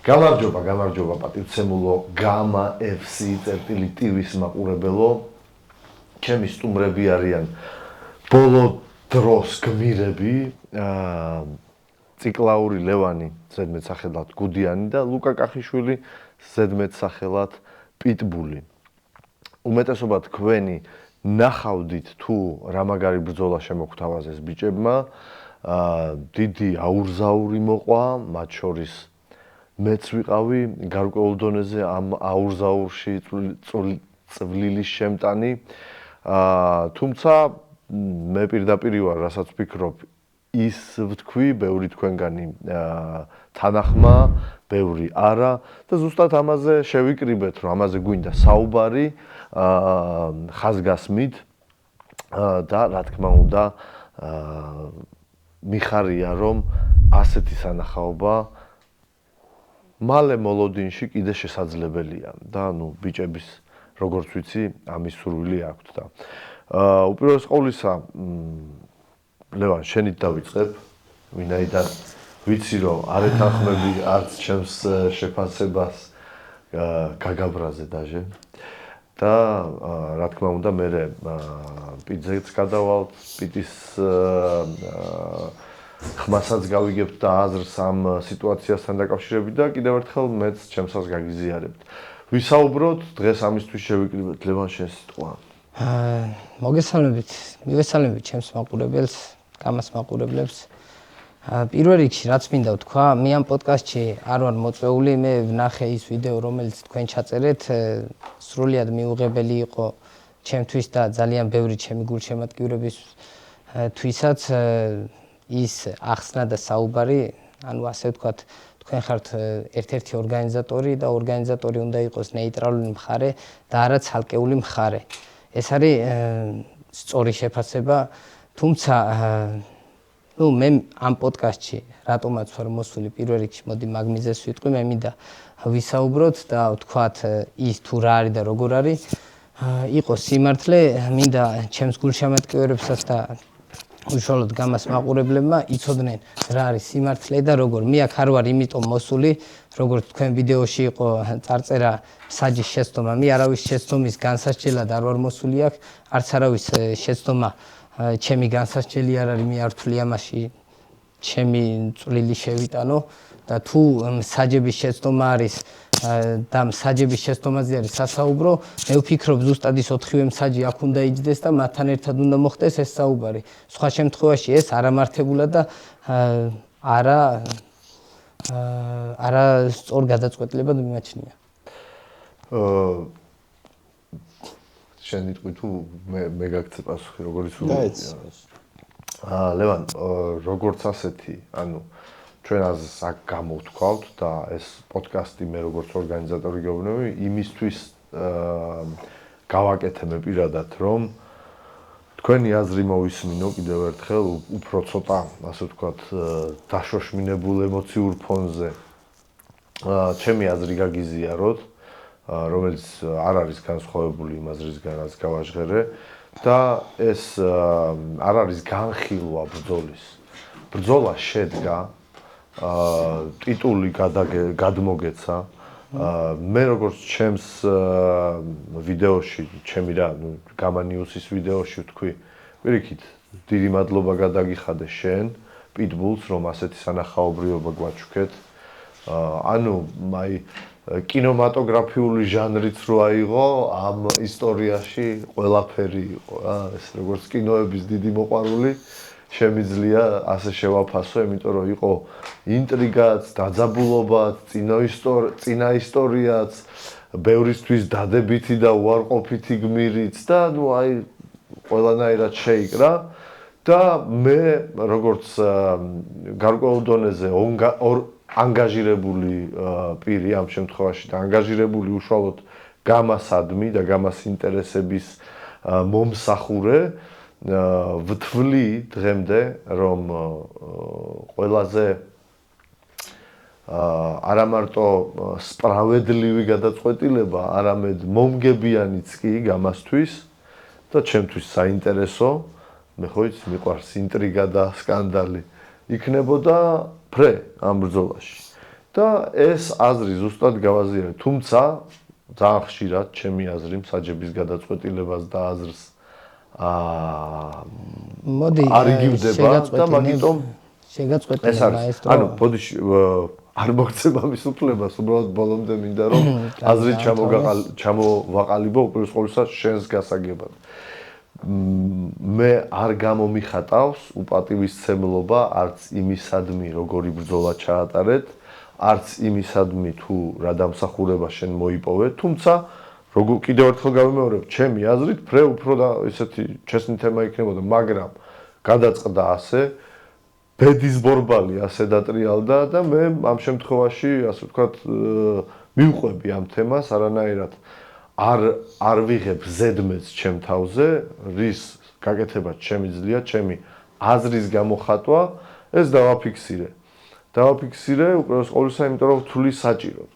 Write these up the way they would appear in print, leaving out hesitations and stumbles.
გამარჯობა პატივცემულო გამა FC.TV-ს მაყურებელო. ჩემი სტუმრები არიან ბოლო დროს გმირები, ციკლაური ლევანი, ზედმეტ სახელად გუდიანი და ლუკა კახიშვილი, ზედმეტ სახელად პიტბული. უმეტესობა თქვენი ნახავდით თუ რა მაგარი ბრძოლა შემოგთავაზეს ბიჭებმა, დიდი აურზაური მოყვა, მათ შორის მეც ვიყავი გარკვეულ დონეზე ამ აურზაურში წვლილის შემტანი, თუმცა მე პირდაპირ ვარ, რასაც ვფიქრობ, ის ვთქვი, ბევრი თქვენგანი თანახმა, ბევრი არა და ზუსტად ამაზე შევიკრიბეთ, რომ ამაზე გვინდა საუბარი, ხაზგასმით და რა თქმა უნდა, მიხარია, რომ ასეთი სანახაობა მალე მოლოდინში კიდე შესაძლებელია და ბიჭების როგორც ვიცი, ამის სურვილი აქვთ და უპირველეს ყოვლისა, ლევან, შენით დავიწყებ, ვინაიდან ვიცი, რომ არ ეთანხმები არც ჩემს შეფასებას გაგაბრაზე დაჟე და რა თქმა უნდა, მე პიტზეც გადავალთ, პიტის ხმასაც გავიგებთ და აზრს ამ სიტუაციასთან დაკავშირებით და კიდევ ერთხელ მეც ჩემსას გაგიზიარებთ. ვისაუბროთ, დღეს ამისთვის შევიკრიბეთ, ლევან, შენ სიტყვა. მოგესალმებით ჩემს მაყურებელს, გამას მაყურებლებს. პირველ რიგში რაც მინდა ვთქვა, მე ამ პოდკასტში არ ვარ მოწვეული, მე ვნახე ის ვიდეო, რომელიც თქვენ ჩაწერეთ, სრულიად მიუღებელი იყო ჩემთვის და ძალიან ბევრი ჩემი გულშემატკივრების თვისაც ის ახსნა და საუბარი, ანუ ასე ვთქვათ, თქვენ ხართ ერთ-ერთი ორგანიზატორი და ორგანიზატორი უნდა იყოს ნეიტრალური მხარე და არა ცალკეული მხარე. ეს არის სწორი შეფასება, თუმცა მე ამ პოდკასტში რატომაც ვარ მოსული პირველ რიგში, მოდი მაგ მიზეზს ვიტყვი, მე მინდა ვისაუბროთ და ვთქვათ ის თუ რა არის და როგორ არის, იყოს სიმართლე, მინდა ჩემს გულშემატკივრებსაც და უშუალოდ გამას მაყურებლებმა იცოდნენ რა არის სიმართლე და როგორ. მე აქ არ ვარ იმიტომ მოსული, როგორც თქვენ ვიდეოში იყო წარწერა საჯის შეცდომა. მე არავის შეცდომის განსასჯელად არ ვარ მოსული აქ, არც არავის შეცდომა ჩემი განსასჯელი არ არის, მე არ ვთვლი ამაში ჩემი წვლილი შევიტანო და თუ საჯების შეცდომა არის და საჯების შეცდომაზე არის სასაუბრო, მე ვფიქრობ ზუსტად ის 4-ვე საჯი აქ უნდა იჯდეს და მათთან ერთად უნდა მოხდეს ეს საუბარი. სხვა შემთხვევაში ეს არამართებულად და არა სწორ გადაწყვეტილებად მიმაჩნია. შენ იტყვი თუ მე გაგცე პასუხი, როგორ იცოდი? ლევან, როგორც ასეთი, ანუ ჩვენ აქ გამოვთქვავთ და ეს პოდკასტი მე როგორც ორგანიზატორი გეუბნები, იმისთვის გავაკეთე მე პირადად, რომ თქვენი აზრი მოვისმინო კიდევ ერთხელ უფრო ცოტა, ასე ვთქვათ, დაშოშმინებულ ემოციურ ფონზე ჩემი აზრი გაგიზიაროთ, რომელიც არ არის განსხვავებული იმ აზრისგან, რაც გავაჟღერე და ეს არ არის განხილვა ბრძოლის. ბრძოლა შედგა, ტიტული გადმოგეცა, მე როგორც ჩემს ვიდეოში, ჩემი გამა ნიუსის ვიდეოში ვთქვი, პირიქით, დიდი მადლობა გადაგიხადე შენ, პიტბულს, რომ ასეთი სანახაობრიობა გვაჩვქეთ. ანუ კინემატოგრაფიული ჟანრიც რო აიღო, ამ ისტორიაში ყველაფერი იყო, ეს როგორც კინოების დიდი მოყვარული, შემიძლია ასე შევაფასო, იმიტომ რომ იყო ინტრიგაც, დაძაბულობაც, წინა ისტორიაც, ბევრისთვის დადებითი და უარყოფითი გმირიც და ყველანაირად შეიკრა და მე როგორც გარკვეულ დონეზე ანგაჟირებული პირი ამ შემთხვევაში და ანგაჟირებული უშუალოდ გამასადმი და გამას ინტერესების მომსახურე ვთვლი დღემდე, რომ ყველაზე არა მარტო სპრავედლივი გადაწყვეტილება, არამედ მომგებიანიც კი გამასთვის და ჩემთვის საინტერესო, მე ხო იცი, მიყვარს ინტრიგა და სკანდალი, იქნებოდა ფრე ამ ბრძოლაში. და ეს აზრი ზუსტად გავაზიარე. თუმცა ძალიან ხშირად ჩემი აზრი მსაჯების გადაწყვეტილებას და აზრს მოდი არ იგივდება და მაგიტომ შეგაწყვეტინა მაესტრო. ანუ ბოდიში არ მოგცემა მის უფლებას, უბრალოდ ბოლომდე მინდა რომ აზრი ჩამოვაყალიბო უპირველეს ყოვლისა შენს გასაგებად. მე არ გამომიხატავს უპატივისცემლობა არც იმისადმი, როგორი ბრძოლა ჩაატარეთ, არც იმისადმი თუ რა დამსახურება შენ მოიპოვე, თუმცა როგორ კიდევ ერთხელ გავიმეორებ, ჩემი აზრით, ფრე უფრო და ესეთი ჩესნი თემა იქნებოდა, მაგრამ გადაწყდა ასე, ბედის ბორბალი ასე დატრიალდა და მე ამ შემთხვევაში, ასე ვთქვათ, მივყვები ამ თემას არანაირად არ ვიღებ ზედმეტს ჩემ თავზე, რის გაკეთება ჩემი ძლია, ჩემი აზრის გამოხატვა, ეს დავაფიქსირე. დავაფიქსირე უპირველეს ყოვლისა, იმიტომ რომ ვთვლი საჭიროდ.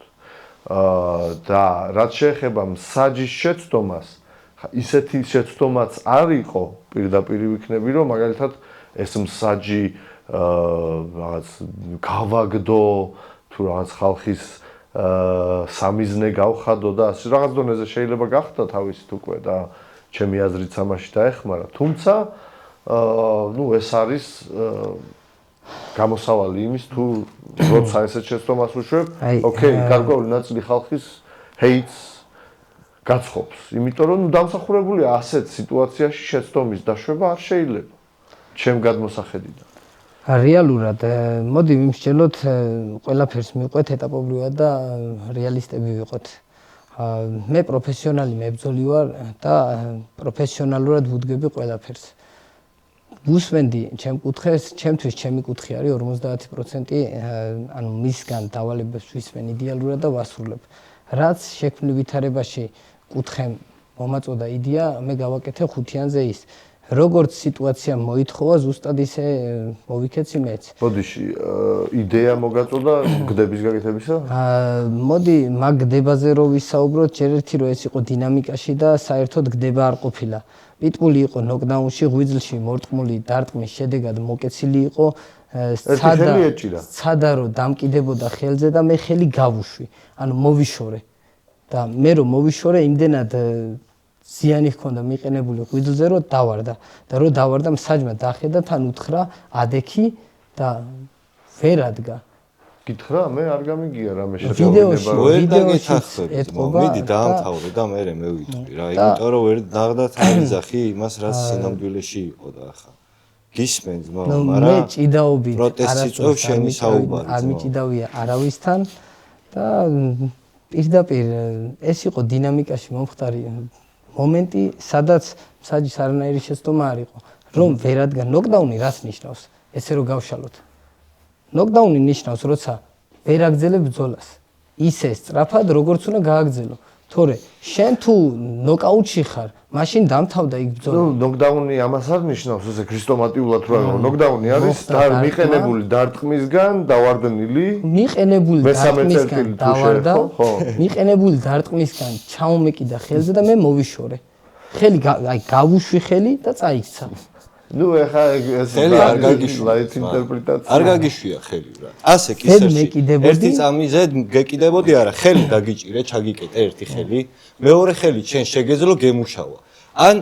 და რაც შეეხება მსაჯის შეცდომას, ისეთი შეცდომაც არ იყო, პირდაპირ ვიქნები, რომ მაგალითად ეს მსაჯი რაღაც გავაგდო, თუ რაღაც ხალხის სამიზნე გავხადო და ასე რაღაც დონეზე შეიძლება გახდა თავისით უკვე და ჩემი აზრით ამაში დაეხმარა. თუმცა ეს არის გამოსავალი იმის თუ როცა ესეთ შეცდომას უშვებ, ოკეი, გარკვეული ნაწილი ხალხის ჰეიტს გაცხობს, იმიტომ რომ დამსახურებულია ასეთ სიტუაციაში შეცდომის დაშვება არ შეიძლება ჩემ გადმოსახედიდან. რეალურად მოდი ვიმსჯელოთ ყველაფერს მივყვეთ ეტაპობრივად და რეალისტები ვიყოთ. მე პროფესიონალი მებრძოლი ვარ და პროფესიონალურად ვუდგები ყველაფერს. ვუსვენდი ჩემ კუთხეს, ჩემთვის ჩემი კუთხე არის 50%, ანუ მისგან დავალებებს ვისმენ იდეალურად და ვასრულებ. რაც შექმნილ ვითარებაში კუთხემ მომაწოდა იდეა, მე გავაკეთე ხუთიანზე ის. როგორც სიტუაცია მოითხოვა, ზუსტად ისე მოვიქეცი მეც. ბოდიში, იდეა მოგაწოდა გდების გაკეთებისა? მოდი, მაგ გდებაზე რო ვისაუბროთ, ჯერ ერთი რო ეს იყო დინამიკაში და საერთოდ გდება არ ყოფილა. პიტბული იყო ნოკდაუნში, ღვიძლში მორტყმული დარტყმის შედეგად მოკეცილი იყო, სცადა რომ დამკიდებოდა ხელზე და მე ხელი გავუშვი, ანუ მოვიშორე. და მე რომ მოვიშორე, იმდენად ზიანი ჰქონდა მიყენებული ღვიძლზე, რომ დავარდა და რომ დავარდა მსაჯმა დახედა, თან უთხრა ადექი და ვერ ადგა. გითხრა, მე არ გამიგია რამე შეგეუბნება. ვიდეოში ეთყობა. მიდი დაამთავრე და მე მევიტყვი რა, იმიტომ რომ ვერ დაღდა თავიზახი იმას, რაც სინამდვილეში იყო და ახლა. გისმენთ, მაგრამ მე ჭიდაობით პროტესტი წევს შენი საუბარი. არ მიჭიდავია არავისთან და პირდაპირ ეს იყო დინამიკაში მომხდარი მომენტი, სადაც მსაჯის არანაირი შეცდომა არ იყო, რომ ვერ ადგა ნოკდაუნი რას ნიშნავს? ესე რომ გავშალოთ. ნოკდაუნი ნიშნავს, როცა ვერ აგძელებ ბრძოლას. ისე სწრაფად, როგორც უნდა გააგრძელო. თორე შენ თუ ნოკაუტში ხარ, მაშინ დამთავრდა იქ ბრძოლა. ნოკდაუნი ამას არ ნიშნავს, ესე ქრისტომატიულად რა იყო. ნოკდაუნი არის მიყენებული დარტყმისგან დავარდნილი. მიყენებული დარტყმისგან დავარდა. მიყენებული დარტყმისგან ჩაუმეკიდა ხელზე და მე მოვიშორე. ხელი აი გავუშვი ხელი და წაიქცა. ნუ ეხა ეს ხელი არ გაგიშვა ინტერპრეტაცია. არ გაგიშვია ხელი რა. ასე კისერში ერთი წამიზე გეკიდებოდი არა, ხელი დაგიჭირე, ჩაგიკეტე ერთი ხელი, მეორე ხელი შენ შეგეძლო გემუშავა. ან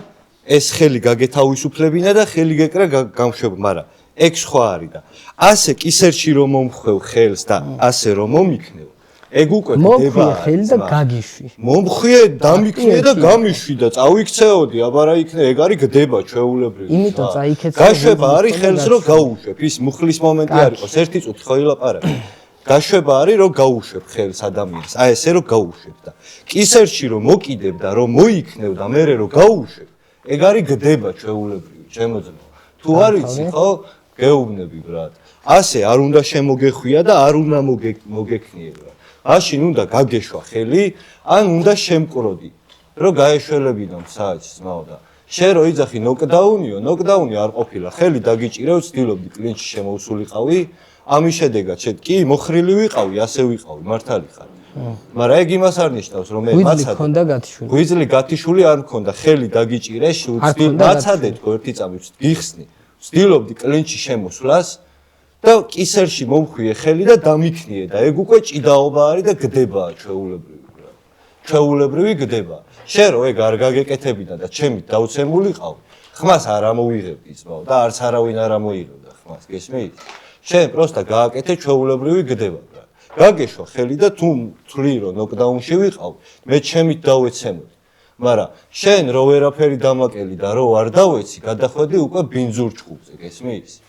ეს ხელი გაგეთავისუფლებინა და ხელი გეკრა გამშვება, მაგრამ ეგ სხვა არის და ასე კისერში რომ მომხვევ ხელს და ასე რომ მომიქნევ ეგ უკვე გდება ხელი და გაგიშვი. მომხვიე, დამიქნე და გამიშვი და წავიქცეოდი, აბა რა იქნე, ეგ არის გდება ჩვეულებრივი. იმიტომ წაიქეცე. გაშვება არის ხელს რომ გაუშვებ, ის მუხლის მომენტი არ იყოს, ერთი წუთი ხო ილაპარაკე. გაშვება არის რომ გაუშვებ ხელს ადამიანს, აი ესე რომ გაუშვებ და კისერში რომ მოკიდებ და რომ მოიქნევ და მერე რომ გაუშვებ, ეგ არის გდება ჩვეულებრივი, შემოძნო. თუ არ იცი ხო, გეუბნები ბრატ. ასე არ უნდა შემოგეხვია და არ უნდა მოგექნიება. მაშინ უნდა გაგეშვა ხელი, ან უნდა შემკროდი, რომ გაეშველებინო მსაჯს, ძმაო და შენ რო იძახი ნოკდაუნიო, ნოკდაუნი არ ყოფილა, ხელი დაგიჭირე, ვცდილობდი კლინჩში შემოვსულიყავი, ამის შედეგად შენ კი მოხრილი ვიყავი, ასე ვიყავი, მართალი ხარ. მაგრამ ეგ იმას არ ნიშნავს, რომ მე მაცადე. ღვიძლი გათიშული არ მქონდა, ხელი დაგიჭირე, მაცადე თქო ერთი წამი გიხსნი, ვცდილობდი კლინჩში შემოსვლას და კისერში მომხვიე ხელი და დამიქნიე და ეგ უკვე ჭიდაობა არის და გდებაა ჩვეულებრივი რა. ჩვეულებრივი გდება. შენ რო ეგ არ გაგეკეთებინა და ჩემით დაუცემულიყავ, ხმას არ ამოვიღებდი ძმაო და არც არავინ არ ამოიღებდა ხმას, გესმით? შენ პროსტა გააკეთე ჩვეულებრივი გდება რა. გაგეშვა ხელი და თუ თვლი რომ ნოკდაუნში ვიყავ, მე ჩემით დავეცემოდი. მაგრამ შენ რო ვერაფერი დამაკელი და რო არ დავეცი, გადახვედი უკვე ბინძურ ჭკუზე, გესმის?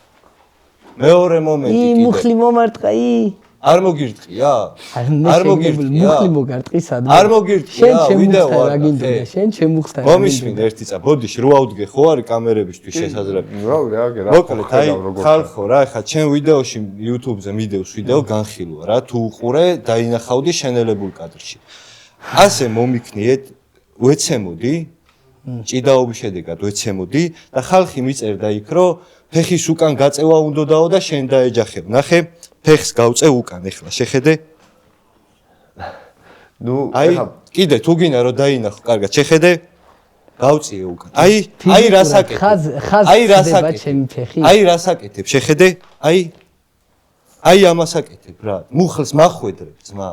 მეორე მომენტი კიდე. მუხლი მომარტყაი. არ მოგირტყია? არ მოგირტყია. მუხლი მოგარტყი სადმე? არ მოგირტყია, ვიდეო არ გაგინდოდა. შენ შემუხსნა. მომისმინე ერთი წა, ბოდიში რო ავდგე ხო არის კამერებისთვის შესაძლებელი. მოკლედ, აი ხალხო რა, ეხლა ჩემ ვიდეოში YouTube-ზე მიდევს ვიდეო განხილვა რა, თუ უყურე, დაინახავდი შენელებულ კადრში. ასე მომიქნიეთ, ვეცემოდი, ჭიდაობის შედეგად ვეცემოდი და ხალხი მიწერდა იქ, რომ ფეხის უკან გაწევა უნდოდაო და შენ დაეჯახებ. ნახე, ფეხს გავწევ უკან, ეხლა შეხედე. ნუ აი, კიდე თუ გინდა რომ დაინახო, კარგად, შეხედე. გავწიე უკან. აი რას აკეთებ? აი რას აკეთებ? აი რას აკეთებ? შეხედე? აი ამას აკეთებ რა. მუხლს მახვედრებ, ძმა.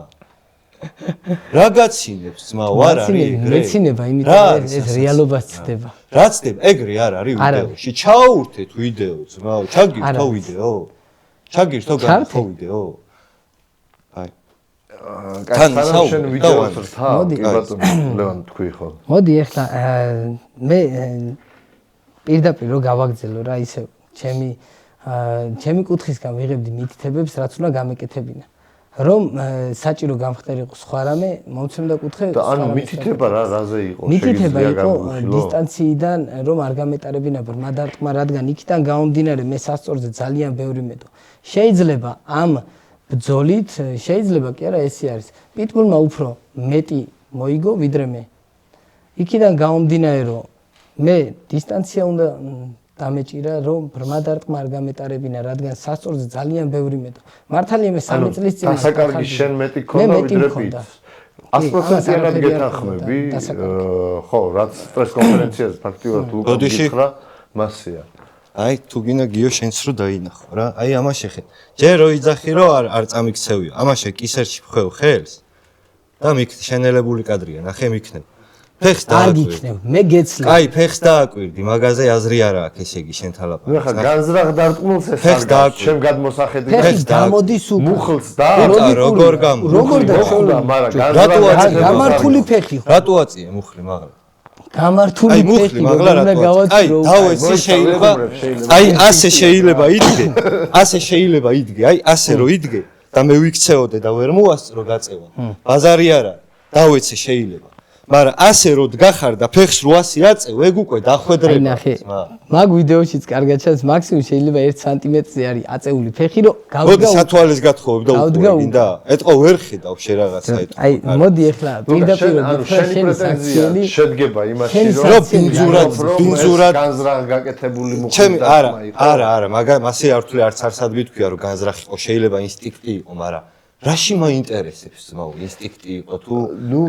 რა გაცინებს, ძმაო, არ არის ეგრე. მეცინება, იმიტომ ეს რეალობას ცდება. რა ცდება? ეგრე არ არის ვიდეოში. ჩაურთეთ ვიდეო, ძმაო, ჩაგირთო ვიდეო. ჩაგირთო განხო ვიდეო. აი. თან შენ ვიდეოს რთა, კი ბატონო, ლევან თქვი ხო. მოდი ახლა მე პირდაპირ რო გავაგზელო რა ისე ჩემი კუთხისგან ვიღებდი მითითებებს, რაც უნდა გამეკეთებინა. რომ საჭირო გამხდარიყო სხვა რამე მომცემდა კუთხე და ანუ მითითება რაზე იყო მითითება იყო დისტანციიდან რომ არ გამეტარებინა ბრმადარტყმა რადგან იქიდან გამომდინარე მე სასწორზე ძალიან ბევრი მეტო შეიძლება ამ ბრძოლით შეიძლება კი არა ესე არის პიტბულმა უფრო მეტი მოიგო ვიდრე მე იქიდან გამომდინარე რომ მე დისტანცია უნდა დამეჭირა რომ ბრმადარტყმა არ გამეტარებინა რადგან სასწორზე ძალიან ბევრი მეტო მართალია მე 3 წლის წინ დასაკარგი შენ მეტი ქონდა ვიდრე პიტს 100%-იანად გეთანხმები ხო რაც პრეს კონფერენციაზე ფაქტიურად ლუკა გითხრა მასია აი თუ გინდა გიო შენს რო დაინახო რა აი ამას შეხეთ ჯერ რო იძახი რომ არ წამიქცევიო ამაშე კისერში ხევ ხელს და მიქნე შენელებული კადრია ნახე მიქნე ფეხს დააკვირდი. მე გეცლი. აი, ფეხს დააკვირდი, მაგაზე აზრი არ აქვს, ესე იგი, შენ თალაპარაკ. ნუ ხა განზრახ დარტყმულს ეს არ გაქვს, შენ გადმოსახედი ფეხს გამოდის უკან. მუხლს და როგორ გამო? როგორ და მაგრამ განზრახ გამართული ფეხი ხო? რატო აწიე მუხლი მაგრამ? გამართული ფეხი მაგრამ აი, დავეცი შეიძლება აი, ასე შეიძლება იდგე. ასე შეიძლება იდგე, აი, ასე რო იდგე და მე ვიქცეოდე და ვერ მოასწრო გაწევა. ბაზარი არა, დავეცი შეიძლება. მაგრამ ასე რო დგახარ და ფეხს 800 აწევ, ეგ უკვე დახვედრება. აი ნახე. მაგ ვიდეოშიც კარგად ჩანს, მაქსიმუმ შეიძლება 1 სანტიმეტრზე არის აწეული ფეხი, რომ გავდგა. მოდი სათვალეს გათხოვებ და უკვე გინდა. ეტყო ვერ ხედავ შე რაღაცა ეტყო. აი, მოდი ახლა პირდაპირ შენი პრეტენზია შედგება იმაში, რომ ბინძურად განზრახ გაკეთებული მუხლი ჩემი არა, მაგრამ ასე არ ვთვლი არც ადმი თქვია რომ განზრახი იყო, შეიძლება ინსტინქტი იყო, მაგრამ რაში მაინტერესებს ძმაო ინსტინქტი იყო თუ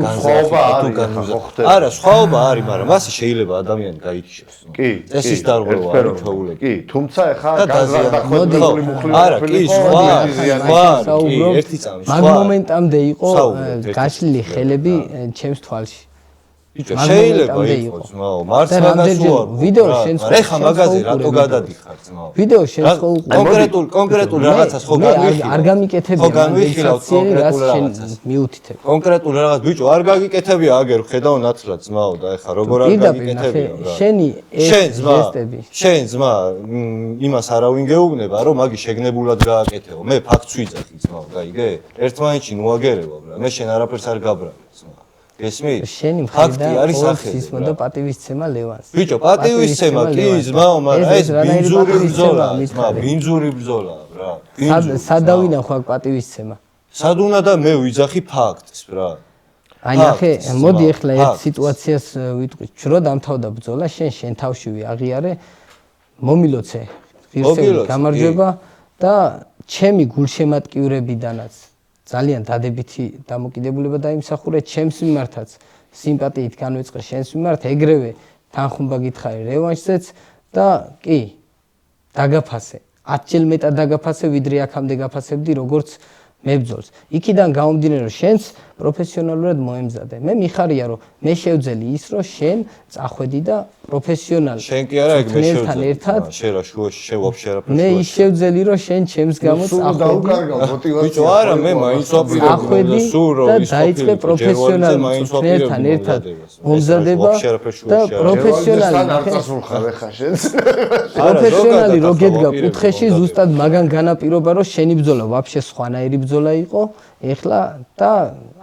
განზრახი თუ განუზრახი არა სხვაობა არის მაგრამ ასე შეიძლება ადამიანი გაიჩიოს კი წესის დარღვევა არის ჩვეულები კი თუმცა ეხა განზრახ დახვედრებული მუხლი არა კი სხვა კი ერთი წამი სხვა მაგ მომენტამდე იყო გაშლილი ხელები ჩემს თვალში ბიჭო შეიძლება იყოს ძმაო მარცხნივ ვიდეო შენს ეხა მაგაზე რატო გადადიხარ ძმაო ვიდეო შენს კონკრეტულ რაღაცას ხო არ გამიკეთებია განვიხილავთ კონკრეტულ რაღაცას მიუთითებ კონკრეტულ რაღაც ბიჭო არ გაგიკეთებია აგერ ხედავ ნათლად ძმაო და ეხა როგორ არ გაგიკეთებია რა შენი ეს ჟესტები შენ ძმა იმას არავინ გეუბნება რომ მაგი შეგნებულად გააკეთეო მე ფაქტს ვიძახი ძმაო გაიგე ერთმანეთში ნუაგერებავ რა მე შენ არაფერს არ გაბრალე ძმა გესმის? შენი მხრიდან პოლიციზმო და პატივისცემა ლევანს. ბიჭო, პატივისცემა კი ძმაო, მაგრამ ეს ბინძური ბრძოლაა, ძმა, ბინძური ბრძოლაა, რა. სადავინახო აქ პატივისცემა. სად უნდა და მე ვიძახი ფაქტს, რა. აი ნახე, მოდი ახლა ერთ სიტუაციას ვიტყვი. ჯრო დამთავრდა ბრძოლა, შენ თავშივე აღიარე, მომილოცე. ღირსეული გამარჯვება და ჩემი გულშემატკივრებიდანაც ძალიან დადებითი დამოკიდებულება დაიმსახურე ჩემს მიმართაც სიმპათიით განვეწყე შენს მიმართ ეგრევე თანხმობა გითხარი რევანშზეც და კი დაგაფასე 10-ჯერ მეტად დაგაფასებ, ვიდრე აქამდე გაფასებდი როგორც მებრძოლს. იქიდან გამომდინარე, რომ შენს პროფესიონალურად მოემზადე. მე მიხარია, რომ მე შევძელი ის, რომ შენ წახვედი და პროფესიონალი. შენ კი არა, ეგ მე შევძელი. შენ რა შუაში, შენ ვაფშე არაფერს. მე ის შევძელი, რომ შენ ჩემს გამო წახვედი. დაუკარგავ მოტივაცია. ბიჭო, არა, მე მაინც ვაპირებდი და სულ რომ ის დაიწყე პროფესიონალი წვრთნელთან ერთად მომზადება და პროფესიონალი არ წასულხარ ახლა შენ. პროფესიონალი რო გედგა კუთხეში ზუსტად მაგან განაპირობა რომ შენი ბრძოლა ვაფშე სხვანაირი ბრძოლა იყო ეხლა და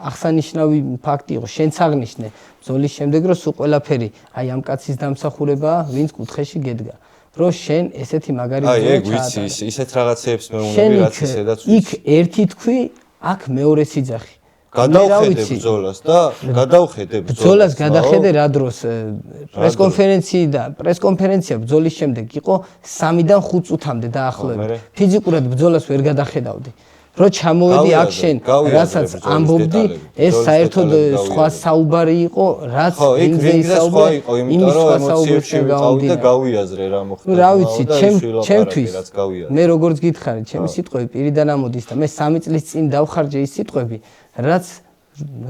აღსანიშნავი ფაქტი იყო შენც აღნიშნე ბრძოლის შემდეგ რომ სულ ყველაფერი აი ამ კაცის დამსახურებაა ვინც კუთხეში გედგა რომ შენ ესეთი მაგარი ბრძოლა აი ეგ ვიცი ისეთ რაღაცეებს მე უნდა რაც ისედაც იქ ერთი თქვი აქ მეორეს იძახი გადავხედე ბრძოლას და გადავხედე ბრძოლას გადახედე რა დროს პრესკონფერენცია ბრძოლის შემდეგ იყო 3-დან 5 წუთამდე დაახლოებით ფიზიკურად ბრძოლას ვერ გადახედავდი რო ჩამოვედი აქ შენ რასაც ამბობდი ეს საერთოდ სხვა საუბარი იყო რაც ინგზე ისაუბრე იმის სხვა საუბრებთან გავიდა გავიაზრე რა მოხდა რა ვიცი ჩემთვის მე როგორც გითხარი ჩემი სიტყვები პირიდან ამოდის და მე 3 წლის წინ დავხარჯე ის სიტყვები რაც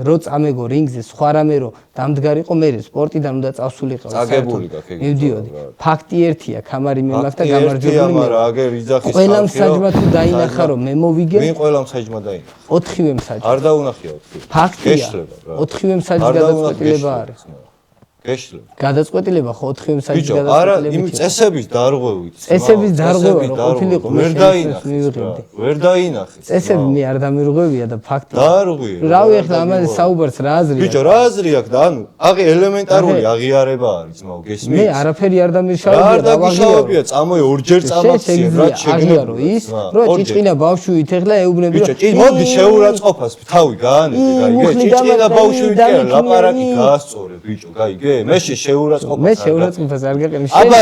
რო წამეგო რინგზე სხვა რამე რო დამდგარიყო მე სპორტიდან უნდა წავსულიყო წაგებული გაქვს ეგ მივდიოდი ფაქტი ერთია კამარი მე მაგ და გამარჯვებული მაგრამ აგერ იძახის ყველა მსაჯმა თუ დაინახა რომ მე მოვიგე მე ყველა მსაჯმა დაინახა 4-ვე მსაჯი არ დაუნახია 4 ფაქტია 4-ვე მსაჯის გადაწყვეტილება არის გეშლება გადაწყვეტილება ხო 4-ვე მსაჯის გადაწყვეტილება ბიჭო არა იმ წესების დარღვევით წესების დარღვევა რო ყოფილიყო ვერ დაინახეს წესები მე არ დამირღვევია და ფაქტია დარღვია რავი ახლა ამაზე საუბარს რა აზრია ბიჭო რა აზრი აქვს და ანუ აღი ელემენტარული აღიარება არის ძმაო გესმის მე არაფერი არ დამირშავებია და ვაღიარებია წამოე ორჯერ წამაქცია რაც შეგნებო ის რო ჭიჭინა ბავშვით ახლა ეუბნები რომ ბიჭო მოდი შეურაცხყოფას თავი გაანებე გაიგე ჭიჭინა ბავშვით კი ლაპარაკი გაასწორე ბიჭო გაიგე მე შეურაცხყოფას მე შეურაცხყოფას არ გაყენი აბა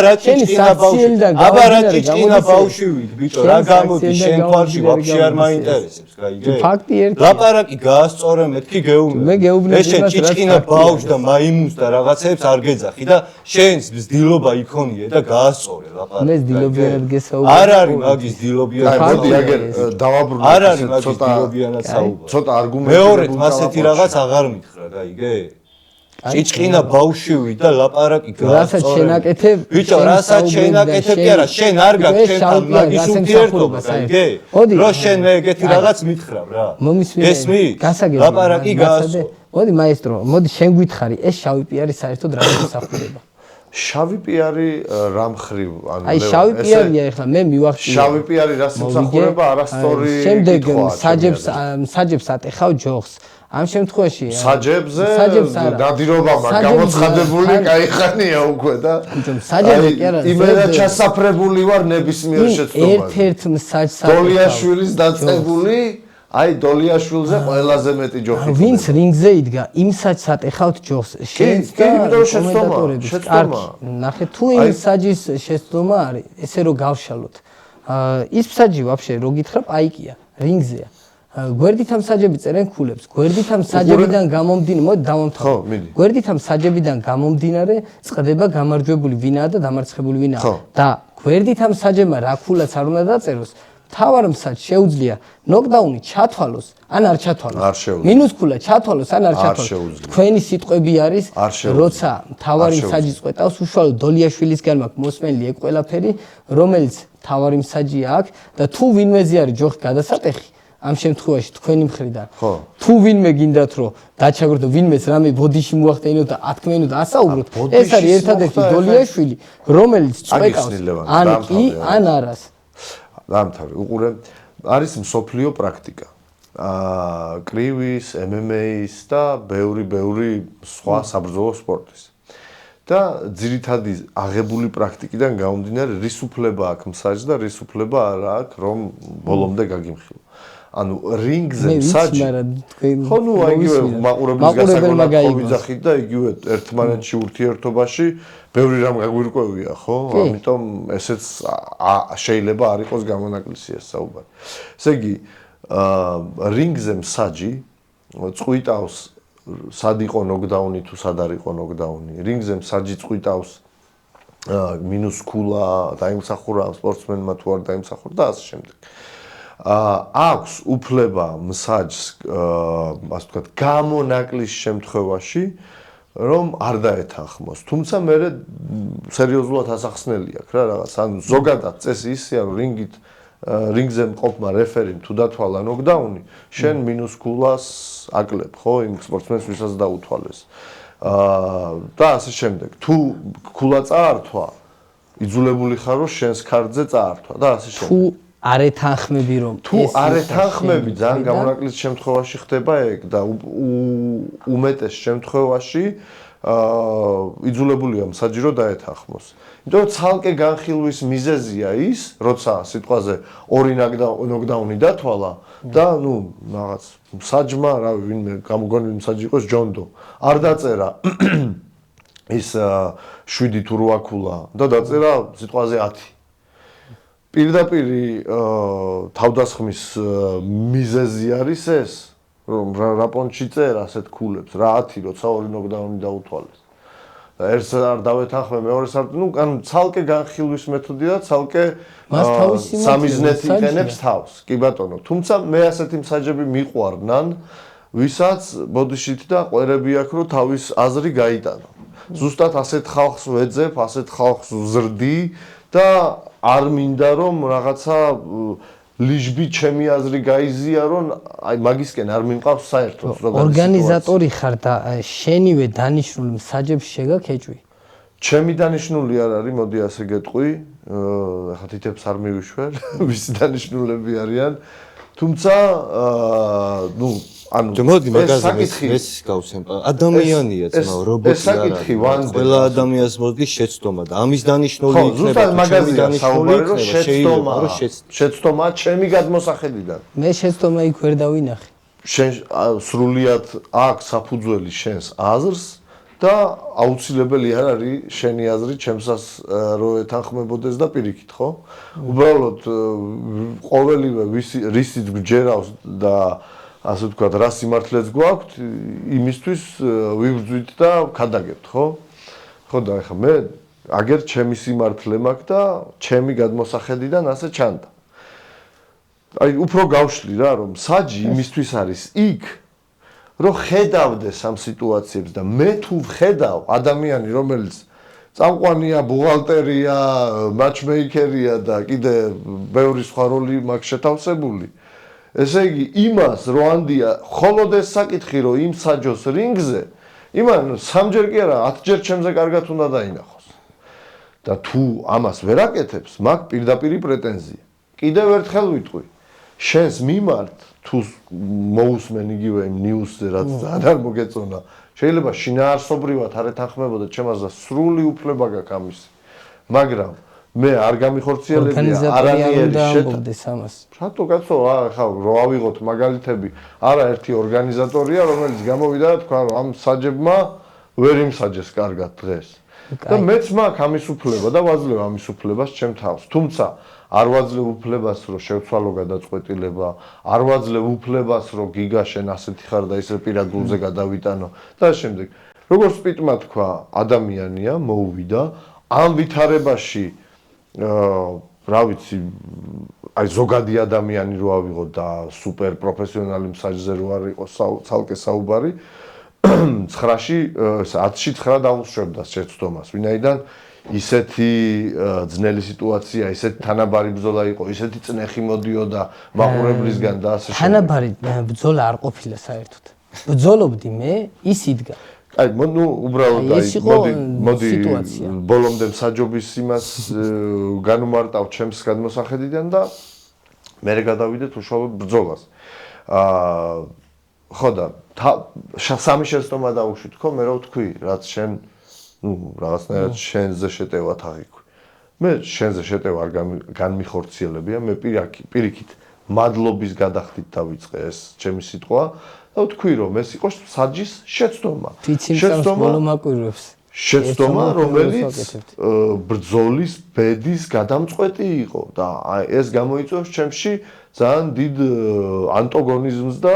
რა ჭიჭინა ბავშვით ბიჭო რა გამოდი შენ ხარში ვაფშე არ მაინტერესებს გაიგე ფაქტი ერთი ლაპარაკი გაასწორე მეთქი გეუბნები მე გეუბნები ეს ჭიჭინა ბავშვ და მაიმუნს და რაღაცებს არ გეძახი და შენს ძდილობა იქონია და გაასწორე ლაპარაკი მე ძდილობიანად გესაუბრე არ არის მაგის ძდილობიანად მოდი აგერ დავაბრუნოთ არ არის მაგის ძდილობიანად საუბარი ცოტა არგუმენტები მეორედ ასეთი რაღაც აღარ მითხრა გაიგე ჭიჭინა ბავშვი და ლაპარაკი რასაც შენაკეთებ ბიჭო რასაც შენაკეთებ კი არა შენ არ გაქვს შენთან მაგის ურთიერთობა გაიგე რო შენ მე ეგეთი რაღაც მითხრავ რა გესმი ლაპარაკი გაასწო მოდი მაესტრო მოდი შენ გითხარი ეს შავი პიარი საერთოდ რა მოსახურება შავი პიარი რა მხრივ ანუ აი შავი პიარია ახლა მე მივახტიე შავი პიარი რას მოსახურება არასწორი შემდეგ საჯებს ატეხავ ჯოხს ამ შემთხვევაში საჯებზე დადირობა გამოცხადებული кайხანია უკვე და საჯები კი არა იმედა ჩასაფრებული ვარ ნებისმიერ შეცდომაზე ერთ-ერთ მსაჯს დოლიაშვილის დაწყებული აი დოლიაშვილზე ყველაზე მეტი ჯოხი ვინც რინგზე იდგა იმ საჯს ატეხავთ ჯოხს შენს და კომენტატორების კარგი ნახე თუ იმ საჯის შეცდომა არის ესე რომ გავშალოთ ის მსაჯი ვაფშე რო გითხრა პაიკია რინგზეა გვერდით ამ საჯები წერენ ქულებს გვერდით ამ საჯებიდან გამომდინარე მოდი დავამთავრე გვერდით ამ საჯებიდან გამომდინარე წდება გამარჯვებული ვინაა და დამარცხებული ვინაა და გვერდით ამ საჯებმა რა ქულაც არ უნდა დაწეროს თავარ მსაჯს შეუძლია ნოკდაუნი ჩათვალოს ან არ ჩათვალოს მინუს ქულა ჩათვალოს ან არ ჩათვალოს თქვენი სიტყვები არის როცა თავარი მსაჯი წყვეტავს უშუალოდ დოლიაშვილისგან მაქვს მოსმენილი ეგ ყველაფერი რომელიც თავარი მსაჯია აქ და თუ ვინმეზე არის ჯოხი გადასატეხი ამ შემთხვევაში თქვენი მხრიდან თუ ვინმე გინდათ რომ დაჩაგვრდო ვინმეს რამე ბოდიში მოახდენოთ და ათქმენოთ და ასაუბროთ ეს არის ერთადერთი დოლიაშვილი რომელიც წყვეტავს ან კი ან არას დამთავრე უყურე არის მსოფლიო პრაქტიკა კრივის MMA-ის და ბევრი სხვა საბრძოლო სპორტის და ძირითადი აღებული პრაქტიკიდან გამომდინარე რის უფლება აქვს მსაჯს და რის უფლება არ აქვს რომ ბოლომდე გაგიმხილო ანუ რინგზე მსაჯი ხო ნუ აიგივე მაყურებლის გასაგონად ხო ვიძახით და იგივე ერთმანეთში ურთიერთობაში ბევრი რამ გაგვირკვევია ხო ამიტომ ესეც შეიძლება არ იყოს გამონაკლისი ეს საუბარი ესე იგი რინგზე მსაჯი წყვიტავს სად იყო ნოკდაუნი თუ სად არ იყო ნოკდაუნი რინგზე მსაჯი წყვიტავს მინუს ქულა დაიმსახურა სპორტსმენმა თუ არ დაიმსახურა და ასე შემდეგ. აქვს უფლება მსაჯს, ასე ვთქვათ, გამონაკლის შემთხვევაში, რომ არ დაეთანხმოს. თუმცა მე სერიოზულად ასახსნელი აქვს რა რაღაც. ანუ ზოგადად წესი ისეა, რომ რინგზე მყოფმა რეფერიმ თუ დათვალა ნოკდაუნი, შენ მინუს ქულას აკლებ, ხო, იმ სპორტსმენს, ვისაც დაუთვალეს. და ასე შემდეგ. თუ ქულა წაართვა, იძულებული ხარ, რომ შენს ქარდზე წაართვა და ასე შემდეგ. თუ არ ეთანხმები რომ თუ არ ეთანხმები ძალიან გამონაკლის შემთხვევაში ხდება ეგ და უმეტეს შემთხვევაში იძულებულია მსაჯი რომ დაეთანხმოს. იმიტომ რომ ცალკე განხილვის მიზეზია ის, როცა სიტყვაზე ორი ნოკდაუნი დათვალა და ნუ რაღაც მსაჯმა, რავი, ვინმე გამოგონილი მსაჯი იყოს ჯონდო. არ დაწერა ის 7 თუ 8 ქულა და დაწერა სიტყვაზე 10. პირდაპირ თავდასხმის მიზეზი არის ეს, რომ რა პონჩი წერ ასეთ ქულებს, რა 10, როცა ორი ნოკდაუნი დაუთვალეს. და ერთს არ დავეთანხმე, მეორეს არ, ნუ ანუ ცალკე განხილვის მეთოდი და ცალკე სამიზნეთი იყენებს თავს. კი ბატონო, თუმცა მე ასეთი მსაჯები მიყვარნან, ვისაც ბოდიშით და ყვერები აქვს, რომ თავის აზრი გაიტანო. ზუსტად ასეთ ხალხს ვეძებ, ასეთ ხალხს ვზრდი და არ მინდა რომ რაღაცა ლიჟბი ჩემი აზრი გაიზია რომ აი მაგისკენ არ მიმყავს საერთოდ ზოგადად ორგანიზატორი ხარ და შენივე დანიშნული მსაჯებს შეგაქეჭვი. ჩემი დანიშნული არ არის, მოდი ასე გეტყვი, ახლა თითებს არ მივიშვერ, ვისი დანიშნულები არიან, თუმცა ნუ ანუ მოდი მაგაზე ეს გავცემ. ადამიანია ძმა, რობოტი არ არის. ყველა ადამიანს მოდის შეცდომა და ამის დანიშნული იქნება. ზუსტად მაგაზია საუბარი, რომ შეცდომა ჩემი გადმოსახედიდან. მე შეცდომა იქ ვერ დავინახე. შენ სრულიად აქვს საფუძველი შენს აზრს და აუცილებელი არ არის შენი აზრი ჩემსას რო ეთანხმებოდეს და პირიქით, ხო? უბრალოდ ყოველივე რისიც გჯერავს და ასე ვთქვათ, რა სიმართლეც გვაქვს, იმისთვის ვიბრძვით და ვქადაგებთ, ხო? ხო და ახლა მე აგერ ჩემი სიმართლე მაქვს და ჩემი გადმოსახედიდან ასე ჩანდა. აი უფრო გავშლი რა, რომ საჯი იმისთვის არის იქ, რომ ხედავდეს ამ სიტუაციებს და მე თუ ვხედავ ადამიანი, რომელიც წამყვანია, ბუღალტერია, მატჩმეიკერია და კიდე ბევრი სხვა როლი მაქვს შეთავსებული. ესე იგი, იმას რო ანდია, ხოლოდ ეს საკითხი რო იმ საჯოს რინგზე, იმან 3-ჯერ კი არა, 10-ჯერ ჩემზე კარგად უნდა დაინახოს. და თუ ამას ვერ აკეთებს, მაგ პირდაპირი პრეტენზია. კიდევ ერთხელ ვიტყვი, შენს მიმართ თუ მოусმენ იგივე იმ ნიუსზე, რაც ძალიან არ მოგეწონა, შეიძლება შინაარსობრივად არ ეთანხმებოდა ჩემს და სრული უფლება გაქვს ამის. მაგრამ მე არ გამიხორციელებია არანაირი შეტყობდეს ამას. რატო კაცო, ახლა რო ავიღოთ მაგალითები, არაერთი ორგანიზატორია, რომელიც გამოვიდა და თქვა, რომ ამ საჯებმა ვერ იმსაჯეს კარგად დღეს. და მეც მაქვს ამის უფლება და ვაძლევ ამის უფლებას ჩემ თავს. თუმცა არ ვაძლევ უფლებას, რომ შევცვალო გადაწყვეტილება, არ ვაძლევ უფლებას, რომ გიგაშენ ასეთი ხარ და ისე პირად გულზე გადავიტანო და ამ შემდეგ. როგორც პიტმა თქვა, ადამიანია, მოუვიდა ამ ვითარებაში რა ვიცი, აი ზოგადი ადამიანი რო ავიღოთ და სუპერ პროფესიონალი მსაჯზე რო არ იყოს ცალკე საუბარი, 9-ში 10-ში 9 დაუსწრებდა შეცდომას, ვინაიდან ისეთი ძნელი სიტუაცია, ისეთი თანაბარი ბრძოლა იყო, ისეთი წნეხი მოდიოდა მაყურებლისგან და ასე შემდეგ. თანაბარი ბრძოლა არ ყოფილა საერთოდ. ბრძოლობდი მე, ის იდგა. აი, ნუ უბრალოდ აი, მოდი ბოლომდე მსაჯობის იმას განუმარტავ ჩემს გადმოსახედიდან და მე გადავიდეთ უშუალოდ ბრძოლას. ხო და სამი შეცდომა დავუშვით, ხო, მე რა ვთქვი, რაც შენ ნუ რაღაცნაირად შენზე შეტევათ აღიქვი. მე შენზე შეტევა არ განმიხორციელებია, მე პირიქით მადლობის გადახდით დავიწყე ეს ჩემი სიტყვა. და ვთქვი, რომ ეს იყო საჯის შეცდომა. შეცდომა, რომელიც ბრძოლის ბედის გადამწყვეტი იყო და ეს გამოიწვევს ჩემში ძალიან დიდ ანტაგონიზმს და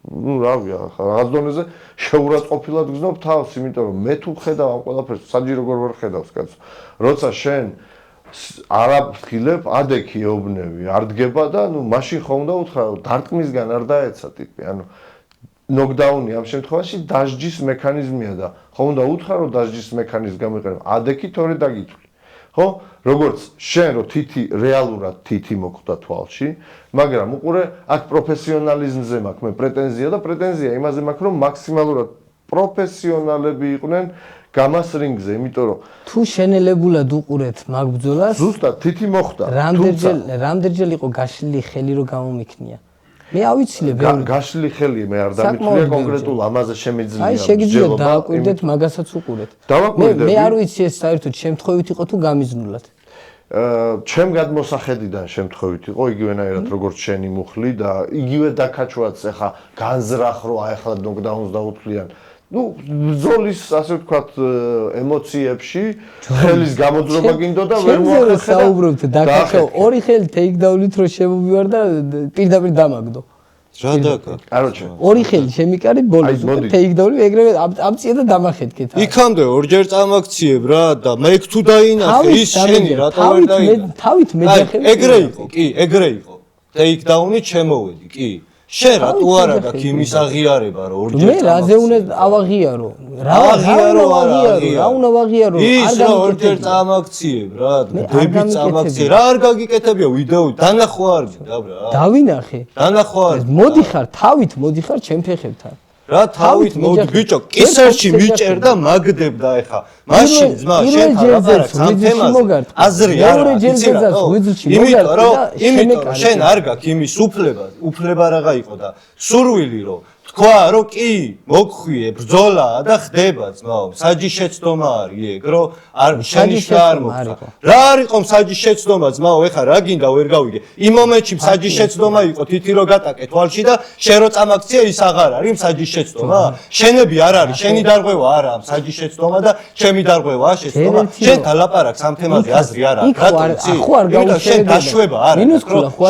ნუ რავი რაღაც დონეზე შეურაცხყოფილად გზნობ თავს, იმიტომ რომ მე თუ ხედავ ამ ყველაფერს, საჯი როგორ ვერ ხედავს კაცო. როცა შენ არაფრთხილებ, ადექი ეუბნები, არ დგება და ნუ მაშინ ხომ უნდა უთხრა, დარტყმისგან არ დაეცა ტიპი, ანუ ნოკდაუნი ამ შემთხვევაში დასჯის მექანიზმია და ხომ უნდა უთხრა, რომ დასჯის მექანიზმს გამიყენებ, ადექი თორე დაგითვლი. ხო? როგორც შენ რო თითი რეალურად თითი მოხვდა თვალში, მაგრამ უყურე აქ პროფესიონალიზმზე მაქვს მე პრეტენზია და პრეტენზია იმაზე მაქვს რომ მაქსიმალურად პროფესიონალები იყვნენ გამას რინგზე, იმიტომ რომ თუ შენელებულად უყურეთ მაგ ბრძოლას, ზუსტად თითი მოხვდა. რამდენჯერ იყო გაშლილი ხელი რომ გამომიქნია. მე ავიცილე ბევრი. გაშლილი ხელი მე არ დამითვლია კონკრეტულ ამაზე შემიძლია. აი შეგიძლია დააკვირდეთ მაგასაც უყურეთ. მე არ ვიცი ეს საერთოდ შემთხვევით იყო თუ გამიზნულად. ჩემ გადმოსახედიდან შემთხვევით იყო იგივენაირად როგორც შენი მუხლი და იგივე დაკაჩვაც ეხა განზრახ რო აი ახლა ნოკდაუნს დაუთვლიან. ნუ ბრძოლის ასე ვთქვათ ემოციებში ხელის გამოძრობა გინდოდა ვერ მოახერხე და საუბრობთ დაკაჩო ორი ხელი ტეიქდაუნით რო შემომივარ და პირდაპირ დამაგდო. რა დაკა? კაროჩე. ორი ხელი შემიკარი ბოლოს ტეიქდაუნი ეგრევე ამწია და დამახედკეთ. იქამდე ორჯერ წამაქციებ რა და მე თუ დაინახე ის შენი რატო ვერ დაინახე? თავით მეძახები. ეგრე იყო, კი, ეგრე იყო. ტეიქდაუნით შემოვედი, კი. შენ რატო არ აქვს იმის აღიარება რომ ორჯერ მე რაზე უნდა ავაღიარო? რა უნდა ვაღიარო? ის რა ორჯერ წამაქციებ რა, დები წამაქციე. რა არ გაგიკეთებია ვიდეო? დანახო არ გინდა ბრა. დავინახე. დანახო არ. მოდიხარ, თავით მოდიხარ ჩემ ფეხებთან. რა თავით მოდი ბიჭო, კისერში მიჭერდა მაგდებდა ეხა. მაშინ ძმა შენ ლაპარაკს ამ თემაზე. აზრი არა, იცი რა. იმიტომ რომ შენ არ გაქვს იმის უფლება რაღა იყო და სურვილი რომ თქვა რომ კი მოგხვიე ბრძოლა და ხდება ძმაო საჯი შეცდომა არის ეგ რომ არ შენიშნა არ მოხდა რა არისო საჯი შეცდომა ძმაო ეხა რა გინდა ვერ გავიგე იმ მომენტში საჯი შეცდომა იყო თითი რო გატაკე თვალში და შენ რო წამაქცია ის აღარ არის საჯი შეცდომა შენები არ არის შენი დარღვევა არა ამ საჯი შეცდომა და ჩემი დარღვევაა შეცდომა შენ დალაპარაკს ამ თემაზე აზრი არა ახო არ გაუშვება შენ დაშვება არა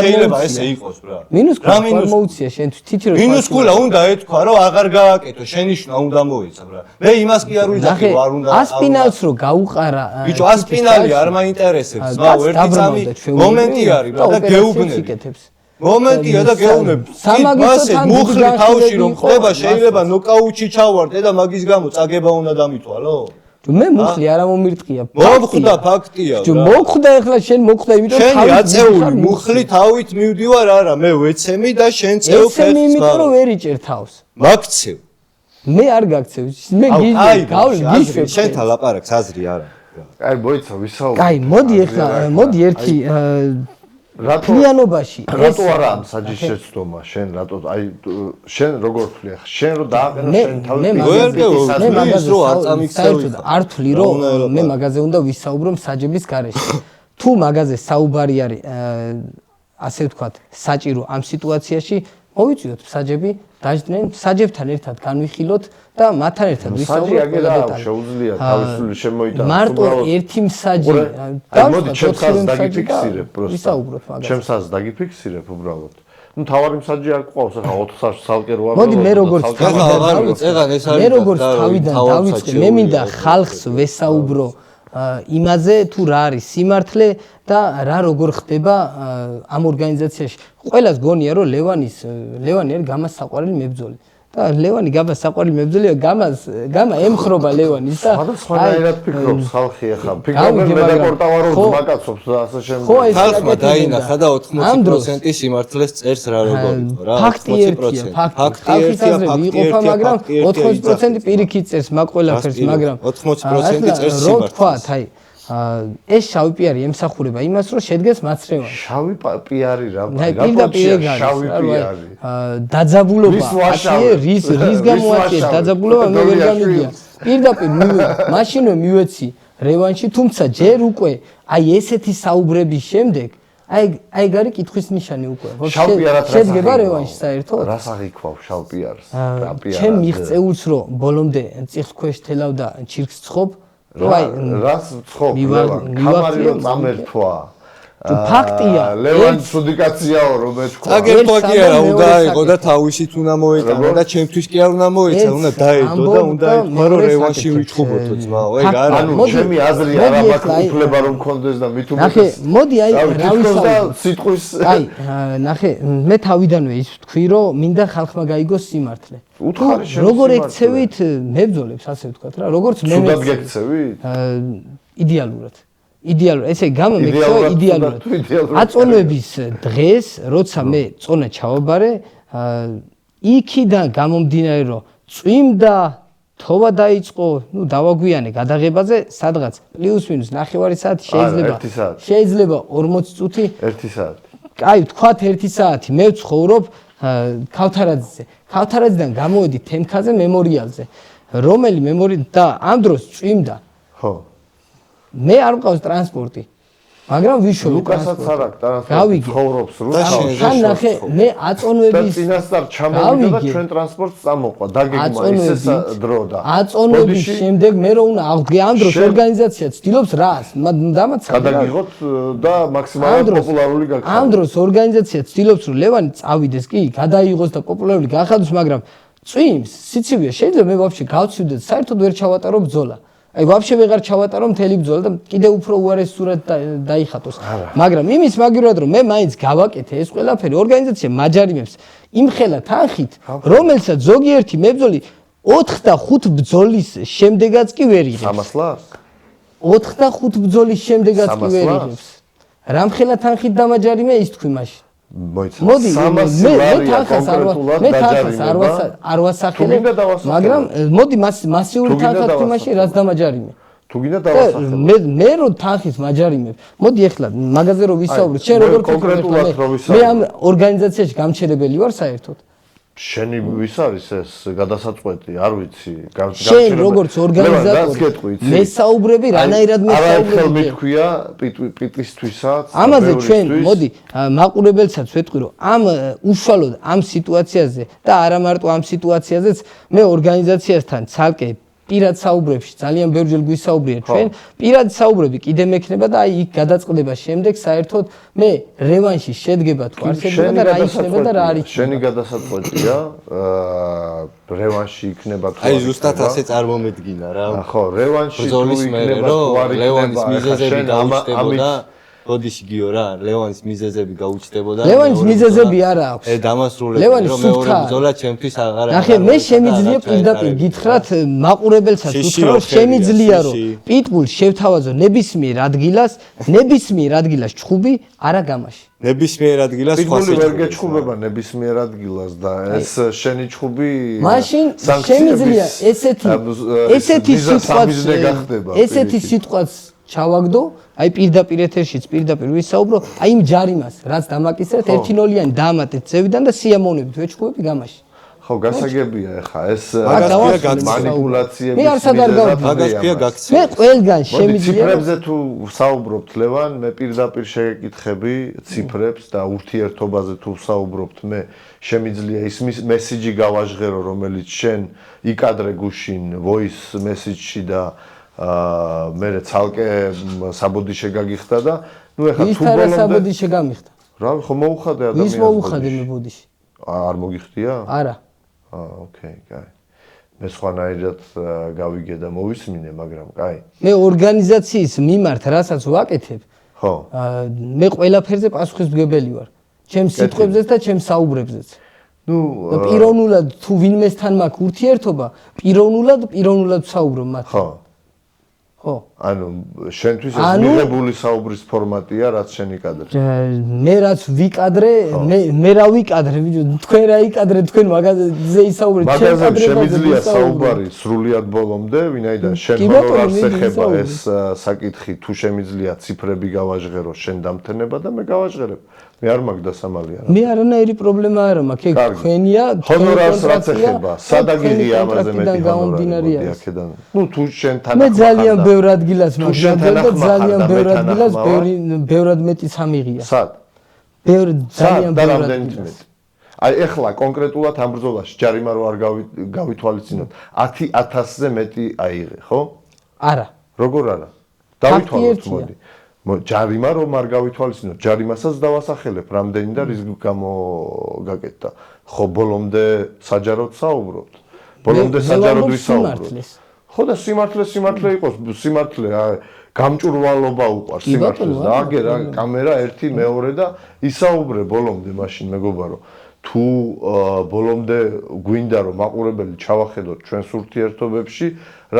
შეიძლება ესე იყოს ბრა მინუსკულა ხარ მოუწია შენ თითი რო მინუსკულა უნდა ეთქვა რომ აღარ გააკეთო შენიშნა უნდა მოეცა ბრა მე იმას კი არ ვიძახი არ უნდა ასპინალს რო გაუყარა ბიჭო ასპინალი არ მაინტერესებს ზაუ ერთი წამი მომენტი არის ბრა და გეუბნები მომენტია და გეუბნები მასე მუხლი თავში რომ ხდება შეიძლება ნოკაუტში ჩავარდე და მაგის გამო წაგება უნდა დამითვალო მე მუხლი არ მომირტყია მოხდა ფაქტია ბიჭო მოხდა ეხლა შენ მოხდა იმიტომ შენი აწეული მუხლი თავით მივდივარ არა მე ვეცემი და შენ წევ ფეხს მე იმიტომ რომ ვერ იჭერ თავს მაგცევ მე არ გაქცევ მე გიშვებ შენთან ლაპარაკს აზრი არა აი მოიცა ვისაუბრე აი მოდი ეხლა მოდი ერთი რატო რატო არა ამ საჯის შეცდომა შენ რატო აი შენ როგორ ვთვლი ახლა შენ რო დააყენო შენ თავის რო არ წამიქცევი არ ვთვლი რომ მე მაგაზე უნდა ვისაუბრო საჯების გარეშე თუ მაგაზე საუბარი არის ასე ვთქვათ საჭირო ამ სიტუაციაში მოვიწვიოთ საჯები დაждდნენ საჯებთან ერთად განვიხილოთ და მათთან ერთად ვისაუბროთ ყველა დეტალი შეუძლია თავისული შემოიტანოს მარტო ერთი მსაჯი მოდი ჩემსაც დაგიფიქსირებ პროსტა ვისაუბროთ მაგაზე ჩემსაც დაგიფიქსირებ უბრალოდ ну თავარი მსაჯი არ ყავს ახლა 4 სალკე რო არ მოდი მე როგორც თავიდან დავიწყე მე მინდა ხალხს ვესაუბრო იმაზე თუ რა არის სიმართლე და რა როგორ ხდება ამ ორგანიზაციაში ყველას გონია რომ ლევანი არის გამას საყვარელი მებრძოლი და ლევანი გამას საყვარელი მებრძოლია გამა ემხრობა ლევანის და სხვანაირად ფიქრობს ხალხი ახლა ფიქრობენ მე და პორტავარო მაგაცობს და ასე შემდეგ ხალხმა დაინახა და 80% სიმართლეს წერს რა როგორ იყო რა 80% ფაქტი იყოფა მაგრამ 80% პირიქით წერს მაგ ყველაფერს მაგრამ 80% წერს სიმართლეს აი ეს შავი პიარი ემსახურება იმას რომ შედგეს მაცრევანი შავი პიარი რა პირდაპირ შავი პიარი დაძაბულობა აშიე რის გამოაჩიე დაძაბულობა მე ვერ გამიგია პირდაპირ მაშინვე მივეცი რევანში თუმცა ჯერ უკვე აი ესეთი საუბრების შემდეგ აი გარი კითხვის ნიშანი უკვე შედგება რევანში საერთოდ რას აღიქვავ შავ პიარს რა პიარი ჩემ მიღწეულს რომ ბოლომდე წიხს ქვეშ თელავ და ჩირქს ცხობ რას ცხობ კამარი რომ წამერთვა ფაქტია. ლევან სუდიკაციაო რომ ეთქვა. აგერტვა კი არა, სამდა უნდა მეორე იყო და თავისით უნდა მოეტანა და ჩემთვის კი არ უნდა მოეცა, უნდა დაედო და უნდა ეთქვა რომ რევანში ვიჩხუბოთო ძმაო, ეგ არა. ანუ ჩემი აზრი არ მაქვს უფლება რომ მქონდეს და მით ნახე, მოდი აი რა ვისაუბრე ვისაუბროთ. სიტყვის აი, ნახე, მე თავიდანვე ის ვთქვი, რომ მინდა ხალხმა გაიგოს სიმართლე. უთხარი შენ როგორ სიმართლე. ექცევით მებრძოლებს, ასე ვთქვათ რა, როგორც მე სუდად გექცევით? იდეალურად. იდეალურად, ესე გამომექცევა იდეალურად იდეალურად. თუ იდეალურად აწონების დღეს, როცა მე წონა ჩავაბარე, იქიდან გამომდინარე, რომ წვიმდა, თოვა დაიწყო, ნუ დავაგვიანე გადაღებაზე, სადღაც პლუს მინუს 9 საათი შეიძლება. 1 საათი. შეიძლება 40 წუთი. 1 საათი. აი, ვთქვათ 1 საათი, მე ვცხოვრობ ქავთარაძეზე. ქავთარაძიდან გამოვედი თემქაზე მემორიალზე. რომელი და ამ დროს წვიმდა. ხო. მე არ მყავს ტრანსპორტი. მაგრამ ვიშოვე ლუკასაც არ აქვს ტრანსპორტი. გავიგე. ცხოვრობს და რუსეთში. თან ნახე, მე და აწონვების წინასწარ ჩამოვიდა და გავიგე. ჩვენ ტრანსპორტს წამოყვა. დაგეგმა ისე დრო და. აწონვების შემდეგ მე რო უნდა აღვდგე ამ დროს ორგანიზაცია ცდილობს რას? დამაცხადე. გადაგიღოთ და მაქსიმალურად პოპულარული ამ გახადოს. დროს ორგანიზაცია ცდილობს რომ ლევანი წავიდეს კი, გადაიღოს და პოპულარული გახადოს, მაგრამ წვიმს, სიცივეა, შეიძლება მე ვაფშე გავცივდე და საერთოდ ვერ ჩავატარო ბრძოლა. აი ვაფშე ვეღარ ჩავატარო მთელი ბრძოლა და კიდევ უფრო უარესურად დაიხატოს. მაგრამ იმის მაგივრად რომ მე მაინც გავაკეთე ეს ყველაფერი ორგანიზაცია მაჯარიმებს იმხელა თანხით, რომელსაც ზოგიერთი მებრძოლი 4 და 5 ბრძოლის შემდეგაც კი ვერ იღებს. 300 ლარს? 4 და 5 ბრძოლის შემდეგაც კი 300 ვერ ლარს? იღებს. რამხელა თანხით დამაჯარიმე ის თქვი მაშინ. მოიცა. მოდი, 300 მე ლარია თანხას კონკრეტულად არ დაჯარიმება. არ ვასახელე, თუ გინდა დავასახელე. მაგრამ მოდი მასიური თუ გინდა თანხა თქვი მაშინ დავასახელე. რაც დამაჯარიმე. თუ გინდა და დავასახელო. მე რო თანხის მაჯარიმებ. მოდი ახლა მაგაზე რო ვისაუბროთ, შენ მე როგორ კონკრეტულად რო მე ვისაუბროთ. ამ ორგანიზაციაში გამჩერებელი ვარ საერთოდ. შენი ვის არის ეს გადასაწყვეტი? არ ვიცი. შენ როგორც ორგანიზატორი მე საუბრები რანაირად მე საუბრები? საუბრები. მეთქვია პიტისთვისაც. ამაზე ჩვენ მოდი მაყურებელსაც ვეთქვი რომ ამ უშუალოდ ამ სიტუაციაზე და არა მარტო ამ სიტუაციაზეც მე ორგანიზაციასთან ცალკე პირად საუბრებში ძალიან ბევრჯერ გვისაუბრია ჩვენ პირად საუბრები კიდე მექნება და აი იქ გადაწყდება შემდეგ საერთოდ მე რევანში შედგება თუ არ შედგება და რა იქნება და რა არ იქნება. შენი გადასაწყვეტია რევანში იქნება თუ აი ზუსტად ასე წარმომედგინა რა. ხო, რევანში თუ ბრძოლის მერე იქნება თუ არ რომ ლევანის იქნება, მიზეზები შენ გაუჩნდებოდა. როდის იგიო რა, ლევანის მიზეზები გაუჩნდებოდა. ლევანის მიზეზები არა აქვს. დამასრულებელი ლევანის რომ მეორე სუფთა. ბრძოლა ჩემთვის აღარ ნახე, მე შემიძლია პირდაპირ გითხრათ მაყურებელსაც შიში ვთქვა რომ ოხერია, შემიძლია რომ შიში. პიტბულს შევთავაზო ნებისმიერ ადგილას ჩხუბი არა გამაში. ნებისმიერ ადგილას სხვა პიტბული ვერ სიჩქარე. გეჩხუბება ნებისმიერ ადგილას და ეს შენი ჩხუბი მაშინ შემიძლია ესეთი სიტყვაც ჩავაგდო, აი პირდაპირ ეთერშიც პირდაპირ ვისაუბრო, აი იმ ჯარიმას, რაც დამაკისრეთ 1-0-იანი დაამატეთ ზევიდან და სიამოვნებით ვეჩხუბები გამაში. ხო, გასაგებია ახლა ეს მანიპულაციების მე არც არ მაგასია გაქცევა. მე ყველგან შემიძლია ციფრებზე თუ საუბრობთ ლევან, მე პირდაპირ შეგეკითხები ციფრებს და ურთიერთობაზე თუ საუბრობთ, მე შემიძლია ის მესიჯი გავაჟღერო, რომელიც შენ იკადრე გუშინ voice message-ში და მე ცალკე საბოდიშე გაგიხდა და ნუ ეხლა თუ ბოლომდე ის საბოდიშე გამიხდა. რა ხო მოუხადე ადამიანს. ის მოუხადე მე ბოდიში. არ მოგიხდია? არა. ოკეი, კაი. მე სხვანაირად გავიგე და მოვისმინე, მაგრამ კაი. მე ორგანიზაციის მიმართ რასაც ვაკეთებ, ხო. მე ყველაფერზე პასუხისმგებელი ვარ. ჩემს სიტყვებზეც და ჩემს საუბრებზეც. ნუ პიროვნულად თუ ვინმესთან მაქვს ურთიერთობა, პიროვნულად საუბრობ მათ. ხო. ხო. ანუ შენთვის ეს მიღებული საუბრის ფორმატია, რაც შენ იკადრე. მე რაც ვიკადრე, მე რა ვიკადრე, ბიჭო, თქვენ რა იკადრე, თქვენ მაგაზე ისაუბრეთ, შენ კადრებაზე შემიძლია საუბარი სრულიად ბოლომდე, ვინაიდან შენ ხომ არ შეხება ეს საკითხი, თუ შემიძლია ციფრები გავაჟღერო, შენ დამთენება და მე გავაჟღერებ. მე არ მაქვს დასამალი არა. მე არანაირი პრობლემა არ მაქვს, ეგ თქვენია, ჰონორარს რაც ეხება, სადაგიღია ამაზე მეტი ჰონორარი აქედან. ნუ თუ შენ თან მე ძალიან ბევრ ადგილას მაგდრებდა და ძალიან ბევრ ადგილას ბევრად მეტი სამიღია. სად? ძალიან ბევრ ადგილას. აი ეხლა კონკრეტულად ამ ბრძოლაში ჯარიმა რო არ გავითვალისწინოთ, 10,000-ზე მეტი აიღე, ხო? არა. როგორ არა? დავითვალოთ მოდი. ჯარიმა რომ არ გავითვალისწინოთ, ჯარიმასაც დავასახელებ, რამდენი და რის გამო გაკეთდა. ხო, ბოლომდე საჯაროდ საუბრობთ. ბოლომდე საჯაროდ ვისაუბროთ. ხო და სიმართლე იყოს, სიმართლე გამჭვირვალობა უყვარს სიმართლეს და აგერა კამერა ერთი მეორე და ისაუბრე ბოლომდე მაშინ მეგობარო თუ ბოლომდე გვინდა რომ მაყურებელი ჩავახედოთ ჩვენს ურთიერთობებში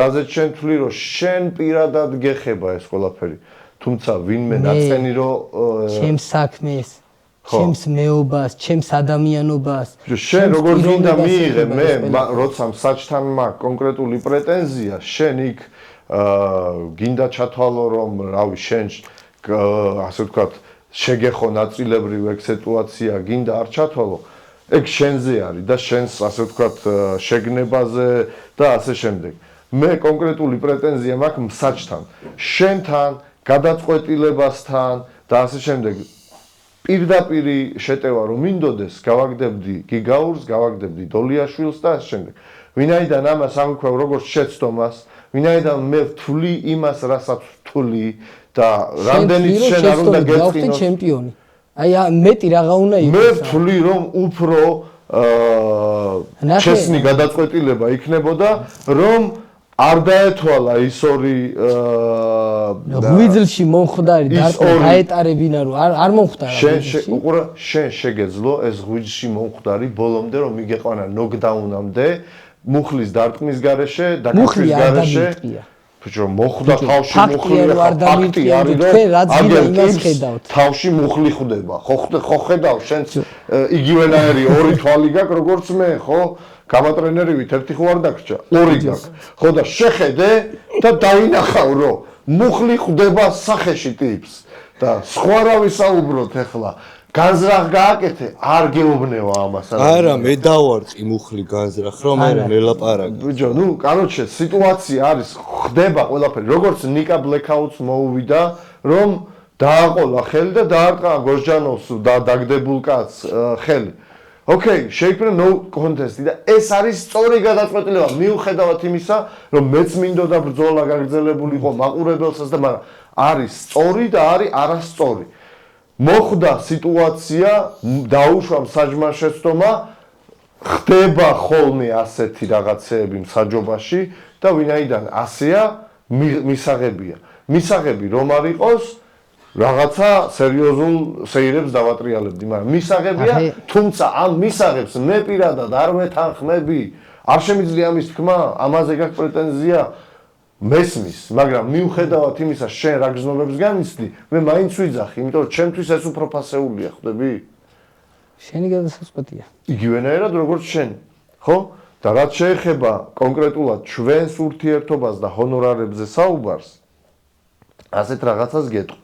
რაზეც შენ თვლი რომ შენ პირადად გეხება ეს ყველაფერი თუმცა ვინმე ნაცენი რომ ჩემს საქმეს ჩემს მეობას ჩემს ადამიანობას შენ როგორ გინდა მიიღე მე როცა მსაჯთან მაქვს კონკრეტული პრეტენზია შენ იქ გინდა ჩათვალო რომ რავი შენ ასე ვთქვათ შეგეხო ნაწილებრივ ეგ სიტუაცია გინდა არ ჩათვალო ეგ შენზე არის და შენს ასე ვთქვათ შეგნებაზე და ასე შემდეგ მე კონკრეტული პრეტენზია მაქვს მსაჯთან შენთან გადაწყვეტილებასთან და ასე შემდეგ პირდაპირი შეტევა რომ მინდოდეს გავაგდებდი გიგაურს გავაგდებდი დოლიაშვილს და ასე შემდეგ ვინაიდან ამას ამქვევ როგორც შეცდომას ვინაიდან მე ვთვლი იმას რასაც ვთვლი და რამდენიც შენ არ უნდა გეწინოს ჩემპიონი აი მეტი რაღა უნდა იყოს მე ვთვლი რომ უფრო ჩესნი გადაწყვეტილება იქნებოდა რომ არ დაეთვალა ის ორი ღვიძლში მომხდარი დაეტარებინა რომ არ მომხდარა შენ შეგეძლო ეს ღვიძლში მომხდარი ბოლომდე რომ მიგეყვანა ნოკდაუნამდე მუხლის დარტყმის გარეშე და კაცის გარეშე ბიჭო მოხდა თავში მუხლი არ დამიტყვია თქვენ რაც გინდა იმას ხედავთ თავში მუხლი ხვდება ხო ხედავ შენ იგივენაირი ორი თვალი გაქვს როგორც მე ხო გამატრენერივით ერთი ხო არ დაგრჩა ორი გაქვს ხო და შეხედე და დაინახავ რომ მუხლი ხვდება სახეში ტიპს და სხვა რა ვისაუბროთ ახლა განზრახ გააკეთე არ გეუბნევა ამას არა მე დავარწი მუხლი განზრახ რომ მე ნელაპარაკი ბიჭო ნუ კაროჩე სიტუაცია არის ხდება ყველაფერი როგორც ნიკა ბლეკაუტს მოუვიდა რომ დააყოლა ხელი და დაარტყა გორჯანოვს და დაგდებულ კაცს ხელი ოკეი შეიქმნა no contest და ეს არის სწორი გადაწყვეტილება მიუხედავად იმისა რომ მეც მინდოდა ბრძოლა გაგრძელებულიყო მაყურებელსაც და მაგრამ არის სწორი და არის არასწორი მოხდა სიტუაცია დაუშვა მსაჯმა შეცდომა ხდება ხოლმე ასეთი რაღაცეები მსაჯობაში და ვინაიდან ასეა მისაღები რომ არ იყოს რაღაცა სერიოზულ სეირებს დავატრიალებდი მაგრამ მისაღებია თუმცა ამ მისაღებს მე პირადად არ მეთანხმები არ შემიძლია ამის თქმა ამაზე გაქვს პრეტენზია მესმის, მაგრამ მიუხედავად იმისა, შენ რა გზნობებს განიცდი, მე მაინც ვიძახი, იმიტომ რომ ჩემთვის ეს უფრო ფასეულია, ხვდები? შენი გადასაწყვეტია. იგივენაირად როგორც შენ, ხო? და რაც შეეხება კონკრეტულად ჩვენს ურთიერთობას და ჰონორარებზე საუბარს, ასეთ რაღაცას გეტყვი,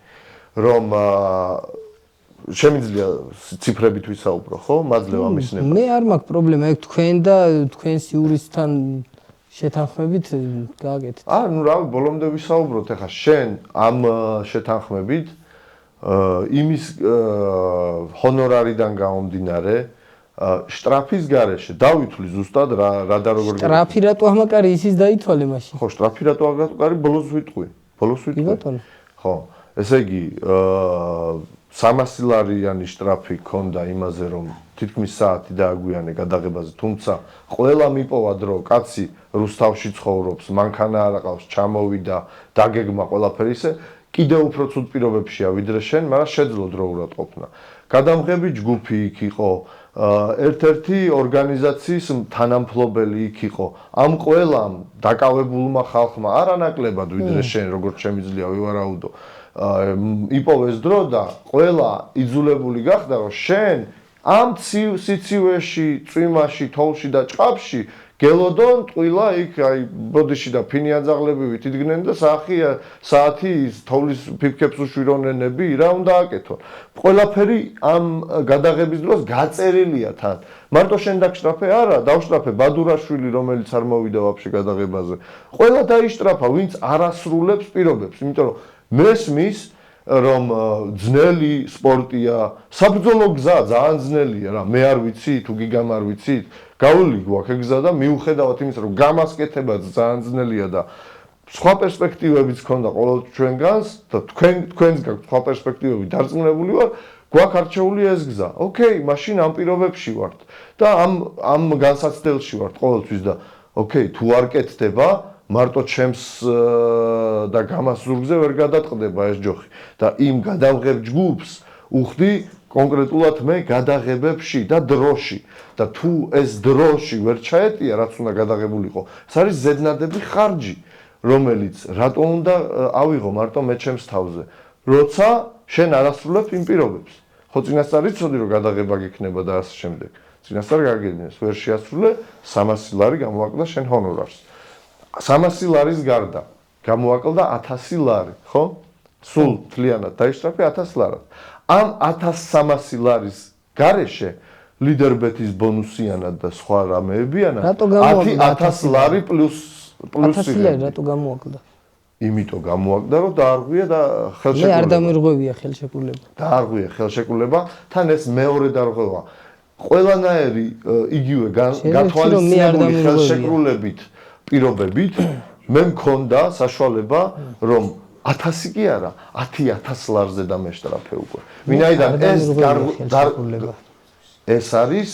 რომ შემიძლია ციფრებით ვისაუბრო, ხო? მაძლევ ამის ნება. მე არ მაქვს პრობლემა, ეგ თქვენ და თქვენს იურისტთან შეთანხმებით გააკეთეთ. ნუ რა, ბოლომდე ვისაუბროთ, ეხლა შენ ამ შეთანხმებით იმის ჰონორარიდან გამომდინარე შტრაფის გარეშე დავითვლი ზუსტად რა და როგორ შტრაფი რატო ამაკარი ისიც დაითვალე მაშინ. ხო, შტრაფი რატო ამაკარი ბოლოს ვიტყვი. ხო, ესე იგი 300 ლარიანი შტრაფი ქონდა იმაზე რომ თითქმის საათი დააგვიანე გადაღებაზე, თუმცა ყველა მიპოვა დრო, კაცი რუსთავში ცხოვრობს, მანქანა არ აყავს, ჩამოვიდა, დაგეგმა ყველაფერი ისე, კიდევ უფრო ცუდ პირობებშია ვიდრე შენ, მაგრამ შეძლო დროულად ყოფნა. გადამღები ჯგუფი იქ იყო, ერთ-ერთი ორგანიზაციის თანამფლობელი იქ იყო. ამ ყველამ დაკავებულმა ხალხმა არანაკლებად ვიდრე შენ, როგორც შემიძლია ვივარაუდო, იპოვეს დრო და ყველა იძულებული გახდა, რომ შენ ამ სიცივეში, წვიმაში, თოვლში და ჭყაფში გელოდონ ტყილა იქ აი ბოდიში და ფინი აძაღლებივით იდგნენ და საათი თოვლის ფიფქებს უშვირონენები რა უნდა აკეთონ. ყველაფერი ამ გადაღების დროს გაწერილია თან. მარტო შენ დაგშტრაფე? არა, დავშტრაფე ბადურაშვილი, რომელიც არ მოვიდა ვაფშე გადაღებაზე. ყველა დაიშტრაფა, ვინც არ ასრულებს პირობებს, იმიტომ რომ მესმის რომ ძნელი სპორტია, საბრძოლო გზა ძალიან ძნელია რა, მე არ ვიცი, თუ გიგამ არ ვიცით, გავლილი გვაქვს ეგ გზა და მიუხედავად იმისა, რომ გამასკეთებაც ძალიან ძნელია და სხვა პერსპექტივებიც ქონდა ყოველ ჩვენგანს და თქვენს გაქვთ სხვა პერსპექტივები დარწმუნებული ვარ, გვაქვს არჩეული ეს გზა. ოკეი, მაშინ ამ პირობებში ვართ და ამ განსაცდელში ვართ ყოველთვის და ოკეი, თუ არ კეთდება, მარტო ჩემს და გამას ზურგზე ვერ გადატყდება ეს ჯოხი და იმ გადამღებ ჯგუფს უხდი კონკრეტულად მე გადაღებებში და დროში და თუ ეს დროში ვერ ჩაეტია, რაც უნდა გადაღებულიყო, ეს არის ზედნადები ხარჯი, რომელიც რატო უნდა ავიღო მარტო მე ჩემს თავზე, როცა შენ არასრულებ იმ პირობებს. ხო წინასწარ იცოდი რომ გადაღება გექნება და ასე შემდეგ. წინასწარ გაგიგნეს, ვერ შეასრულე 300 ლარი გამოაკლდა შენ ჰონორარს. 300 ლარის გარდა გამოაკლდა 1000 ლარი, ხო? სულ თლიანად დაიშტრაფე 1000 ლარად. ამ 1300 ლარის გარეშე ლიდერბეთის ბონუსიანად და სხვა რამეებიანად 1000 ლარი პლუს 1000 ლარი რატო გამოაკლდა? იმიტომ გამოაკლდა რომ დაარღვია და ხელშეკრულება. მე არ დამირღვევია ხელშეკრულება. დაარღვია ხელშეკრულება, თან ეს მეორე დარღვევა. ყველანაირი იგივე გათვალისწინებული ხელშეკრულებით პირობებით მე მქონდა საშუალება რომ 1000 კი არა 10000 ლარზე დამეშტრაფე უკვე. ვინაიდან ეს არის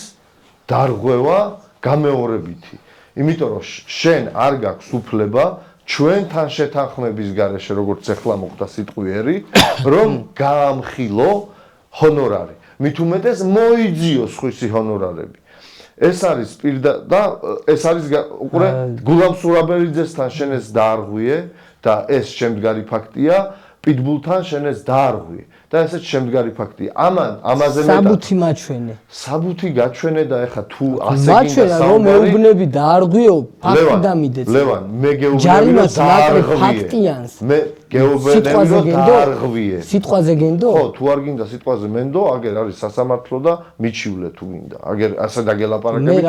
დარღვევა გამეორებითი. იმიტომ რომ შენ არ გაქვს უფლება ჩვენთან შეთანხმების გარეშე როგორც ახლა მოხდა სიტყვიერი რომ გაამხილო ჰონორარი. მით უმეტეს მოიძიო სხვისი ჰონორარები. ეს არის და ეს არის უკვე გულამ სურაბერიძესთან შენ ეს დაარღვიე და ეს შემდგარი ფაქტია, პიტბულთან შენ ეს დაარღვიე და ესეც შემდგარი ფაქტია. ამაზე მეტად საბუთი მაჩვენე. საბუთი გაჩვენე და ეხა თუ ასე მაჩვენა რომ მეუბნები დაარღვიო ფაქტი დამიდეც. ლევან, მე გეუბნები რომ დაარღვიე. ფაქტიანს. მე გეუბნები რომ დაარღვიე. სიტყვაზე გენდო? ხო, თუ არ გინდა სიტყვაზე მენდო, აგერ არის სასამართლო და მიჩივლე თუ გინდა. აგერ ასე დაგელაპარაკები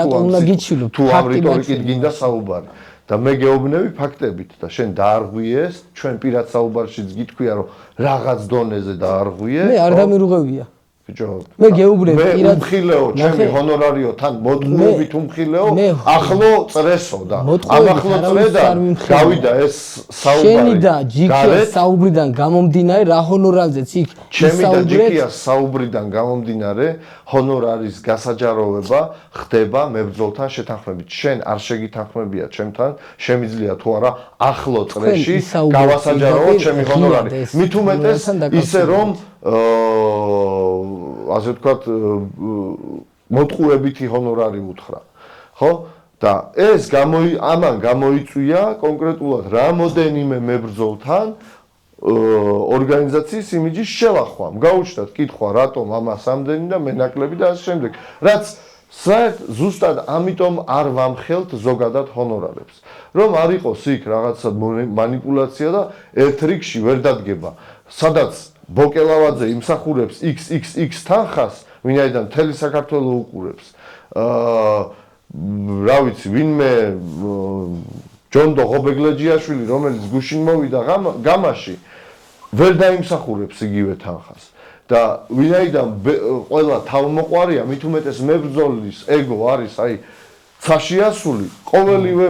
თუ ამ რიტორიკით გინდა საუბარი. და მე გეუბნები ფაქტებით და შენ დაარღვიეს, ჩვენ პირად საუბარშიც გითქვია რომ რაღაც დონეზე დაარღვიე. მე არ დამირღვევია. ბიჭო, მე გეუბნები პირად უმხილეო, ჩემი ჰონორარიო თან მოტყუებით უმხილეო, ახლო წრესო და ამ ახლო წრედან გავიდა ეს საუბარი. შენი და ჯიქიას საუბრიდან გამომდინარე რა ჰონორარზეც იქ ჩემი და ჯიქიას საუბრიდან გამომდინარე ჰონორარის გასაჯაროვება ხდება მებრძოლთან შეთანხმებით. შენ არ შეგითანხმებია ჩემთან, შემიძლია თუ არა ახლო წრეში გავასაჯაროვო ჩემი ჰონორარი. მით უმეტეს ისე რომ ასე ვთქვათ მოტყუებითი ჰონორარი უთხრა. ხო? და ეს ამან გამოიწვია კონკრეტულად რამოდენიმე მებრძოლთან ორგანიზაციის იმიჯის შელახვა. გაუჩნდათ კითხვა რატომ ამას ამდენი და მენაკლები და ასე შემდეგ. რაც ზუსტად ამიტომ არ ვამხელთ ზოგადად ჰონორარებს. რომ არ იყოს იქ რაღაცა მანიპულაცია და ერთ რიგში ვერ დადგება. სადაც ბოკელავაძე იმსახურებს XXX თანხას, ვინაიდან მთელი საქართველო უყურებს. რა ვიცი, ვინმე ჯონდო ღობეგლეჯიაშვილი, რომელიც გუშინ მოვიდა გამაში, ვერ დაიმსახურებს იგივე თანხას. და ვინაიდან ყველა თავმოყვარია, მით უმეტეს მებრძოლის ეგო არის, აი, ცაში ასული, ყოველივე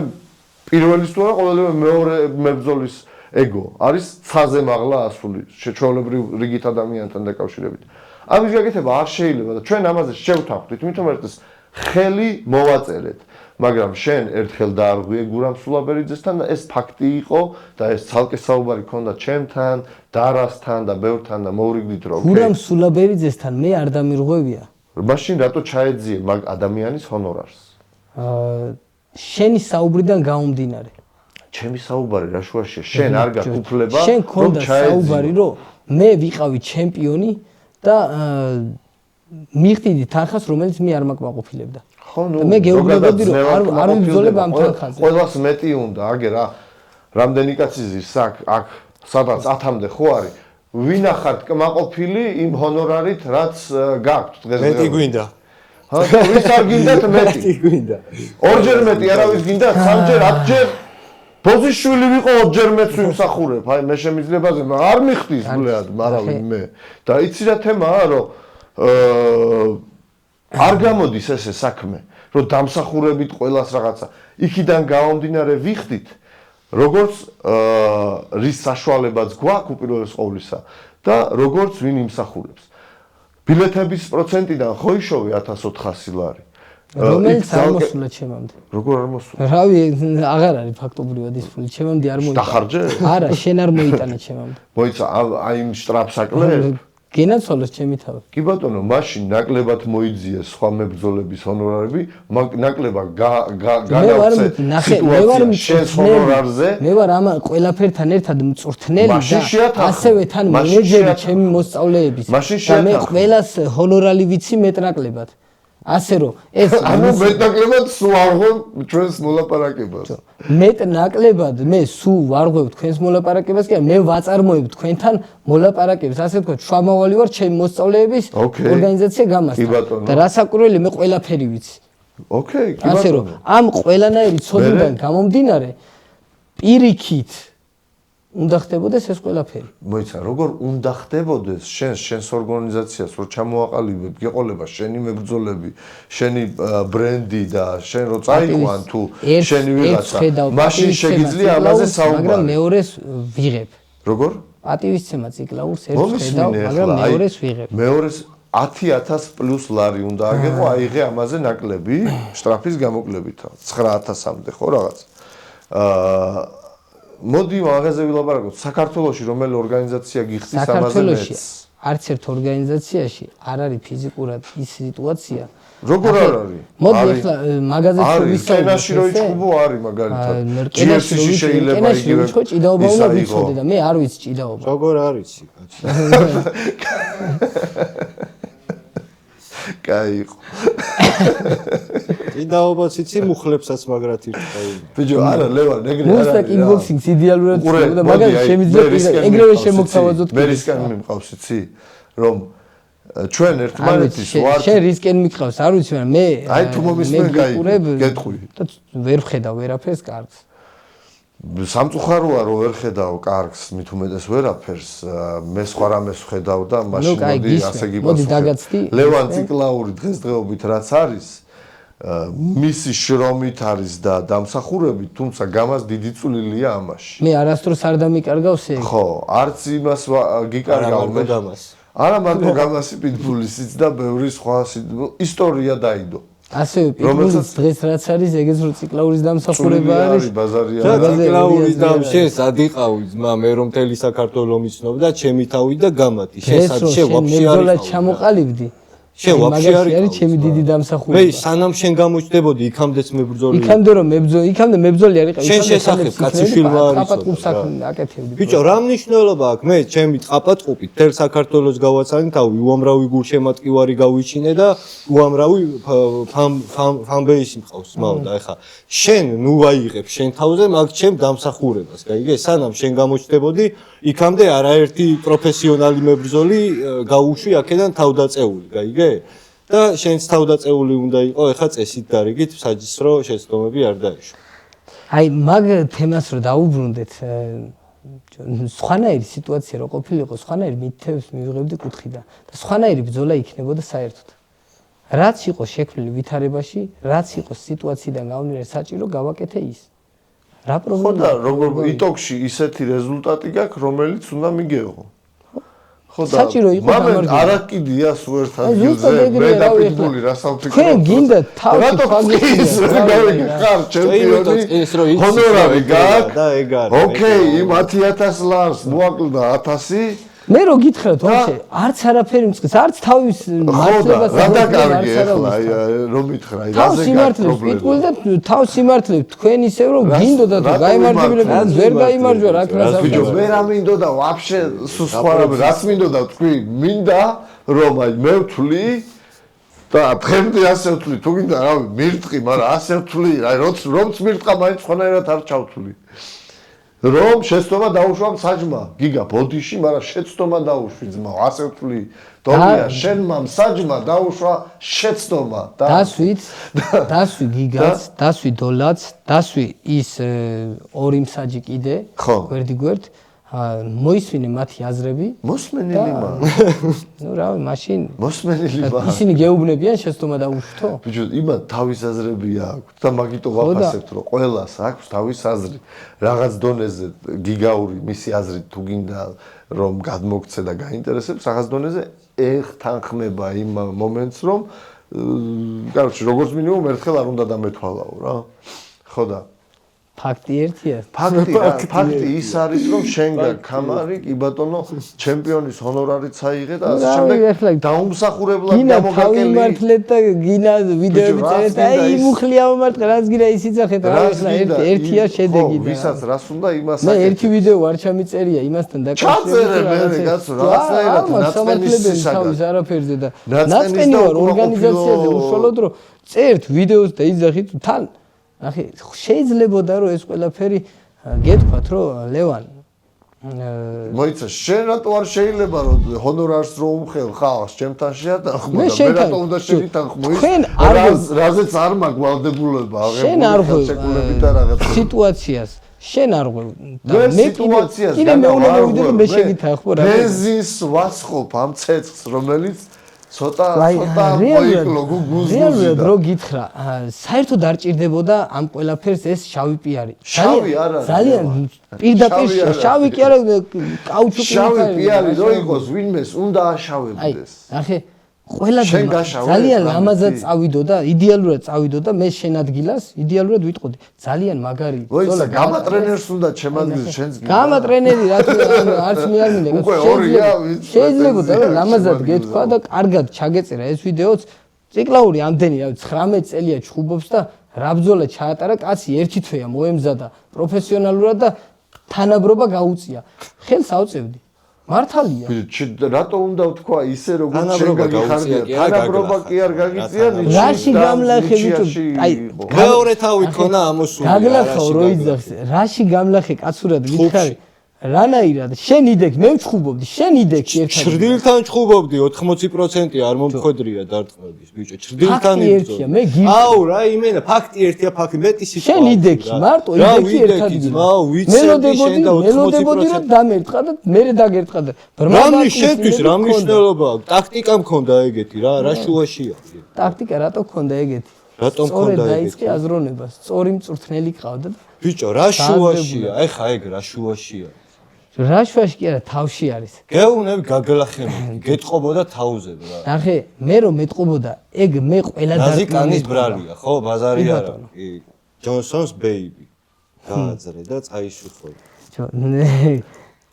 პირველის თუ არა, ყოველივე მეორე მებრძოლის ეგო არის ცაზე მაღლა ასული, შეჩვეულებრივ რიგით ადამიანთან დაკავშირებით. ამის გაკეთება არ შეიძლება და ჩვენ ამაზე შევთანხმდით, მით უმეტეს ხელი მოვაწერეთ. მაგრამ შენ ერთხელ დაარღვიე გურამ სულაბერიძესთან და ეს ფაქტი იყო და ეს ცალკე საუბარი ქონდა ჩემთან, დარასთან და ბევრთან და მოვრიგდით რომ გურამ სულაბერიძესთან მე არ დამირღვევია. მაშინ რატო ჩაეძიე მაგ ადამიანის ჰონორარს? შენი საუბრიდან გამომდინარე. ჩემი საუბარი რა შუაშია? შენ არ გაქვს უფლება შენ ქონდა საუბარი რომ მე ვიყავი ჩემპიონი და მიხდიდი თანხას რომელიც მე არ მაკმაყოფილებდა. ხო, ნუ მე გეუბნებოდი რომ არ ვიბრძოლებ ამ თანხაზე. ყველას მეტი უნდა, აგერ რა რამდენი კაცი ზის აქ სადაც 10-მდე ხო არის? ვინ ახართ კმაყოფილი იმ ჰონორარით რაც გაქვთ დღეს? მეტი გვინდა. ხო, ვის არ გინდათ მეტი? მეტი გვინდა. ორჯერ მეტი არავის გინდათ, 3ჯერ, 10ჯერ ბოზიშვილი ვიყო 4ჯერ მეც ვიმსახურებ. აი მე შემიძლიებაზე არ მიხდის ბლეად, მარავინ მე. და იცი რა თემაა, რომ არ გამოდის ესე საქმე, რომ დამსახურებით ყველას რაღაცა. იქიდან გამომდინარე ვიხდით, როგორც რის საშუალებაც გვაქვს უპირველეს ყოვლისა და როგორც ვინ იმსახურებს. ბილეთების პროცენტიდან ხო იშოვე 1400 ლარი. რომელიც არ მოსულა ჩემამდე. როგორ არ მოსულა? რავი, აღარ არის ფაქტობრივად ის ფული, ჩემამდე არ მოიტანა. დახარჯე? არა, შენ არ მოიტანა ჩემამდე. მოიცა აი იმ შტრაფს აკლებ? გენაცვალოს ჩემი თავი. კი ბატონო, მაშინ ნაკლებად მოიძიეს სხვა მებრძოლების ჰონორარები, ნაკლებად განავცე სიტუაცია შენს ჰონორარზე. მე ვარ ამ ყველაფერთან ერთად მწვრთნელი და ასევე თან მენეჯერი ჩემი მოსწავლეების და მე ყველას ჰონორარი ვიცი მეტნაკლებად. ასე რომ ეს ანუ მეტნაკლებად სულ არღვევ ჩვენს მოლაპარაკებას. მეტნაკლებად მე სულ ვარღვევ თქვენს მოლაპარაკებას კი მე ვაწარმოებ თქვენთან მოლაპარაკებას. ასე ვთქვათ, შუამავალი ვარ ჩემი მოსწავლეების ორგანიზაცია გამასთან და რასაკვირველი მე ყველაფერი ვიცი. ოკეი, კი ასე რომ ბატონო. ამ ყველანაირი ცოდნიდან გამომდინარე პირიქით უნდა ხდებოდეს ეს ყველაფერი. მოიცა, როგორ უნდა ხდებოდეს შენს ორგანიზაციას, რომ ჩამოაყალიბებ, გეყოლება შენი მებრძოლები, შენი ბრენდი და შენ რო წაიყვან თუ შენი ვიღაცა, მაშინ შეგიძლია ამაზე საუბარი. მაგრამ მეორეს ვიღებ. როგორ? პატივისცემა ციკლაურს ერთს ხედავ, მაგრამ მეორეს ვიღებ. მეორეს 10000 პლუს ლარი უნდა აგეყო, აიღე ამაზე ნაკლები შტრაფის გამოკლებითა. 9000-მდე ხო რაღაც. მოდი მაგაზე ვილაპარაკოთ. საქართველოში რომელი ორგანიზაცია გიხდის ამაზე მეც? არც ერთ ორგანიზაციაში არ არის ფიზიკურად ის სიტუაცია. როგორ არ არის? მოდი ახლა მაგაზეც ვისაუბროთ. კენაში რო იჭუბო არის მაგალითად. GFC-ში შეიძლება კენაში რო იჭუბო ჭიდაობა უნდა ვიცოდე და მე არ ვიცი ჭიდაობა. როგორ არის კაცი? კაი იყო. ჭიდაობაც იცი მუხლებსაც მაგრად ირჩევი. ბიჭო, არა ლევან, ეგრე არა. მუსტა კიკბოქსინგს იდეალურად ვწევ და მაგალითად შემიძლია ეგრევე შემოგთავაზოთ. მე რისკენ მიმყავს იცი, რომ ჩვენ ერთმანეთის ვართ. შენ რისკენ მიყავს, არ ვიცი, მაგრამ მე აი თუ მომისმენ კაი, გეტყვი. და ვერ ვხედავ ვერაფერს კარგს. სამწუხაროა რომ ვერ ხედავ კარგს, მით უმეტეს ვერაფერს, მე სხვა რამეს ვხედავ და მაშინ მოდი ასე გიპასუხე. ლევან ციკლაური დღესდღეობით რაც არის, მისი შრომით არის და დამსახურებით, თუმცა გამას დიდი წვლილია ამაში. მე არასდროს არ დამიკარგავს ეგ. ხო, არც იმას გიკარგავ მე. არა მარტო გამასი პიტბულისიც და ბევრი სხვა ისტორია დაიდო. ასევე პიტბულის დღეს რაც არის, ეგეც რო ციკლაურის დამსახურება არის. ბაზარია. ციკლაურის და შენ სად იყავი ძმა, მე რომ მთელი საქართველო მიცნობ და ჩემი თავი და გამათი. შენ სად შე ვაფშე არ იყავი. ჩამოყალიბდი. შენ ვაფშე არ იყავი. არის ჩემი დიდი დამსახურება. მე სანამ შენ გამოჩნდებოდი, იქამდეც მებრძოლი. იქამდე რომ იქამდე მებრძოლი არ იყავი. შენ შესახებ კაციშვილმა არის. ყაპატყუპს აკეთებდი. ბიჭო, რა მნიშვნელობა აქვს? მე ჩემი ყაპატყუპით თელ საქართველოს გავაცანი თავი, უამრავი გულშემატკივარი გავიჩინე და უამრავი ფანბეისი მყავს მაო და ეხა შენ ნუ ვაიღებ შენ თავზე მაგ ჩემ დამსახურებას, გაიგე? სანამ შენ გამოჩნდებოდი, იქამდე არაერთი პროფესიონალი მებრძოლი გაუშვი აქედან თავდაწეული, გაიგე? და შენც თავდაწეული უნდა იყო ეხა წესით დარიგით საჯისრო შეცდომები არ დაეშვა. აი მაგ თემას რო დაუბრუნდეთ, სხვანაირი სიტუაცია რო ყოფილიყო, სხვანაირი მითებს მივიღებდი კუთხიდან და სხვანაირი ბრძოლა იქნებოდა საერთოდ. რაც იყო შექმნილი ვითარებაში, რაც იყო სიტუაციიდან გამომდინარე საჭირო გავაკეთე ის. რა პრობლემა? ხო და როგორ იტოქში ისეთი რეზულტატი გაქვს, რომელიც უნდა მიგეღო. ხო და საჭირო იყო გამარჯვება. არაკიდია სულ ერთ ადგილზე, მე და პიტბული რასავთქო. თქვენ გინდა თავი ფაგის ხარ ჩემპიონი. ჰონორარი გაქვს და ეგ არის. ოკეი, იმ 10000 ლარს მოაკლდა 1000 მე რო გითხრათ, ვაფშე, არც არაფერი მწყის, არც თავის მართლებას რა დაკარგი ახლა, რომ მითხრა, აი რაზე გაქვს პრობლემა. პიტბული და თავს იმართლებ, თქვენ ისევ რომ გინდოდა თუ გაიმარჯვებოდნენ, ვერ გაიმარჯვა რა ქნას აქვს. ბიჭო, მე რა მინდოდა ვაფშე სხვა რაც მინდოდა თქვი, მინდა რომ აი მე ვთვლი და დღემდე ასე ვთვლი, თუ გინდა რა მირტყი, მაგრამ ასე ვთვლი, აი რომც მირტყა, მაინც სხვანაირად არ ჩავთვლი. რომ შეცდომა დაუშვა საჯმა გიგა ბოდიში, მაგრამ შეცდომა დაუშვი ძმა, ასე ვთვლი. დონია, შენმა საჯმა დაუშვა შეცდომა და დასვი გიგაც, დასვი დოლაც, დასვი ის ორი მსაჯი კიდე, გვერდიგვერდ. მოისმინე მათი აზრები. მოსმენილი მან. ნუ რავი, მაშინ მოსმენილი მან. ისინი გეუბნებიან შეცდომა დაუშვთო. ბიჭო, იმან თავის აზრები აქვს და მაგიტო ვაფასებთ, რომ ყველას აქვს თავის აზრი. რაღაც დონეზე გიგაური მისი აზრით თუ გინდა რომ გადმოგცე და გაინტერესებს, რაღაც დონეზე ეხთანხმება იმ მომენტს, რომ კაროჩი, როგორც მინიმუმ ერთხელ არ უნდა დამეთვალაო რა. ხო და ფაქტი ერთია. ფაქტი ის არის, რომ შენ გაქამარი, კი ბატონო, ჩემპიონის ჰონორარიც აიღე და ასე შემდეგ დაუმსახურებლად გამოგაკელი. გინა თავიმართლეთ და გინა ვიდეოები წერეთ, აი იმუხლი ამარტყა, რაც გინდა ის იცახეთ, რა ერთია შედეგი და. ვისაც რას უნდა იმას მე ერთი ვიდეო არ ჩამიწერია იმასთან დაკავშირებით. ჩაწერე მე კაცო, რაღაცნაირად ნაწყენისისაგან. თავის არაფერზე და ნაწყენი ვარ ორგანიზაციაზე უშუალოდ რომ წერთ ვიდეოს და იძახით თან ახი შეიძლებოდა რომ ეს ყველაფერი გეთქვათ რომ ლევან მოიცა შენ რატო არ შეიძლება რომ ჰონორარს რო უმხელ ხალხს ჩემთან შეატანხმო და მე რატო უნდა შეგითანხმო ის რაზეც არ მაქვს ვალდებულება აღებული შეკულებით და რაღაც სიტუაციას შენ არ ღვევ და მე კიდე მეუნე ვიდეო მე შეგითანხმო რა ბენზინს ვასხობ ამ ცეცხლს რომელიც ცოტა მოიკლო გუგუზი რო გითხრა საერთოდ არ ჭირდებოდა ამ ყველაფერს ეს შავი პიარი ძალიან პირდაპირ შავი კი არა კაუჩუკი შავი პიარი რო იყოს ვინმეს უნდა აშავებდეს ახე ყველა ძალიან ლამაზად წავიდო და იდეალურად წავიდო და მე შენ ადგილას იდეალურად ვიტყოდი ძალიან მაგარი ზოლა გამა ტრენერს უნდა ჩემ ადგილზე შენს გამა ტრენერი რაც არც მე არ მინდა შეიძლება და ლამაზად გეთქვა და კარგად ჩაგეწერა ეს ვიდეოც ციკლაური ამდენი რა 19 წელია ჩხუბობს და რა ბრძოლა ჩაატარა კაცი ერთი თვეა მოემზადა პროფესიონალურად და თანაბრობა გაუწია ხელს ავწევდი მართალია რატო უნდა ვთქვა ისე როგორც შენ გაგიხარია თანაბრობა კი არ გაგიწია რაში გამლახე ბიჭო აი მეორე თავი ქონა ამოსული გაგლახავ რო იძახს რაში გამლახე კაცურად გითხარი რანაირად შენ იდექ მე ვჩხუბობდი შენ იდექი ერთად ჩრდილთან ჩხუბობდი 80% არ მომხვედრია დარტყმების ბიჭო ჩრდილთან იბრძო მე გიგი აუ რა იმენა ფაქტი ერთია ფაქტი მეტი სიტყვა შენ იდექი მარტო იდექი ერთად მელოდებოდი რომ დამერტყა და მე დაგერტყა და ბრმავი შენთვის რა მნიშვნელობა აქვს ტაქტიკა მქონდა ეგეთი რა შუაშია ტაქტიკა რატო მქონდა ეგეთი რატომ მქონდა ეგეთი დაიწყე აზროვნება სწორი მწვრთნელი ყავდა ბიჭო რა შუაშია ეხა ეგ რა შუაშია რაშვაში კი არა თავში არის გეუნები გაგლახებოდი გეტყობოდა თავზე რა ნახე მე რომ მეტყობოდა ეგ მე ყველა დაზიკანის ბრალია ხო ბაზარი არა კი ჯონსონს ბეიბი გააძრე და წაიშუხო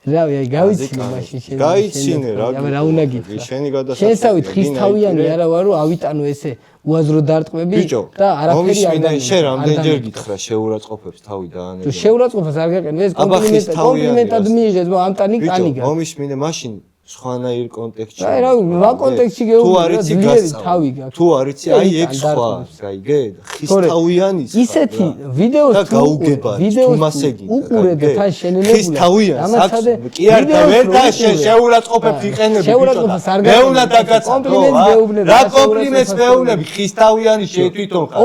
რავი აი გავიცინე მაშინ შენ გაიცინე რა უნდა გითხრა შენი გადასაწყვეტია შენსავით ხისთავიანი არა ვარ რომ ავიტანო ესე უაზრო დარტყმები და არაფერი არ გამიშმინე შენ რამდენჯერ გითხრა შეურაცხყოფებს თავი დაანებია თუ შეურაცხყოფას არ გაყენე ეს კომპლიმენტად მიიღეს ამტანი კანიგა მომიშმინე მაშინ სხვანაირ კონტექსტში აი რა რა კონტექსტში გეუბნები რა ძლიერი თავი გაქვს თუ არ იცი აი ეგ სხვა გაიგე ხისთავიანი ისეთი ვიდეოს უყურე და თან შენელებული ხისთავიანი კი არ და ვერ და შეურაცხყოფებს იყენები შეურაცხყოფას არ გაყენე მე უნდა დაგაცნო რა კომპლიმენტს მეუბნები ხისთავიანი შეთვითონ ხარ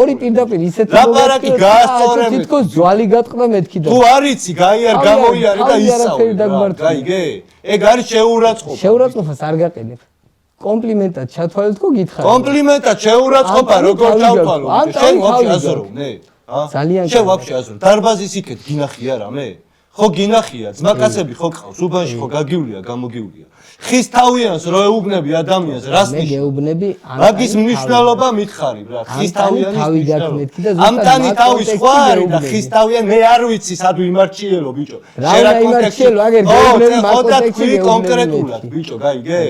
ორი პირდაპირ ისეთი ლაპარაკი გაასწორებ თითქოს ძვალი გატყდა მეთქი და თუ არ იცი გაიარ გამოიარე და ისაუბრე გაიგე ეგ არის შეურაცხყოფა. შეურაცხყოფას არ გაყენებ. კომპლიმენტად ჩათვალეთ ხო გითხარი? კომპლიმენტად შეურაცხყოფა როგორ ჩავთვალო? შენ ვაფშე აზრობ, ნე? ძალიან შენ ვაფშე აზრობ. დარბაზის იქეთ გინახია რამე? ხო გინახია, ძმაკაცები ხო ყავს, უბანში ხო გაგივლია, გამოგივლია. ხის თავიანს რო ეუბნები ადამიანს, რას ნიშნავს? მე გეუბნები მაგის მნიშვნელობა მითხარი რა, ხის თავიანის თავი გაქმეთქი და ამტანი თავი სხვა არის და ხის თავიან მე არ ვიცი სად ვიმარჩიელო ბიჭო. შენ რა კონტექსტში აგერ გეუბნები მაგ კონტექსტში კონკრეტულად ბიჭო, გაიგე?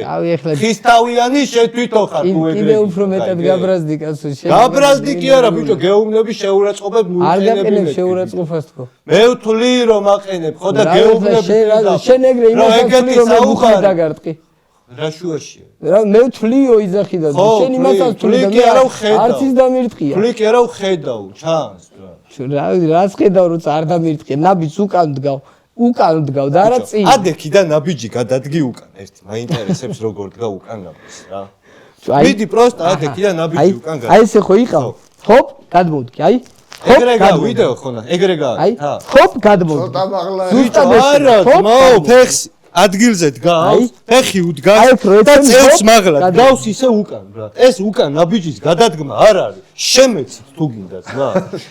ხის თავიანი შენ თვითონ ხარ თუ ეგრე. კიდე უფრო მეტად გაბრაზდი კაცო შენ. გაბრაზდი კი არა ბიჭო, გეუბნები შეურაცხყოფებ ნუ არ გაყენებ შეურაცხყოფას თქო. მე ვთვლი რომ აყენებ ხო და გეუბნები შენ ეგრე იმას ვთვლი რომ მუხლი დაგარტყი. რა შუაშია? რა მე ვთვლიო იძახი და შენ იმასაც ვთვლი და მე არც ის დამირტყია. ვთვლი კი არა ვხედავ, ჩანს რა. რას ხედავ როცა არ დამირტყია, ნაბიჯს უკან დგავ და არა წინ. ადექი და ნაბიჯი გადადგი უკან ერთი. მაინტერესებს როგორ დგა უკან ნაბიჯს რა. მიდი პროსტა ადექი და ნაბიჯი უკან გადა. აი ესე ხო იყავ? ჰოპ, გადმოვდგი, აი. ეგრე გავიდეო ხონა, ეგრე გავა. აი, ჰოპ გადმოდი. ცოტა მაღლა ზუსტად არა, ძმაო, ფეხს ადგილზე დგავს, ფეხი უდგას და წელს მაღლა დავს ისე უკან, რა. ეს უკან ნაბიჯის გადადგმა არ არის. შემეცით თუ გინდა ძმა.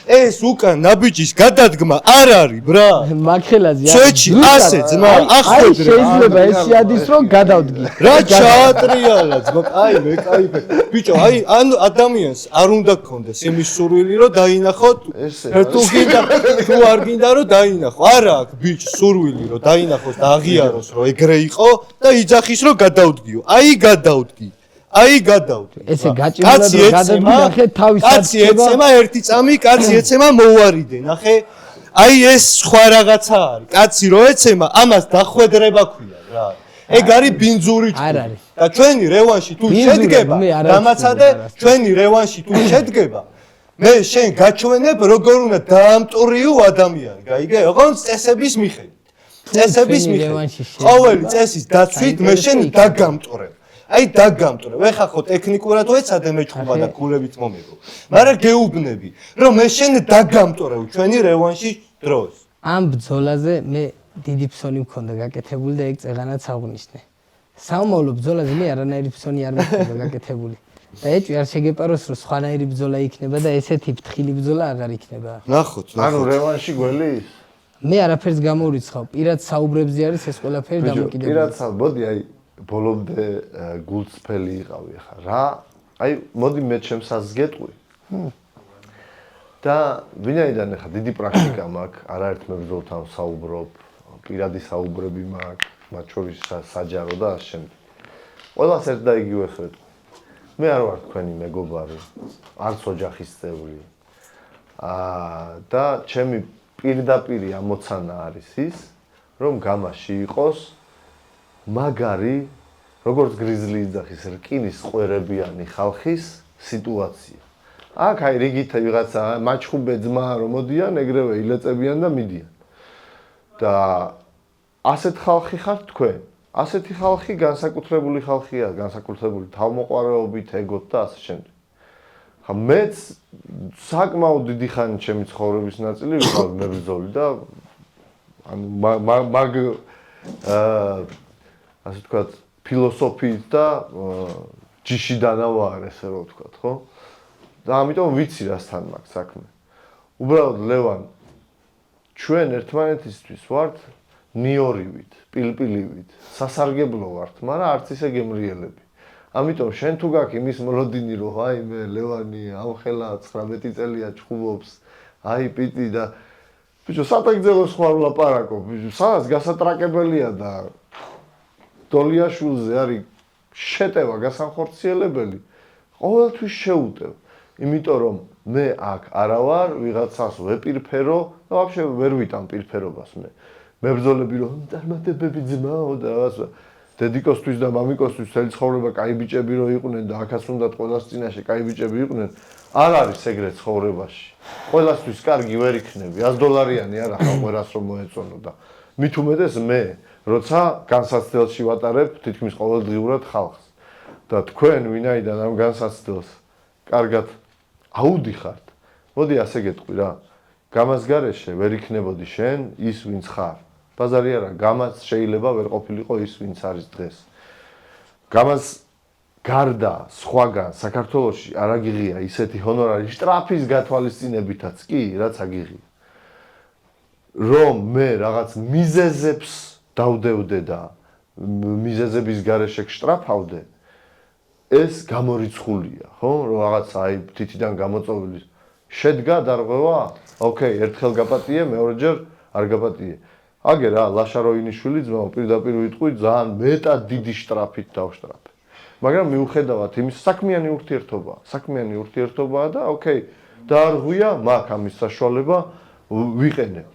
ეს უკან ნაბიჯის გადადგმა არ არის, ბრა. მაქხელაძე. ცეჩი ასე ძმა, ახვედრე. შეიძლება ეს შეადის რომ გადავდგი. რა ჩაატრიალა ძმა, აი მე кайფე. ბიჭო, აი ან ადამიანს არ უნდა გქონდეს იმის სურვილი რომ დაინახოთ. თუ გინდა, თუ არ გინდა რომ დაინახო. არა აქვს ბიჭ სურვილი რომ დაინახოს და აღიაროს რომ ეგრე იყო და იძახის რომ გადავდგიო. აი გადავდგი. აი გადავდი. ესე გაჭირდა რომ გადავდი ნახე თავის კაცი ეცემა ერთი წამი, კაცი ეცემა მოვარიდე, ნახე. აი ეს სხვა რაღაცა არის. კაცი რო ეცემა, ამას დახვედრება ქვია რა. ეგ არის ბინძური არ არის. და ჩვენი რევანში თუ შედგება, დამაცადე ჩვენი რევანში თუ შედგება, მე შენ გაჩვენებ როგორ უნდა დაამტვრიო ადამიანი, გაიგე? ოღონდ წესების მიხედვით. წესების მიხედვით. ყოველი წესის დაცვით მე შენ დაგამტვრებ. აი დაგამტვრებ. ეხა ხო ტექნიკურად ვეცადე მეჭუბა და ქულებით მომიღო. მაგრამ გეუბნები, რომ მე შენ დაგამტვრებ ჩვენი რევანში დროს. ამ ბრძოლაზე მე დიდი ფსონი მქონდა გაკეთებული და ეგ წეღანაც აღნიშნე. საომავლო ბრძოლაზე მე არანაირი ფსონი არ მქონდა გაკეთებული. და ეჭვი არ შეგეპაროს რომ სხვანაირი ბრძოლა იქნება და ესეთი ფრთხილი ბრძოლა აღარ იქნება. ნახოთ, ანუ რევანში გველის? მე არაფერს გამორიცხავ. პირად საუბრებზე არის ეს ყველაფერი დამოკიდებული. პირად მოდი აი ბოლომდე გულწრფელი იყავი ხა რა? აი მოდი მე ჩემსაც გეტყვი. და ვინაიდან ხა დიდი პრაქტიკა მაქვს, არაერთ მებრძოლთან საუბრობ, პირადი საუბრები მაქვს, მათ შორის საჯარო და ამ შემდეგ. ყველას ერთ და იგივე ხედავ. მე არ ვარ თქვენი მეგობარი, არც ოჯახის წევრი. და ჩემი პირდაპირი ამოცანა არის ის, რომ გამაში იყოს მაგარი, როგორც გრიზლი იძახის, რკინის ყვერებიანი ხალხის სიტუაცია. აქ აი რიგით ვიღაცა მაჩხუბე ძმა რომ მოდიან, ეგრევე ილეწებიან და მიდიან. და ასეთ ხალხი ხართ თქვენ. ასეთი ხალხი განსაკუთრებული ხალხია, განსაკუთრებული თავმოყვარეობით, ეგოთ და ასე შემდეგ. ხა მეც საკმაოდ დიდი ხანი ჩემი ცხოვრების ნაწილი ვიყავ მებრძოლი და ანუ მაგ ასე ვთქვათ, ფილოსოფიით და ჯიშიდანა ვარ, ესე რომ ვთქვათ, ხო? და ამიტომ ვიცი რასთან მაქვს საქმე. უბრალოდ ლევან, ჩვენ ერთმანეთისთვის ვართ ნიორივით, პილპილივით, სასარგებლო ვართ, მაგრამ არც ისე გემრიელები. ამიტომ შენ თუ გაქვს იმის მოლოდინი, რომ აი მე ლევანი ამხელა 19 წელია ჩხუბობს, აი პიტი და ბიჭო, სატაგძელოს ხარ ვლაპარაკობ, ბიჭო, სადაც გასატრაკებელია და დოლიაშვილზე არის შეტევა გასახორციელებელი, ყოველთვის შეუტევ. იმიტომ რომ მე აქ არა ვარ, ვიღაცას ვეპირფერო და ვაფშე ვერ ვიტან პირფერობას მე. მებრძოლები რომ წარმატებები ძმაო და ასე. დედიკოსთვის და მამიკოსთვის მთელი ცხოვრება კაი ბიჭები რო იყვნენ და აქაც უნდათ ყველას წინაშე კაი ბიჭები იყვნენ, არ არის ეგრე ცხოვრებაში. ყველასთვის კარგი ვერ იქნები, $100 არა ხალხს რომ მოეწონო და მით უმეტეს მე, როცა განსაცდელში ვატარებ თითქმის ყოველდღიურად ხალხს. და თქვენ ვინაიდან ამ განსაცდელს კარგად აუდიხართ, მოდი ასე გეტყვი რა. გამას გარეშე ვერ იქნებოდი შენ ის ვინც ხარ. ბაზარი არა, გამას შეიძლება ვერ ყოფილიყო ის ვინც არის დღეს. გამას გარდა სხვაგან საქართველოში არ აგიღია ისეთი ჰონორარი შტრაფის გათვალისწინებითაც კი, რაც აგიღია. რომ მე რაღაც მიზეზებს დავდევდე და მიზეზების გარეშე გშტრაფავდე, ეს გამორიცხულია, ხო? რომ რაღაცა აი თითიდან გამოწოვილი შედგა დარღვევა, ოკეი, ერთხელ გაპატიე, მეორეჯერ არ გაპატიე. აგე რა, ლაშაროინიშვილი ძმაო, პირდაპირ ვიტყვი, ძალიან მეტად დიდი შტრაფით დავშტრაფე. მაგრამ მიუხედავად იმის, საქმიანი ურთიერთობაა, საქმიანი ურთიერთობაა და ოკეი, დაარღვია, მაქვს ამის საშუალება ვიყენებ.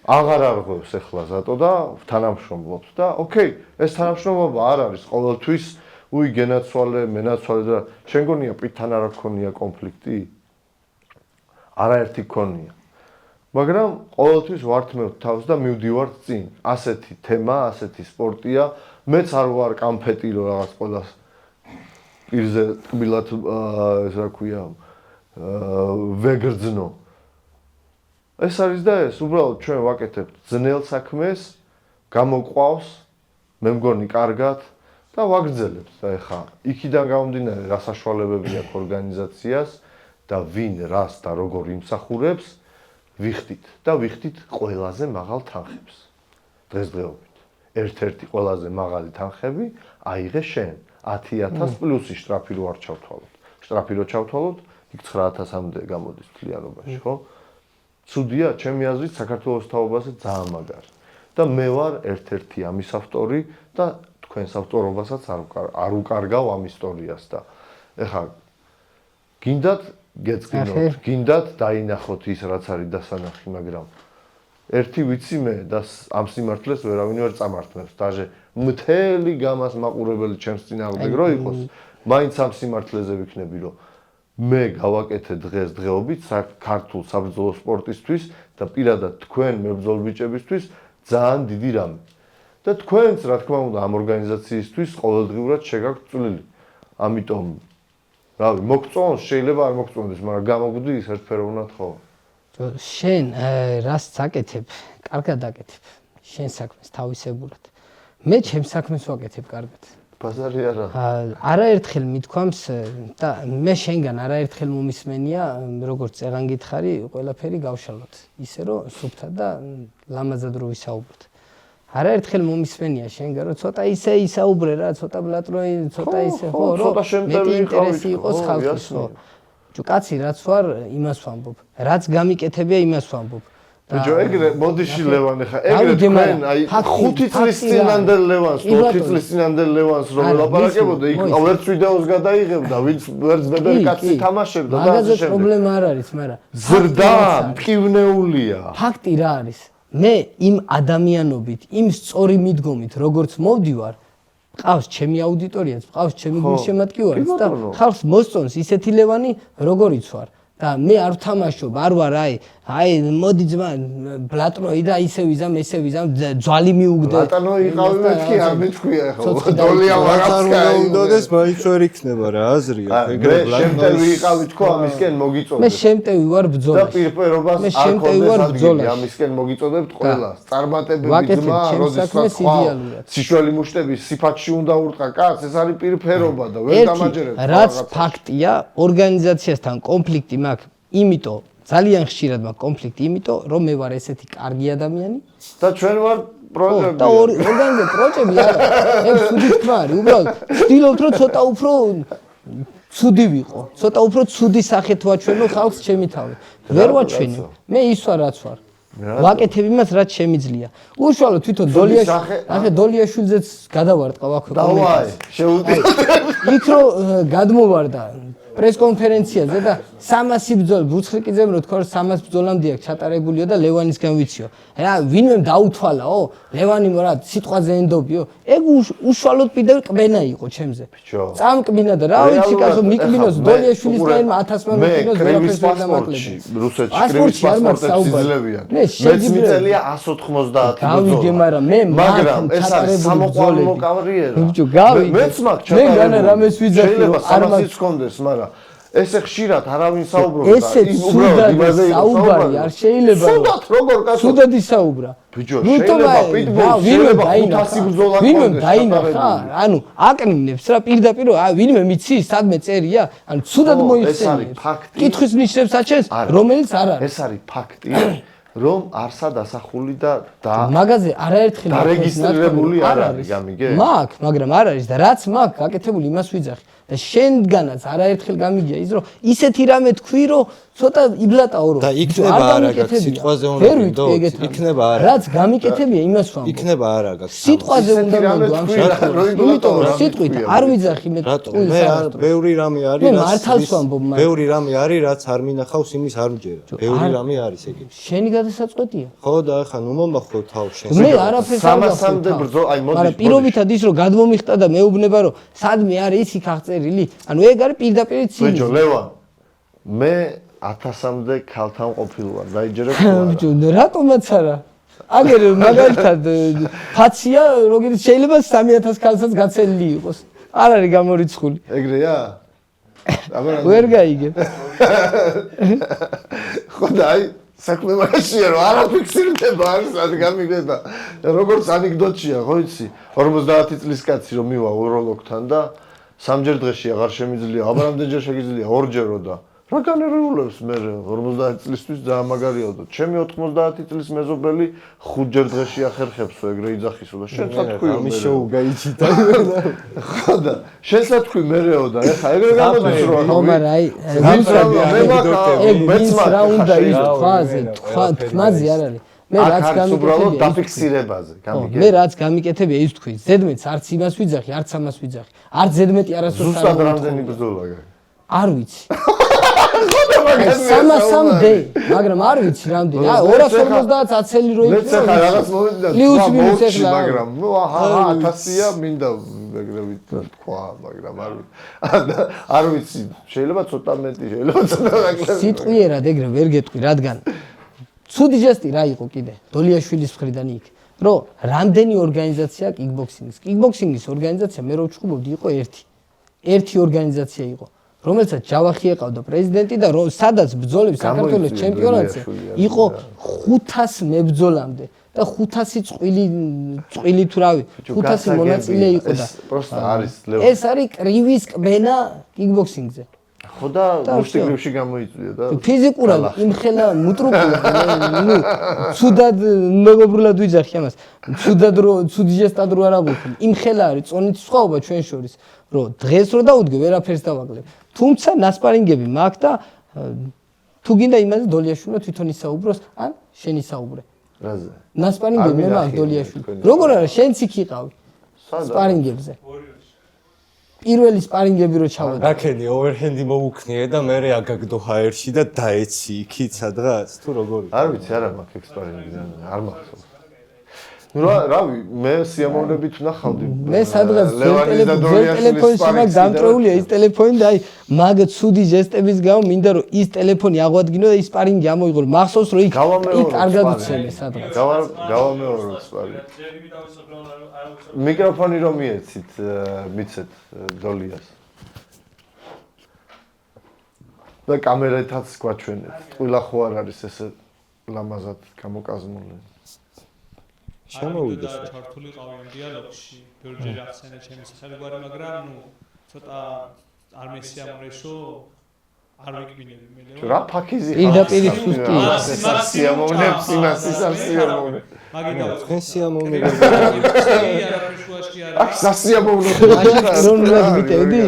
აღარ არღვევს ახლა ზატო და თანამშრომლობთ და ოკეი, ეს თანამშრომლობა არ არის ყოველთვის უი გენაცვალე, მენაცვალე და შენ გონია პიტთან არ გქონია კონფლიქტი? არაერთი გქონია. მაგრამ ყოველთვის ვართმევთ თავს და მივდივართ წინ. ასეთი თემა, ასეთი სპორტია. მეც არ ვარ კამფეტი რომ რაღაც ყველას პირზე ტკბილად ეს რა ქვია ვეგრძნო. ეს არის და ეს უბრალოდ ჩვენ ვაკეთებთ ძნელ საქმეს, გამოყვავს, მე მგონი კარგად და ვაგრძელებთ და ეხა იქიდან გამომდინარე რა საშუალებები აქვს ორგანიზაციას და ვინ რას და როგორ იმსახურებს, ვიხდით და ვიხდით ყველაზე მაღალ თანხებს. დღესდღეობით. ერთ-ერთი ყველაზე მაღალი თანხები აიღე შენ 10,000 პლუსი შტრაფი რო არ ჩავთვალოთ. შტრაფი რო ჩავთვალოთ, იქ 9,000-მდე გამოდის მთლიანობაში, ხო? ცუდია, ჩემი აზრით, საქართველოს თაობაზე ძალიან მაგარი. და მე ვარ ერთ-ერთი ამის ავტორი და თქვენს ავტორობასაც არ უკარგავ ამ ისტორიას და ეხლა გინდათ გეწყინოთ, გინდათ დაინახოთ ის რაც არის დასანახი, მაგრამ ერთი ვიცი მე და ამ სიმართლეს ვერავინ ვერ წამართმევს. დაჟე მთელი გამას მაყურებელი ჩემს წინააღმდეგ რო იყოს, მაინც ამ სიმართლეზე ვიქნები, რომ მე გავაკეთე დღეს დღეობით ქართულ საბრძოლო სპორტისთვის და პირადად თქვენ მებრძოლ ბიჭებისთვის ძალიან დიდი რამე. და თქვენც რა თქმა უნდა ამ ორგანიზაციისთვის ყოველდღიურად შეგაქვთ წვლილი. ამიტომ რავი, მოგწონს, შეიძლება არ მოგწონდეს, მაგრამ გამოგვდის ერთფეროვნად ხო? შენ რას აკეთებ? კარგად აკეთებ. შენ საქმეს თავისებურად. მე ჩემს საქმეს ვაკეთებ კარგად. ბაზარი არა. არაერთხელ მithქვამს და მე შენგან არაერთხელ მომისმენია, როგორც წეღან გითხარი, ყველაფერი გავშალოთ. ისე რომ სუფთად და ლამაზად რო ვისაუბროთ. არაერთხელ მომისმენია შენგან, რომ ცოტა ისე ისაუბრე რა, ცოტა ბლატროი, ცოტა ისე ხო, რომ მეტი ინტერესი იყოს ხალხის, ხო. კაცი რაც ვარ, იმას ვამბობ. რაც გამიკეთებია, იმას ვამბობ. ბიჭო, ეგრე მოდიში ლევან ხა, ეგრე თქვენ აი 5 წლის წინანდელ ლევანს, 4 წლის წინანდელ ლევანს რომ ელაპარაკებოდა, იქ ვერც ვიდეოს გადაიღებდა, ვინც ვერც ბებერი კაცი თამაშებდა და ასე მაგაზე შემდეგ. პრობლემა არ არის, მაგრამ ზრდა მტკივნეულია. ფაქტი რა არის? მე იმ ადამიანობით, იმ სწორი მიდგომით, როგორც მოვდივარ, ყავს ჩემი აუდიტორიაც, ყავს ჩემი გულშემატკივარიც და ხალხს მოსწონს ისეთი ლევანი, როგორიც ვარ. და მე არ ვთამაშობ, არ ვარ აი მოდი ძმა ბლატროი და ისე ვიზამ, ესე ვიზამ, ძვალი მიუგდე. ბლატანო იყავი მეთქი, არ მეთქვია ხო. დოლია ვარაცკა უნდადეს მაინც ვერ იქნება რა, აზრია. ეგრე შემტევი იყავი თქო ამისკენ მოგიწოდებ. მე შემტევი ვარ და ბრძოლაში. პირფერობას მე არ შემტევი ხონდეს ვარ ადგილი, ბრძოლაში. ამისკენ მოგიწოდებთ ყველას. წარმატებები ვაკეთებ ძმა, ჩემს როდესაც საქმეს იდეალურად. სიშველი მუშტების სიფათში უნდა ურტყა კაცს, ეს არის პირფერობა და ვერ დამაჯერებ. რაც ფაქტია, ორგანიზაციასთან კონფლიქტი მაქვს, იმიტომ ძალიან ხშირად მაქვს კონფლიქტი, იმიტომ რომ მე ვარ ესეთი კარგი ადამიანი და ჩვენ ვარ პროჭები. და ორგანიზაცია პროჭები არა. ეგ ცუდი თქმა არის. უბრალოდ ვცდილობთ რომ ცოტა უფრო ცუდი ვიყო. ცოტა უფრო ცუდი სახით ვაჩვენო ხალხს ჩემი თავი. ვერ ვაჩვენე. მე ის ვარ რაც ვარ. ვაკეთებ იმას რაც შემიძლია. უშუალოდ თვითონ დოლიაშვილზეც გადავარტყავ აქვე კომენტარს. დავაი, შეუტიოთ. იქ რო გადმოვარდა პრესკონფერენციაზე და 300 ბრძოლა ბუცხრიკიძემ რო თქვა რომ 300 ბრძოლამდე აქვს ჩატარებულიო და ლევანისგან ვიციო. რა ვინმე დაუთვალაო? ლევანი რა სიტყვაზე ენდობიო? ეგ უშუალოდ კიდევ კბენა იყო ჩემზე. წამკბინა და რა ვიცი კაცო მიკბინოს დოლიაშვილის გაერმა 1000-მა მიკბინოს ვერაფერს ვერ დამაკლებია. რუსეთში კრივის პასპორტებს იძლევიან. მეც მიწელია 190 გავიგე, მაგრამ მე მაგრამ ეს არის სამოყვარულო კარიერა. ბიჭო, გავიგე. მეც მაქვს მე განა რამეს ვიძახი რომ არ მაქვს კონდეს, მაგრამ ესე ხშირად არავინ საუბრობს და ის უბრალოდ საუბარი არ შეიძლება. სუდად როგორ კაცო? სუდად ისაუბრა. ბიჭო, შეიძლება პიტბოლს შეიძლება 500 ბრძოლა კონდეს. ვინმე დაინახა? ანუ აკნინებს რა პირდაპირ ვინმე მიცის სადმე წერია? ანუ სუდად მოიხსენიებს. ეს არის ფაქტი. კითხვის ნიშნებს აჩენს, რომელიც არ არის. ეს არის ფაქტი, რომ არსა დასახული და მაგაზე არაერთხელ დარეგისტრირებული არ არის, გამიგე? მაქვს, მაგრამ არ არის და რაც მაქვს გაკეთებული იმას ვიძახი. და შენგანაც არაერთხელ გამიგია ის რომ ისეთი რამე თქვი რომ ცოტა იბლატაო რომ და იქნება არა გაქვს სიტყვაზე უნდა მიდო იქნება არა რაც გამიკეთებია იმას ვამბობ იქნება არა გაქვს სიტყვაზე უნდა მიდო ამ შემთხვევაში იმიტომ რომ სიტყვით არ ვიძახი მე მე ბევრი რამე არის მე მართალს ვამბობ მაგრამ ბევრი რამე არის რაც არ მინახავს იმის არ მჯერა ბევრი რამე არის ეგ შენი გადასაწყვეტია ხო და ახლა ნუ მომახო თავ შენ მე არაფერს არ სამასამდე ბრძოლა აი მოდი მაგრამ პირობითად ის რომ გადმომიხტა და მეუბნება რომ სადმე არის ის იქ აღწერილი ანუ ეგ არის პირდაპირ ცილი ბიჭო ლევან მე 1000-მდე ქალთან ყოფილვარ დაიჯერებ ხო არა ბიჭო რატომაც არა აგერ მაგალითად ფაცია როგორც შეიძლება 3000 ქალსაც გაცელილი იყოს არ არის გამორიცხული ეგრეა ვერ გაიგებ ხო და აი საქმე მაგაშია რომ არ აფიქსირდება არის გამიგდება როგორც ანეკდოტია ხო იცი 50 წლის კაცი რომ მივა უროლოგთან და სამჯერ დღეში აღარ შემიძლია აბარამდენჯერ შეგიძლია ორჯერო და რა განერეულებს მე 50 წლისთვის ძალიან მაგარია და ჩემი 90 წლის მეზობელი 5 ჯერ დღეში ახერხებსო ეგრე იძახისო და შენ სათქვიო ამის შოუ გაიჩიტა ხო და შენ სათქვი მერეო და ეხა ეგრე გამოდის რომ ხო მაგრამ აი ვინც რა უნდა ის თქვა თქმაზე არ არის მე რაც უბრალოდ დაფიქსირებაზე გამიგე მე რაც გამიკეთებია ის თქვი ზედმეტს არც იმას ვიძახი არც ამას ვიძახი არც ზედმეტი არასდროს ზუსტად რამდენი ბრძოლა გაქვს არ ვიცი 300-მდე მაგრამ არ ვიცი რამდენი 250 აცელი რო მეც ახლა რაღაც მომენტიდან პლუს მინუს ეხლა მაგრამ ნუ აჰა 1000-ია მინდა ეგრევე თქვა მაგრამ არ ვიცი შეიძლება ცოტა მეტი შეიძლება ცოტა ნაკლები სიტყვიერად ეგრე ვერ გეტყვი რადგან ცუდი ჟესტი რა იყო კიდე დოლიაშვილის მხრიდან იქ რომ რამდენი ორგანიზაცია კიკბოქსინგის ორგანიზაცია მე რო ვჩხუბობდი იყო ერთი ორგანიზაცია იყო რომელსაც ჯავახი ეყავდა პრეზიდენტი და სადაც ბრძოლები საქართველოს ჩემპიონატზე იყო 500 მებრძოლამდე და 500 წყვილი თუ რავი 500 მონაწილე იყო და ეს არის კრივის კბენა კიკბოქსინგზე ხო და უშტიგრებში გამოიწვია და ფიზიკურად იმხელა მუტრუკულა ნუ ცუდად მეგობრულად ვიძახი ამას ცუდი ჟესტად რო არ აღვიქი იმხელა არის წონით სხვაობა ჩვენ შორის რომ დღეს რო დაუდგე ვერაფერს დავაკლებ თუმცა ნასპარინგები მაქვს და თუ გინდა იმაზე დოლიაშვილმა თვითონ ისაუბროს ან შენ ისაუბრე რაზე ნასპარინგები მე მაქვს დოლიაშვილი როგორ არა შენც იქ იყავი სპარინგებზე პირველი სპარინგები რო ჩავედი რაკენი ოვერჰენდი მოუქნიე და მე აგაგდო ჰაერში და დაეცი იქით სადღაც თუ როგორი არ ვიცი არა მაქვს ექსპერიმენტი არ მახსოვს ნუ რავი მე სიამოვნებით ვნახავდი მე სადღაც ტელეფონში მაქვს დამტრეულია ის ტელეფონი და აი მაგ ცუდი ჟესტების გამო მინდა რომ ის ტელეფონი აღვადგინო და ის სპარინგი ამოიღო მახსოვს რომ იქ კარგად უცელე სადღაც გავამეორო სპარინგი მიკროფონი რომ მიეცით მიცეთ დოლიას და კამერათაც გვაჩვენეთ ყველა ხო არ არის ესე ლამაზად გამოკაზმული შემოვიდეს ჩართული ყავიან დიალოგში ბიურჯერი ახსენე ჩემი სახელგვარი მაგრამ ნუ ცოტა არ მესიამოვნებო არ ვიკბინები მე რა ფაქიზი პირდაპირ სუსტი სიამოვნებს იმას ისარ სიამოვნებს მაგიტო თქვენ სიამოვნებები არაფერ შუაში არა აქ სასიამოვნო ეროვნულად ვიტევდი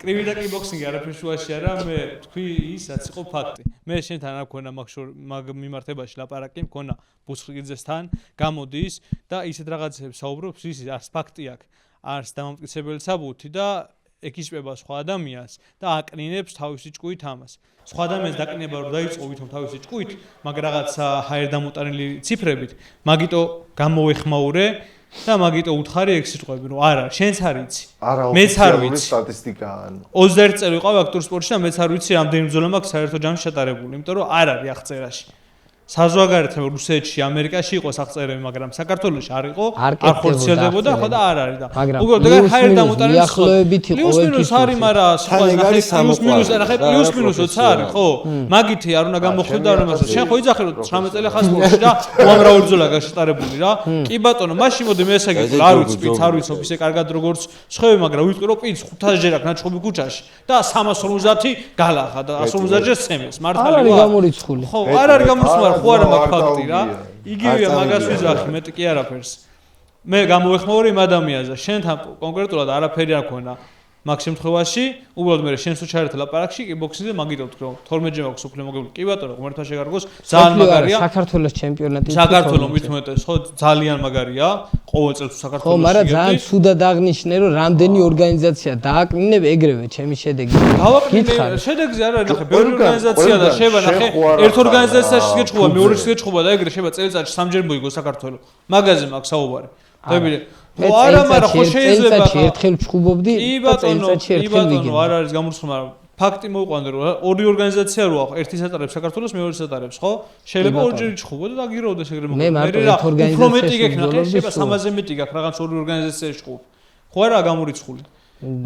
კრივი და კიკბოქსინგი არაფერ შუაში არა მე თქვი ისაც იყო ფაქტი მე შენთან არ მქონა მაგ მიმართებაში ლაპარაკი მქონა ბუსხიგიძესთან გამოდის და ისეთ რაღაცებს საუბრობს ის არც ფაქტი აქვს არც დამამტკიცებელი საბუთი და ეკისპება სხვა ადამიანს და აკნინებს თავისი ჭკუით ამას. სხვა ადამიანს დაკნინება რომ დაიწყო ვითომ თავისი ჭკუით, მაგ რაღაცა ჰაერ დამოტანილი ციფრებით, მაგიტო გამოეხმაურე და მაგიტო უთხარი ეგ სიტყვები, რომ არა, შენც არ იცი. მეც არ ვიცი. სტატისტიკაა. 21 წელი ვიყავ აქტურ სპორტში და მეც არ ვიცი რამდენი ბრძოლა მაქვს საერთო ჯამში შეტარებული, იმიტომ რომ არ არის აღწერაში. საზღვარგარეთთან რუსეთში, ამერიკაში იყო აღწერები, მაგრამ საქართველოში არ იყო, არ ხორციელდებოდა, ხო და არ არის და. უბრალოდ ეგ ჰაერ დამოტანილი ახლოებითი პლუს-მინუს არის, მაგრამ პლუს-მინუს არა, პლუს-მინუს 20 არის, ხო? მაგითი არ უნდა გამოხვიდე და არ უნდა. შენ ხო იძახე რომ 19 წელი ხარ სპორტში და უამრავი ბრძოლა გაშეტარებული რა. კი ბატონო, მაშინ მოდი მე ესე გეტყვი, არ ვიცი, პიც არ ვიცი, ოფისე კარგად როგორც სხვები, მაგრამ ვიტყვი რომ პიც 500 ჯერ აქვს ნაჩხობი ქუჩაში და 350 გალახა და 150 ჯერ სემეს, მართალი ვარ. არ არის გამორიცხული. ხო, არ არის გამორიცხული. ხო არა მაგ ფაქტი რა. იგივეა მაგას ვიძახი, მეტი კი არაფერს. მე გამოეხმაურე იმ ადამიანზე, შენთან კონკრეტულად არაფერი არ ქონა. მაგ შემთხვევაში, უბრალოდ მე შენს უჩარეთ ლაპარაკში, კიკბოქსინგზე მაგიტო ვთქვი, რომ 12 ჯერ მაქვს უფლება მოგებული. კი ბატონო, ღმერთმა შეგარგოს, ძალიან მაგარია. საქართველოს ჩემპიონატი. საქართველოს მithumetes, ხო, ძალიან მაგარია. ყოველ წელს საქართველოს. ხო, მაგრამ ძალიან ცუდად აღნიშნე, რომ რამდენი ორგანიზაცია დააკნინებ ეგრევე ჩემი შედეგი. გავაკნინე, შედეგზე არ არის, ნახე, ბევრი ორგანიზაცია და შეიძლება ნახე, ერთ ორგანიზაციაში გეჭხობა, მეორეში გეჭხობა და ეგრე შეიძლება წელიწადში 3 ჯერ მოიგო საქართველოს. მაგაზე მაქვს საუბარი. დაბილე ხო არა, მაგრამ ხო შეიძლება ხა ერთხელ ვჩხუბობდი და წელიწადში ერთხელ ვიგებ. არ არის გამორიცხული, მაგრამ ფაქტი მოვიყვანე რომ ორი ორგანიზაცია როა, ერთი სატარებს საქართველოს, მეორე სატარებს, ხო? შეიძლება ორჯერ ჩხუბოდე და გიროვდეს ეგრე მოგო. მე მარტო ერთ ორგანიზაციაში შეიძლება 300-ზე მეტი გაქვს რაღაც ორი ორგანიზაციაში ჩხუბ. ხო არა გამორიცხული.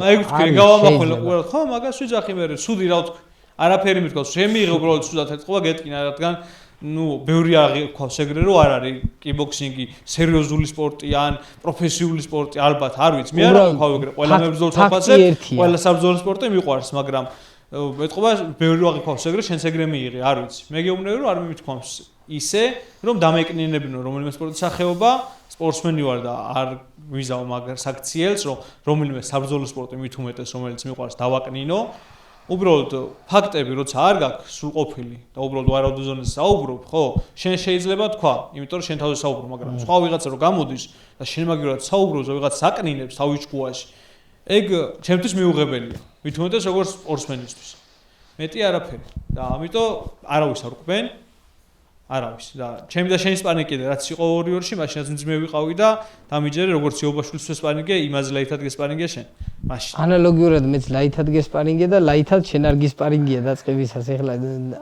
აი ვთქვი, გავამახვილე უბრალოდ, ხო, მაგას ვიძახი მე, სუდი რა ვთქვი. არაფერი მithქვას, შემიიღე უბრალოდ სუდათ ეთყობა, გეტკინა, რადგან ბევრი აღიქვავს ეგრე რომ არ არის კიკბოქსინგი სერიოზული სპორტი ან პროფესიული სპორტი ალბათ არ ვიცი მე არ ვიყავ ეგრე ყველა მებრძოლ საფასზე ყველა საბრძოლო სპორტი მიყვარს მაგრამ ეთყობა ბევრი აღიქვავს ეგრე შენს ეგრე მიიღე არ ვიცი მე გეუბნები რომ არ მიმთქვამს ისე რომ დამეკნინებინო რომელიმე სპორტის სახეობა სპორტსმენი ვარ და არ ვიზავ მაგ საქციელს რომ რომელიმე საბრძოლო სპორტი მით უმეტეს რომელიც მიყვარს დავაკნინო უბრალოდ ფაქტები როცა არ გაქვს სრულყოფილი და უბრალოდ ვარავდო ზონაზე საუბრობ ხო შენ შეიძლება თქვა იმიტომ რომ შენ თავზე საუბრობ მაგრამ სხვა ვიღაცა რომ გამოდის და შენ მაგივრად საუბრობს ვიღაც საკნინებს თავის ჭკუაში ეგ ჩემთვის მიუღებელია მით უმეტეს როგორც სპორტსმენისთვის მეტი არაფერი და ამიტომ არავის არ ყვბენ არავის და ჩემი და შენი სპარინგი კიდე რაც იყო ორიორში მაშინაც მე ვიყავი და დამიჯერე როგორც იობაშვილის სპარინგი იმაზე ლაითად გესპარინგია შენ მაშინ ანალოგიურად მეც ლაითად გესპარინგია და ლაითად შენ არ გისპარინგია დაწყებისას ეხლა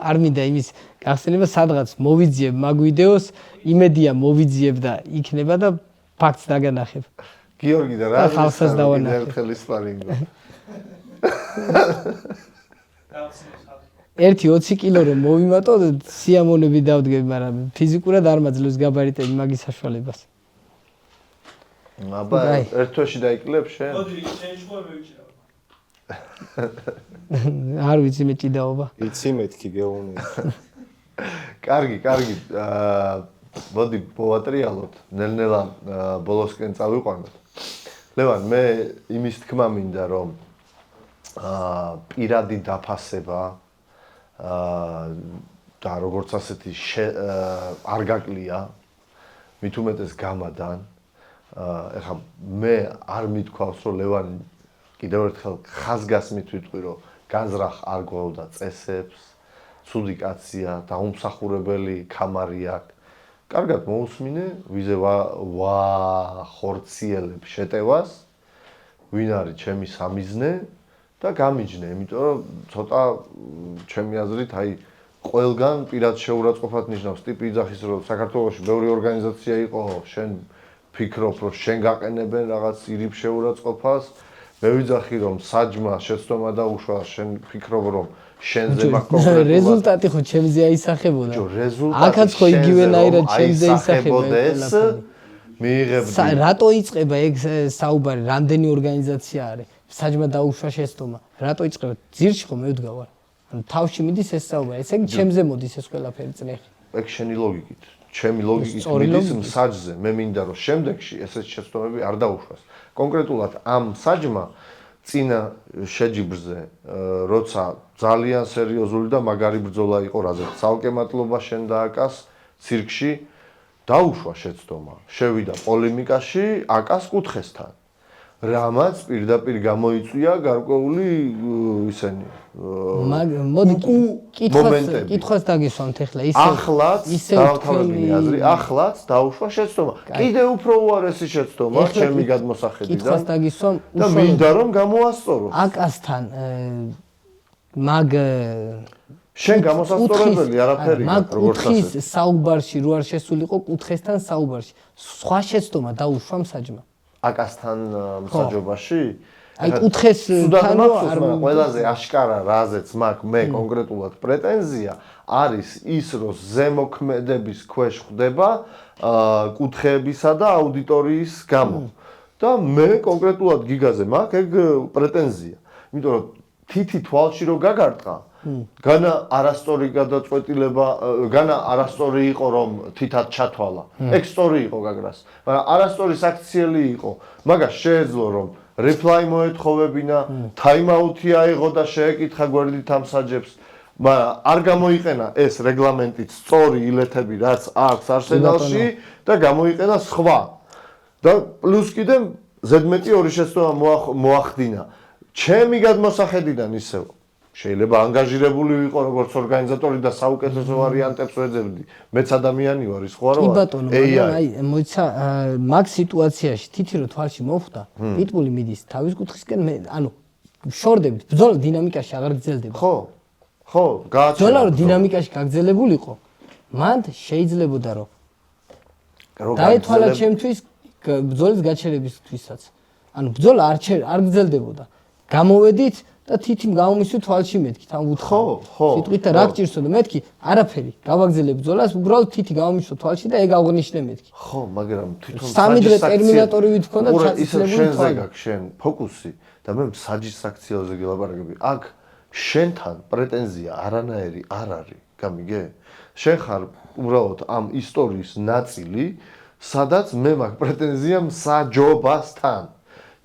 არ მინდა იმის გახსენება სადღაც მოვიძიებ მაგ ვიდეოს იმედია მოვიძიებ და იქნება და ფაქტს დაგანახებ გიორგი და რა ხალხსაც დავანახებ ერთხელ სპარინგი ერთი 20 კილო რომ მოვიმატო სიამონები დავდგები მაგრამ ფიზიკურად არ მაძლევს გაბარიტები მაგის საშუალებას აბა ერთ თვეში დაიკლებ შენ მოდი შენ შეხო მევიჭრა არ ვიცი მე ჭიდაობა იცი მეთქი გეუბნები კარგი მოდი მოვატრიალოთ ნელ-ნელა ბოლოსკენ წავიყვანოთ ლევან მე იმის თქმა მინდა რომ პირადი დაფასება და როგორც ასეთი არ გაკლია მით უმეტეს გამადან ეხლა მე არ მithქვავს რომ ლევანი კიდევ ერთხელ ხაზგასმით ვიტყვი რომ განზრახ არ გვაოდა წესებს ცუდი კაცია დაუმსახურებელი კამარი აქვს კარგად მოусმინე ვიზე ხორციელებ შეტევას ვინ არის ჩემი სამიზნე და გამიჯნე, იმიტომ რომ ცოტა ჩემი აზრით, აი ყველგან პირად შეურაცხყოფად ნიშნავს ტიპი იძახის რომ საქართველოში ბევრი ორგანიზაცია იყო, შენ ფიქრობ რომ შენ გაყენებენ რაღაც ირიბ შეურაცხყოფას, მე ვიძახი რომ საჯმა შეცდომა დაუშვა, შენ ფიქრობ რომ შენზე მაქვს კონკრეტულად რეზულტატი ხო ჩემზე აისახებოდა. რეზულტატი აქაც ხო იგივენაირად ჩემზე აისახებოდეს. მიიღებდი. რატო იწება ეგ საუბარი, რამდენი ორგანიზაცია არის? საჯმა დაუშვა შეცდომა. რატო იწება? ძირში ხო მე ვდგავარ. ანუ თავში მიდის ეს საუბარი. ესე იგი ჩემზე მოდის ეს ყველაფერი წნეხი. ეგ შენი ლოგიკით. ჩემი ლოგიკით მიდის მსაჯზე. მე მინდა რომ შემდეგში ესეთ შეცდომები არ დაუშვას. კონკრეტულად ამ საჯმა წინა შეჯიბრზე, როცა ძალიან სერიოზული და მაგარი ბრძოლა იყო, რაზეც ცალკე მადლობა შენ დააკას ცირკში, დაუშვა შეცდომა. შევიდა პოლემიკაში აკას კუთხესთან. რამაც პირდაპირ გამოიწვია გარკვეული ისენი მოდი კითხვას დაგისვამთ ახლა ისე დავთავრებინი აზრი ახლაც დაუშვა შეცდომა კიდე უფრო უარესი შეცდომა ჩემი გადმოსახედიდან კითხვას დაგისვამ და მინდა რომ გამოასწორო აკასთან მაგ შენ გამოსასწორებელი არაფერი როგორც ასე საუბარში რო არ შესულიყო კუთხესთან საუბარში სხვა შეცდომა დაუშვა მსაჯმა აკასთან მსაჯობაში აი კუთხესთან არ ყველაზე აშკარა რაზეც მაქვს მე კონკრეტულად პრეტენზია არის ის რომ ზემოქმედების ქვეშ ხდება კუთხეებისა და აუდიტორიის გამო და მე კონკრეტულად გიგაზე მაქვს ეგ პრეტენზია იმიტომ რომ თითი თვალში რო გაგარტყა განა არასტორი გადაწყვეტილება, განა არასტორი იყო რომ თითად ჩათვალა. ეგ სწორი იყო გაგრას. მაგრამ არასტორი საქციელი იყო. მაგას შეეძლო რომ რეპლაი მოეთხოვებინა, თაიმაუთი აიღო და შეეკითხა გვერდით ამ საჯებს. მაგრამ არ გამოიყენა ეს რეგლამენტით სწორი ილეთები, რაც აქვს არსენალში და გამოიყენა სხვა. და პლუს კიდე ზედმეტი ორი შეცდომა მოახდინა. ჩემი გადმოსახედიდან ისევ შეიძლება ანგაჟირებული ვიყო როგორც ორგანიზატორი და საუკეთესო ვარიანტებს ვეძებდი. მეც ადამიანი ვარ, ის ხო არა? კი ბატონო, მაგრამ აი მოიცა მაგ სიტუაციაში თითი რო თვალში მოხვდა, პიტბული მიდის თავის კუთხისკენ მე ანუ შორდებით, ბრძოლა დინამიკაში აღარ გრძელდება. ხო. ხო, გააჩერა. ბრძოლა რო დინამიკაში გაგრძელებულიყო, მანდ შეიძლებოდა რომ დაეთვალა ჩემთვის ბრძოლის გაჩერებისთვისაც. ანუ ბრძოლა არ გრძელდებოდა. გამოვედით და თითიმ გამომისვი თვალში მეთქი თან ხო, ხო, სიტყვით და რა გჭირსო და მეთქი არაფერი გავაგზელებ ბრძოლას უბრალოდ თითი გამომისვი თვალში და ეგ აღნიშნე მეთქი ხო, მაგრამ თვითონ სამი დღე ტერმინატორი ვითქონდა ჩაწიწლებული ჩაწიწლებული შენზე გაქვს შენ ფოკუსი და მე საჯის აქციაზე გელაპარაკები. აქ შენთან პრეტენზია არანაირი არ არის, გამიგე? შენ ხარ უბრალოდ ამ ისტორიის ნაწილი, სადაც მე მაქვს პრეტენზია მსაჯობასთან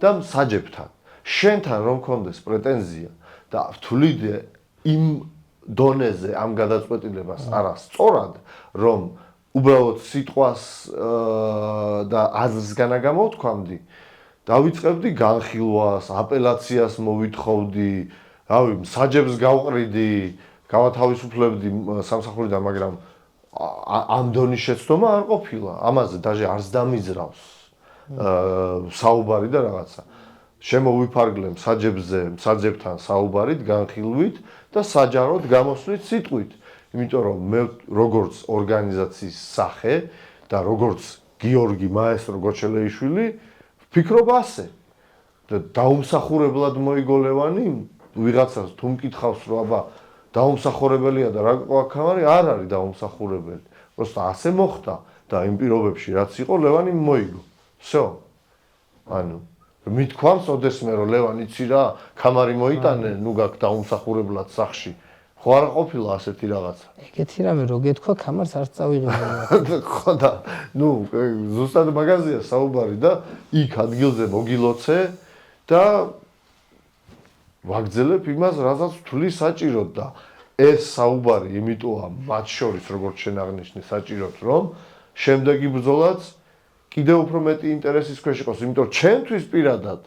და მსაჯებთან. შენთან რომ მქონდეს პრეტენზია და ვთვლიდე იმ დონეზე ამ გადაწყვეტილებას არასწორად, რომ უბრალოდ სიტყვას და აზრს განაგამოვთქვამდი, დავიწყებდი განხილვას, აპელაციას მოვითხოვდი, რავი, მსაჯებს გავყრიდი, გავათავისუფლებდი სამსახურიდან, მაგრამ ამ დონის შეცდომა არ ყოფილა. ამაზე даже არც დამიზრავს საუბარი და რაღაცა. შემოვიფარგლე მსაჯებთან საუბარით, განხილვით და საჯაროდ გამოსვლით სიტყვით. იმიტომ რომ მე როგორც ორგანიზაციის სახე და როგორც გიორგი მაესტრო გოჩელეიშვილი ვფიქრობ ასე. და დაუმსახურებლად მოიგოლევანი ვიღაცას თუ მკითხავს რომ აბა დაუმსახურებელია და რა გვაქვს არ არის დაუმსახურებელი. просто ასე მოხდა და იმ პირობებში რაც იყო ლევანი მოიგო. всё. ანუ მithქვამს ოდესმე რომ ლევან იცი რა, კამარი მოიტანე, ნუ გაქვს დაუმსახურებლად სახში. ხო არ ყოფილა ასეთი რაღაცა. ეგეთი რამე რო გეთქვა კამარს არ წავიღებია. ხო და ნუ ზუსტად მაგაზია საუბარი და იქ ადგილზე მოგილოცე და ვაგრძელებ იმას, რასაც ვთვლი საჭიროდ და ეს საუბარი იმიტოა მათ შორის როგორც შენ აღნიშნე საჭიროდ რომ შემდეგი ბრძოლაც კიდევ უფრო მეტი ინტერესის ქვეშ იყოს, იმიტომ რომ ჩემთვის პირადად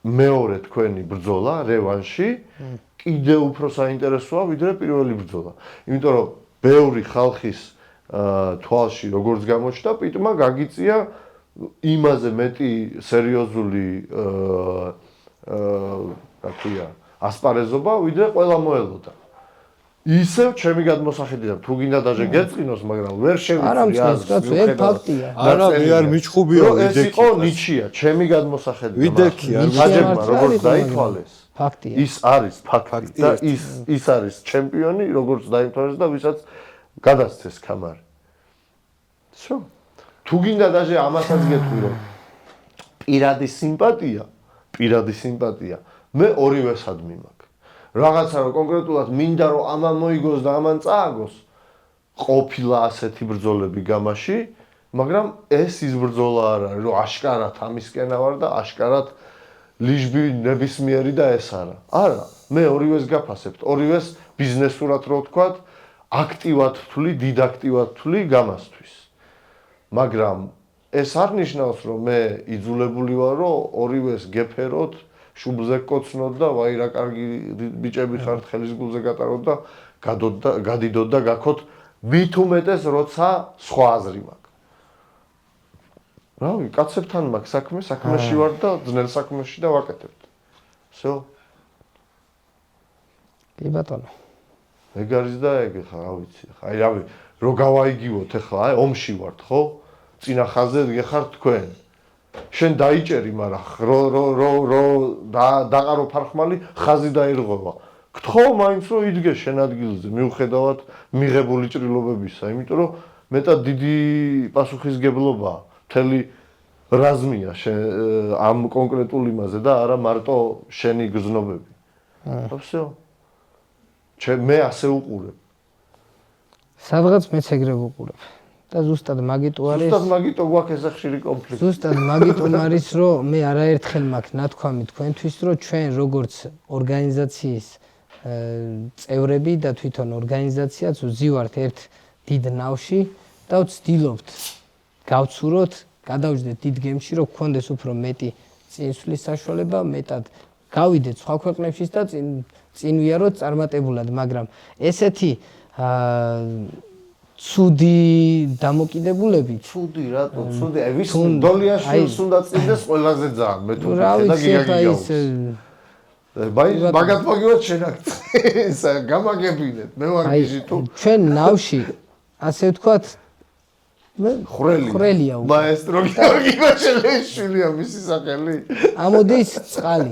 მეორე თქვენი ბრძოლა რევანში კიდევ უფრო საინტერესოა ვიდრე პირველი ბრძოლა. იმიტომ რომ ბევრი ხალხის თვალში როგორც გამოჩნდა, პიტმა გაგიწია იმაზე მეტი სერიოზული რა ქვია, ასპარეზობა, ვიდრე ყველა მოელოდა. ისევ ჩემი გადმოსახედიდან თუ გინდა даже გეწყინოს, მაგრამ ვერ შევიწვი აზრს, ეგ ფაქტია. არა, მე არ მიჩხუბია ეს იყო ნიჩია, ჩემი გადმოსახედიდან. ვიდექი არ საჯებმა როგორც დაითვალეს, ფაქტია. ის არის ფაქტი და ის არის ჩემპიონი, როგორც დაითვალეს და ვისაც გადასცეს კამარი. всё. თუ გინდა даже ამასაც გეტყვი რომ პირადი სიმპათია, მე ორივესადმი მაქვს. რაღაცა რომ კონკრეტულად მინდა რომ ამან მოიგოს და ამან წააგოს, ყოფილა ასეთი ბრძოლები გამაში, მაგრამ ეს ის ბრძოლა არ არის, რომ აშკარად ამისკენა ვარ და აშკარად ლიჟბი ნებისმიერი და ეს არა. არა, მე ორივეს გაფასებთ, ორივეს ბიზნესურად რო ვთქვათ, აქტივად ვთვლი, დიდაქტივად ვთვლი გამასთვის. მაგრამ ეს არ ნიშნავს, რომ მე იძულებული ვარ, რომ ორივეს გეფეროთ, შუბლზე გკოცნოთ და ვაი რა კარგი ბიჭები ხართ, ხელის გულზე გატაროთ და გადიდოთ და გაქოთ მით უმეტეს, როცა სხვა აზრი მაქვს. რავი, კაცებთან მაქვს საქმე, საქმეში ვარ და ძნელ საქმეში და ვაკეთებთ. всё. კი ბატონო. ეგ არის და ეგ ხა, რა ვიცი, ხა, აი რავი, რო გავაიგივოთ ახლა, აი ომში ვართ, ხო? წინა ხაზზე გეხართ თქვენ. შენ დაიჭერი, მაგრამ რო დაყარო ფარხმალი, ხაზი დაირღვევა. გთხოვ მაინც რომ იდგე შენ ადგილზე, მიუხედავად მიღებული ჭრილობებისა, იმიტომ რომ მეტად დიდი პასუხისგებლობაა. მთელი რაზმია ამ კონკრეტულ იმაზე და არა მარტო შენი გზნობები. всё. მე ასე უყურებ. სადღაც მეც ეგრე ვუყურებ. და ზუსტად მაგიტო არის. ზუსტად მაგიტო გვაქვს ეს ხშირი კონფლიქტი. ზუსტად მაგიტო არის, რომ მე არაერთხელ მაქვს ნათქვამი თქვენთვის, რომ ჩვენ როგორც ორგანიზაციის წევრები და თვითონ ორგანიზაციაც ვზივართ ერთ დიდ ნავში და ვცდილობთ გავცუროთ, გადავждეთ დიდ გემში, რომ გქონდეს უფრო მეტი წინსვლის საშუალება, მეტად გავიდეთ სხვა ქვეყნებშიც და წინ ვიაროთ წარმატებულად, მაგრამ ესეთი ცუდი დამოკიდებულები. ცუდი რატო? ცუდი, აი ვის დოლიაშვილს უნდა წინდეს ყველაზე ძალიან მე თუ და გიგაგიგავს. მაგათ მოგივათ შენ აქ. გამაგებინეთ, მე ვარ გიჟი თუ ჩვენ ნავში ასე ვთქვათ ხრელია უკვე. მაესტრო გიორგი გოჩელეიშვილია მისი სახელი. ამოდის წყალი.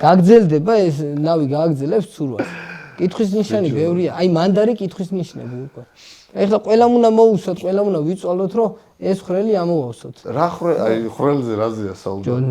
გაგძელდება ეს ნავი გააგძელებს ცურვას. კითხვის ნიშანი ბევრია. აი მანდარი კითხვის ნიშნები უკვე. ეხლა ყველამ უნდა მოუსვათ, ყველამ უნდა ვიწვალოთ, რომ ეს ხრელი ამოვავსოთ. რა აი ხრელზე რაზეა საუბარი?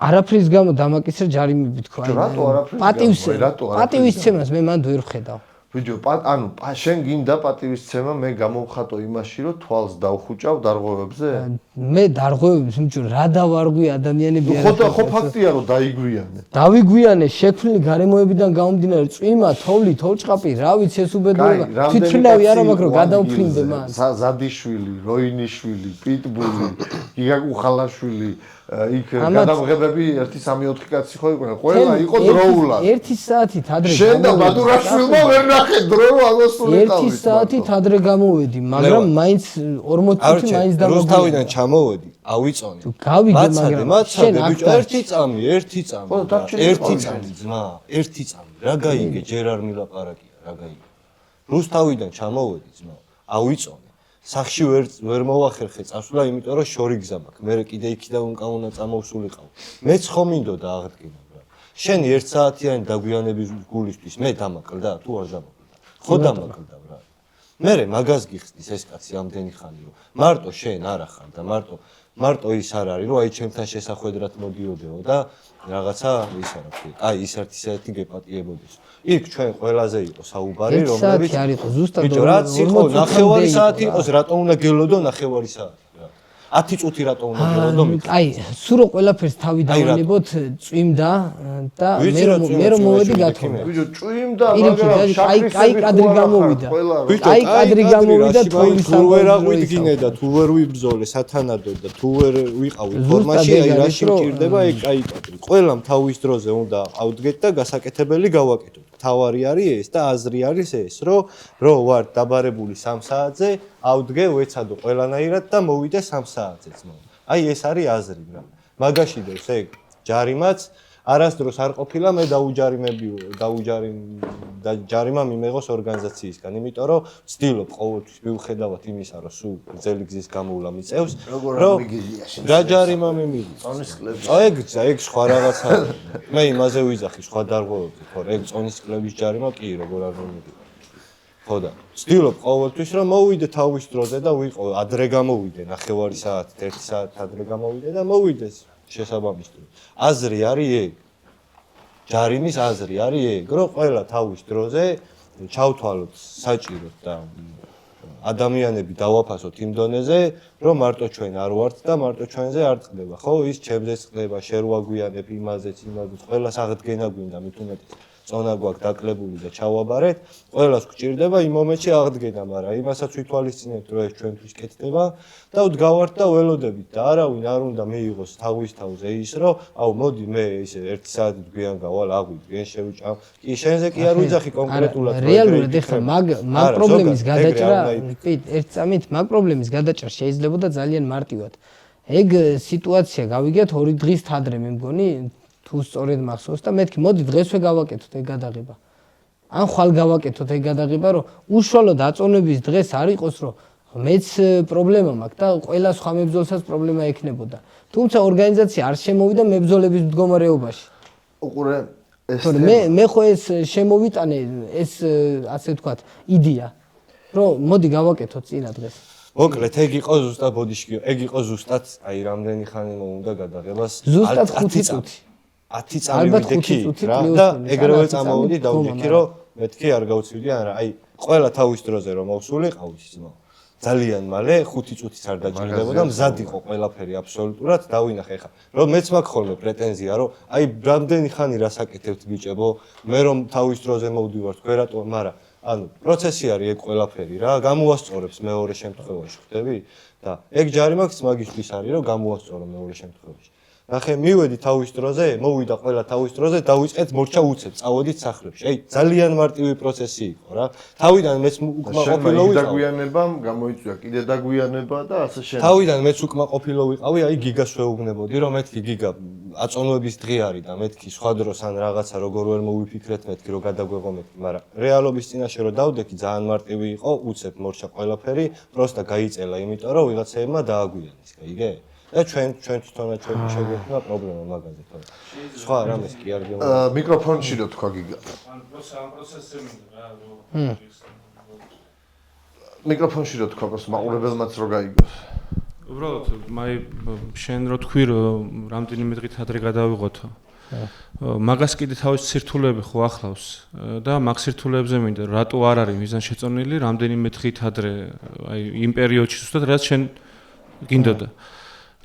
არაფრის გამო დამაკისრე ჯარიმები თქვა. რატო არაფრის გამო? პატივისცემას მე მანდ ვერ ვხედავ. ბიჭო, ანუ შენ გინდა პატივისცემა, მე გამოვხატო იმაში, რომ თვალს დავხუჭავ დარღვევებზე? მე დარღვევებს, ბიჭო, რა დავარღვი ადამიანები არა. ხო ფაქტია, რომ დაიგვიანე. დავიგვიანე, შექმნილი გარემოებიდან გამომდინარე, წვიმა, თოვლი, თოლჭყაპი, რა ვიცი ეს უბედურება. თვითმფრინავი არა მაქვს, რომ გადავფრინდე მან. ზადიშვილი, როინიშვილი, პიტბული, გიგა კუხალაშვილი იქ გადამღებები 1-3-4 კაცი ხო იყვნენ, ყველა იყო დროულად. 1 საათით ადრე შენ და ბადურაშვილმა ვერ ნახე დრო ამოსულიყავით. 1 საათით ადრე გამოვედი, მაგრამ მაინც 40 წუთი მაინც დამოვედი. რუსთავიდან ჩამოვედი, ავიწონე. გავიგე, მაგრამ შენ ბიჭო, 1 წამი. 1 წამი ძმა, 1 წამი. რა გაიგე, ჯერ არ მილაპარაკია, რა გაიგე. რუსთავიდან ჩამოვედი ძმა, ავიწონე. სახში ვერ მოვახერხე წასვლა, იმიტომ რომ შორი გზა მაქვს. მე კიდე იქიდან უკანა წამოვსულიყავ. მეც ხომ მინდოდა აღდგენა, რა. შენ 1 საათიანი დაგვიანების გულისთვის მე დამაკლდა, თუ არ დამაკლდა? ხო დამაკლდა, რა. მე მაგას გიხსნის ეს კაცი ამდენი ხანი, რომ მარტო შენ არა ხარ და მარტო ის არ არის, რომ აი ჩემთან შესახვედრად მოდიოდეო და რაღაცა ის არა ვთქვი. აი ის ერთი გეპატიებოდეს. იქ ჩვენ ყველაზე იყო საუბარი, რომელიც არ იყო ზუსტად ბიჭო, რაც იყო ნახევარი საათი იყოს, რატომ უნდა გელოდო ნახევარი საათი რა. 10 წუთი რატომ უნდა გელოდო მით. აი, სულ რო ყველაფერს თავი დავანებოთ, წვიმდა და მე რომ მოვედი გათხოვდა. ბიჭო, წვიმდა, მაგრამ აი კადრი გამოვიდა. აი კადრი გამოვიდა თოვლის თუ ვერ აღვიდგინე და თუ ვერ ვიბრძოლე სათანადოდ და თუ ვერ ვიყავი ფორმაში, აი რაში მჭირდება ეგ აი კადრი. ყველამ თავის დროზე უნდა ავდგეთ და გასაკეთებელი გავაკეთოთ. თავარი არის ეს და აზრი არის ეს, რომ ვარ დაბარებული 3 საათზე, ავდგე ვეცადო ყველანაირად და მოვიდე 3 საათზე ძმა. აი ეს არის აზრი რა. მაგაში დევს ეგ ჯარიმაც არასდროს არ ყოფილა, მე ჯარიმა მიმეღოს ორგანიზაციისგან, იმიტომ რომ ვცდილობ ყოველთვის მიუხედავად იმისა, რომ სულ ძელი გზის გამოვლა მიწევს, რომ რა ჯარიმა მიმიღოს. წონის კლები. ეგ სხვა რაღაცაა. მე იმაზე ვიძახი სხვა დარღვევებზე, ხო, ეგ წონის კლების ჯარიმა კი როგორ არ მიმიღოს. ხო და ვცდილობ ყოველთვის რომ მოვიდე თავის დროზე და ვიყო ადრე გამოვიდე, ნახევარი საათით, 1 საათით ადრე გამოვიდე და მოვიდეს შესაბამის დროს. აზრი არის ეგ. ჯარიმის აზრი არის ეგ, რომ ყველა თავის დროზე ჩავთვალოთ საჭიროდ და ადამიანები დავაფასოთ იმ დონეზე, რომ მარტო ჩვენ არ ვართ და მარტო ჩვენზე არ წყდება, ხო? ის ჩემზეც წყდება, შერვაგვიანებ იმაზეც, ყველას აღდგენა გვინდა მით უმეტეს. წონა გვაქვს დაკლებული და ჩავაბარეთ, ყველას გვჭირდება იმ მომენტში აღდგენა, მაგრამ იმასაც ვითვალისწინებთ, რომ ეს ჩვენთვის კეთდება და ვდგავართ და ველოდებით და არავინ არ უნდა მიიღოს თავის თავზე ის, რომ აუ მოდი მე ისე 1 საათით გვიან გავალ, აღვიდგენ, შევჭამ. კი, შენზე კი არ ვიძახი კონკრეტულად. რეალურად ეხლა მაგ პრობლემის გადაჭრა, პიტ, 1 წამით მაგ პრობლემის გადაჭრა შეიძლებოდა ძალიან მარტივად. ეგ სიტუაცია გავიგეთ 2 დღის ადრე მე მგონი თუ სწორედ მახსოვს და მეთქი მოდი დღესვე გავაკეთოთ ეგ გადაღება. ან ხვალ გავაკეთოთ ეგ გადაღება, რომ უშუალოდ აწონების დღეს არ იყოს, რომ მეც პრობლემა მაქვს და ყველა სხვა მებრძოლსაც პრობლემა ექნებოდა. თუმცა ორგანიზაცია არ შემოვიდა მებრძოლების მდგომარეობაში. უყურე ეს მე ხო ეს შემოვიტანე ეს ასე ვთქვათ იდეა, რომ მოდი გავაკეთოთ წინა დღეს. მოკლედ ეგ იყო ზუსტად ბოდიშკი, ეგ იყო ზუსტად აი რამდენი ხანი მოუნდა გადაღებას? ზუსტად 5 წუთი. 10 წამი ვიდექი რა და ეგრევე წამოვიდი დავდექი რომ მეთქი არ გავცივდი არა აი ყველა თავის დროზე რომ მოვსულიყავ ის ძმა ძალიან მალე 5 წუთიც არ დაჭირდებოდა მზად იყო ყველაფერი აბსოლუტურად დავინახე ხა რომ მეც მაქვს ხოლმე პრეტენზია რომ აი რამდენი ხანი რასაკეთებთ ბიჭებო მე რომ თავის დროზე მოვდივარ თქვენ რატო მაგრამ ანუ პროცესი არის ეგ ყველაფერი რა გამოასწორებს მეორე შემთხვევაში ხვდები და ეგ ჯარი მაქვს მაგისთვის არის რომ გამოასწორო მეორე შემთხვევაში ნახე მივედი თავის დროზე, მოვიდა ყველა თავის დროზე, დავიწყეთ მორჩა უცებ, წავედით სახლებში. აი, ძალიან მარტივი პროცესი იყო რა. თავიდან მეც უკმაყოფილო ვიყავი. დაგვიანებამ გამოიწვია კიდე დაგვიანება და ასე შემდეგ. თავიდან მეც უკმაყოფილო ვიყავი, აი გიგას ვეუბნებოდი, რომ მეთქი გიგა აწონვების დღე არის და მეთქი სხვა დროს ან რაღაცა როგორ ვერ მოვიფიქრეთ მეთქი რომ გადაგვეღო მეთქი, მაგრამ რეალობის წინაშე რომ დავდექი ძალიან მარტივი იყო, უცებ მორჩა ყველაფერი, პროსტა გაიწელა, იმიტომ რომ ვიღაცეებმა დააგვიანეს, გაიგე? და ჩვენ თვითონაც ჩვენ შეგვექნა პრობლემა მაგაზე თორე. სხვა რამეს კი არ გემო. მიკროფონში რო თქვა გიგა. ამ პროცესზე მინდა რა მიკროფონში რო თქვა პროს მაყურებელმაც რო გაიგოს. უბრალოდ შენ რო თქვი რომ რამდენიმე დღით ადრე გადავიღოთო. მაგას კიდე თავის სირთულეები ხო ახლავს და მაგ სირთულეებზე მინდა რატო არ არის მიზანშეწონილი რამდენიმე დღით ადრე აი იმ პერიოდში ზუსტად რაც შენ გინდოდა.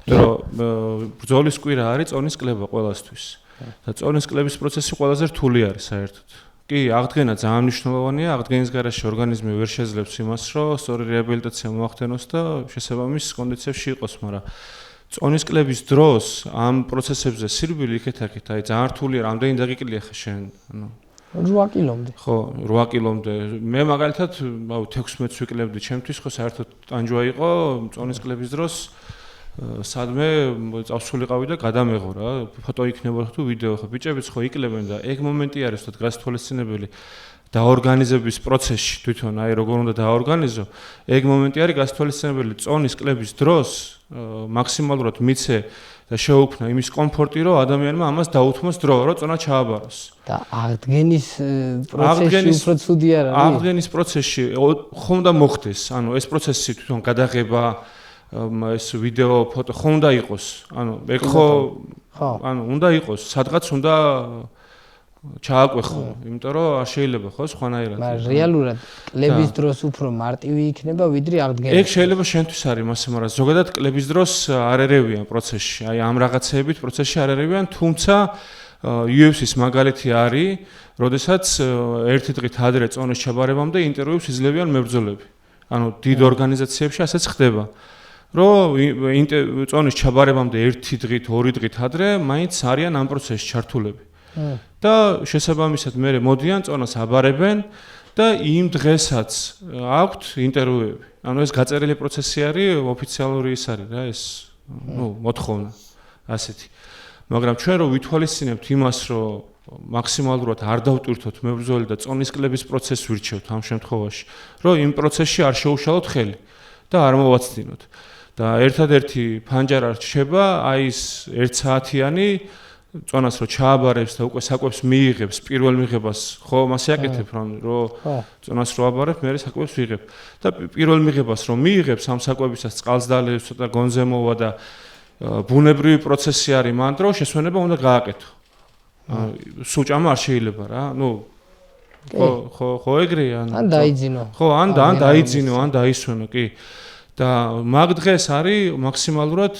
რომ ბრძოლის კვირა არის წონის კლება ყველასთვის. და წონის კლების პროცესი ყველაზე რთული არის საერთოდ. კი, აღდგენა ძალიან მნიშვნელოვანია, აღდგენის გარეშე ორგანიზმი ვერ შეძლებს იმას, რომ სწორი რეაბილიტაცია მოახდენოს და შესაბამის კონდიციებში იყოს, მაგრამ წონის კლების დროს ამ პროცესებზე სირბილი იქეთ-აქეთ, აი ძალიან რთულია, რამდენი დაგიკლია ხე შენ, ანუ 8 კილომდე. ხო, 8 კილომდე. მე მაგალითად, 16-ს ვიკლებდი, ჩემთვის ხო საერთოდ ტანჯვა იყო წონის კლების დროს სადმე წავსულიყავი და გადამეღო რა, ფოტო იქნება თუ ვიდეო ხო, ბიჭებიც ხო იკლებენ და ეგ მომენტი არის თქო გასათვალისწინებელი დაორგანიზების პროცესში თვითონ აი როგორ უნდა დაორგანიზო, ეგ მომენტი არის გასათვალისწინებელი წონის კლების დროს მაქსიმალურად მიცე და შეუქმნა იმის კომფორტი, რომ ადამიანმა ამას დაუთმოს დრო, რომ წონა ჩააბაროს. და აღდგენის პროცესში უფრო ცუდი არ არის? აღდგენის პროცესში ხომ უნდა მოხდეს, ანუ ეს პროცესი თვითონ გადაღება ეს ვიდეო, ფოტო ხომ უნდა იყოს? ანუ ეგ ხო ანუ უნდა იყოს, სადღაც უნდა ჩააკვეხო, იმიტომ რომ არ შეიძლება ხო სხვანაირად. მაგრამ რეალურად კლების დროს უფრო მარტივი იქნება ვიდრე აღდგენის. ეგ შეიძლება შენთვის არის მასე, მაგრამ ზოგადად კლების დროს არ ერევიან პროცესში, აი ამ რაღაცეებით პროცესში არ ერევიან, თუმცა UFC-ს მაგალითი არის, როდესაც ერთი დღით ადრე წონის ჩაბარებამდე ინტერვიუს იძლევიან მებრძოლები. ანუ დიდ ორგანიზაციებში ასეც ხდება. რომ წონის ჩაბარებამდე ერთი დღით, ორი დღით ადრე მაინც არიან ამ პროცესში ჩართულები. და შესაბამისად მე მოდიან წონას აბარებენ და იმ დღესაც აქვთ ინტერვიუები. ანუ ეს გაწერილი პროცესი არის, ოფიციალური ის არის რა, ეს მოთხოვნა ასეთი. მაგრამ ჩვენ რო ვითვალისწინებთ იმას, რომ მაქსიმალურად არ დავტვირთოთ მებრძოლი და წონის კლების პროცესს ვირჩევთ ამ შემთხვევაში, რომ იმ პროცესში არ შეუშალოთ ხელი და არ მოვაცდინოთ. და ერთადერთი ფანჯარა რჩება აი ეს 1 საათიანი წონას რო ჩააბარებს და უკვე საკვებს მიიღებს პირველ მიღებას ხო მასე აკეთებ რომ წონას რო აბარებ მე საკვებს ვიღებ და პირველ მიღებას რომ მიიღებს ამ საკვებისას წყალს დალევს ცოტა გონზე მოვა და ბუნებრივი პროცესი არის მან დრო შესვენება უნდა გააკეთო სუჭამა არ შეიძლება რა ნუ ხო ეგრეა ან დაიძინო ხო ან დაიძინო ან დაისვენო კი და მაგ დღეს არის მაქსიმალურად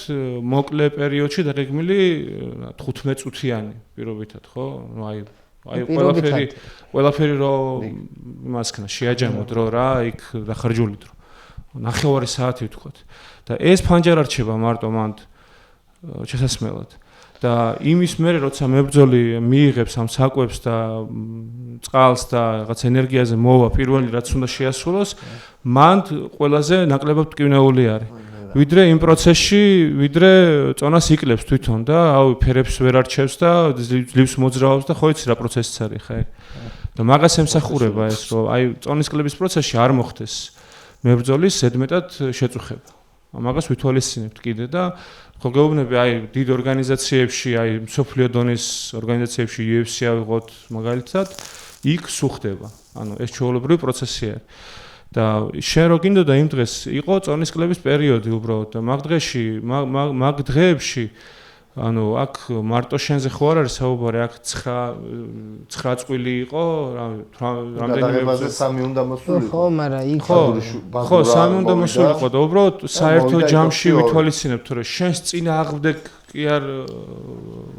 მოკლე პერიოდში დაგეგმილი 15 წუთიანი პირობითად ხო ნუ აი ყველაფერი რომ იმას ქნა შეაჯამოთ რომ რა იქ დახარჯულით რომ 9 საათი ვთქვათ და ეს ფანჯარა რჩება მარტო მანდ შესასმელად და იმის მერე როცა მებრძოლი მიიღებს ამ საკვებს და წყალს და რაღაც ენერგიაზე მოვა პირველი რაც უნდა შეასრულოს მანდ ყველაზე ნაკლებად ტკივნეული არის ვიდრე იმ პროცესში ვიდრე წონას იკლებს თვითონ და აუ ფერებს ვერ არჩევს და ძლივს მოძრაობს და ხო იცი რა პროცესიც არის ხა და მაგას ემსახურება ეს რომ აი წონის კლების პროცესში არ მოხდეს მებრძოლის ზედმეტად შეწუხება მაგას ვითვალისწინებთ კიდე და ხო გეუბნები აი დიდ ორგანიზაციებში აი მსოფლიო დონის ორგანიზაციებში UFC ავიღოთ მაგალითად იქ სუხდება ანუ ეს ჩვეულებრივი პროცესი არის და შენ რო გინდოდა იმ დღეს იყო წონის კლების პერიოდი უბრალოდ და მაგ დღეში მაგ დღეებში ანუ აქ მარტო შენზე ხო არ არის საუბარი აქ 9 წვილი იყო რამდენიმე 3 უნდა მოსულიყო ხო მაგრამ იქ ხო 3 უნდა მოსულიყო და უბრალოდ საერთო ჯამში ვითვალისწინებთ რომ შენს წინააღმდეგ კი არ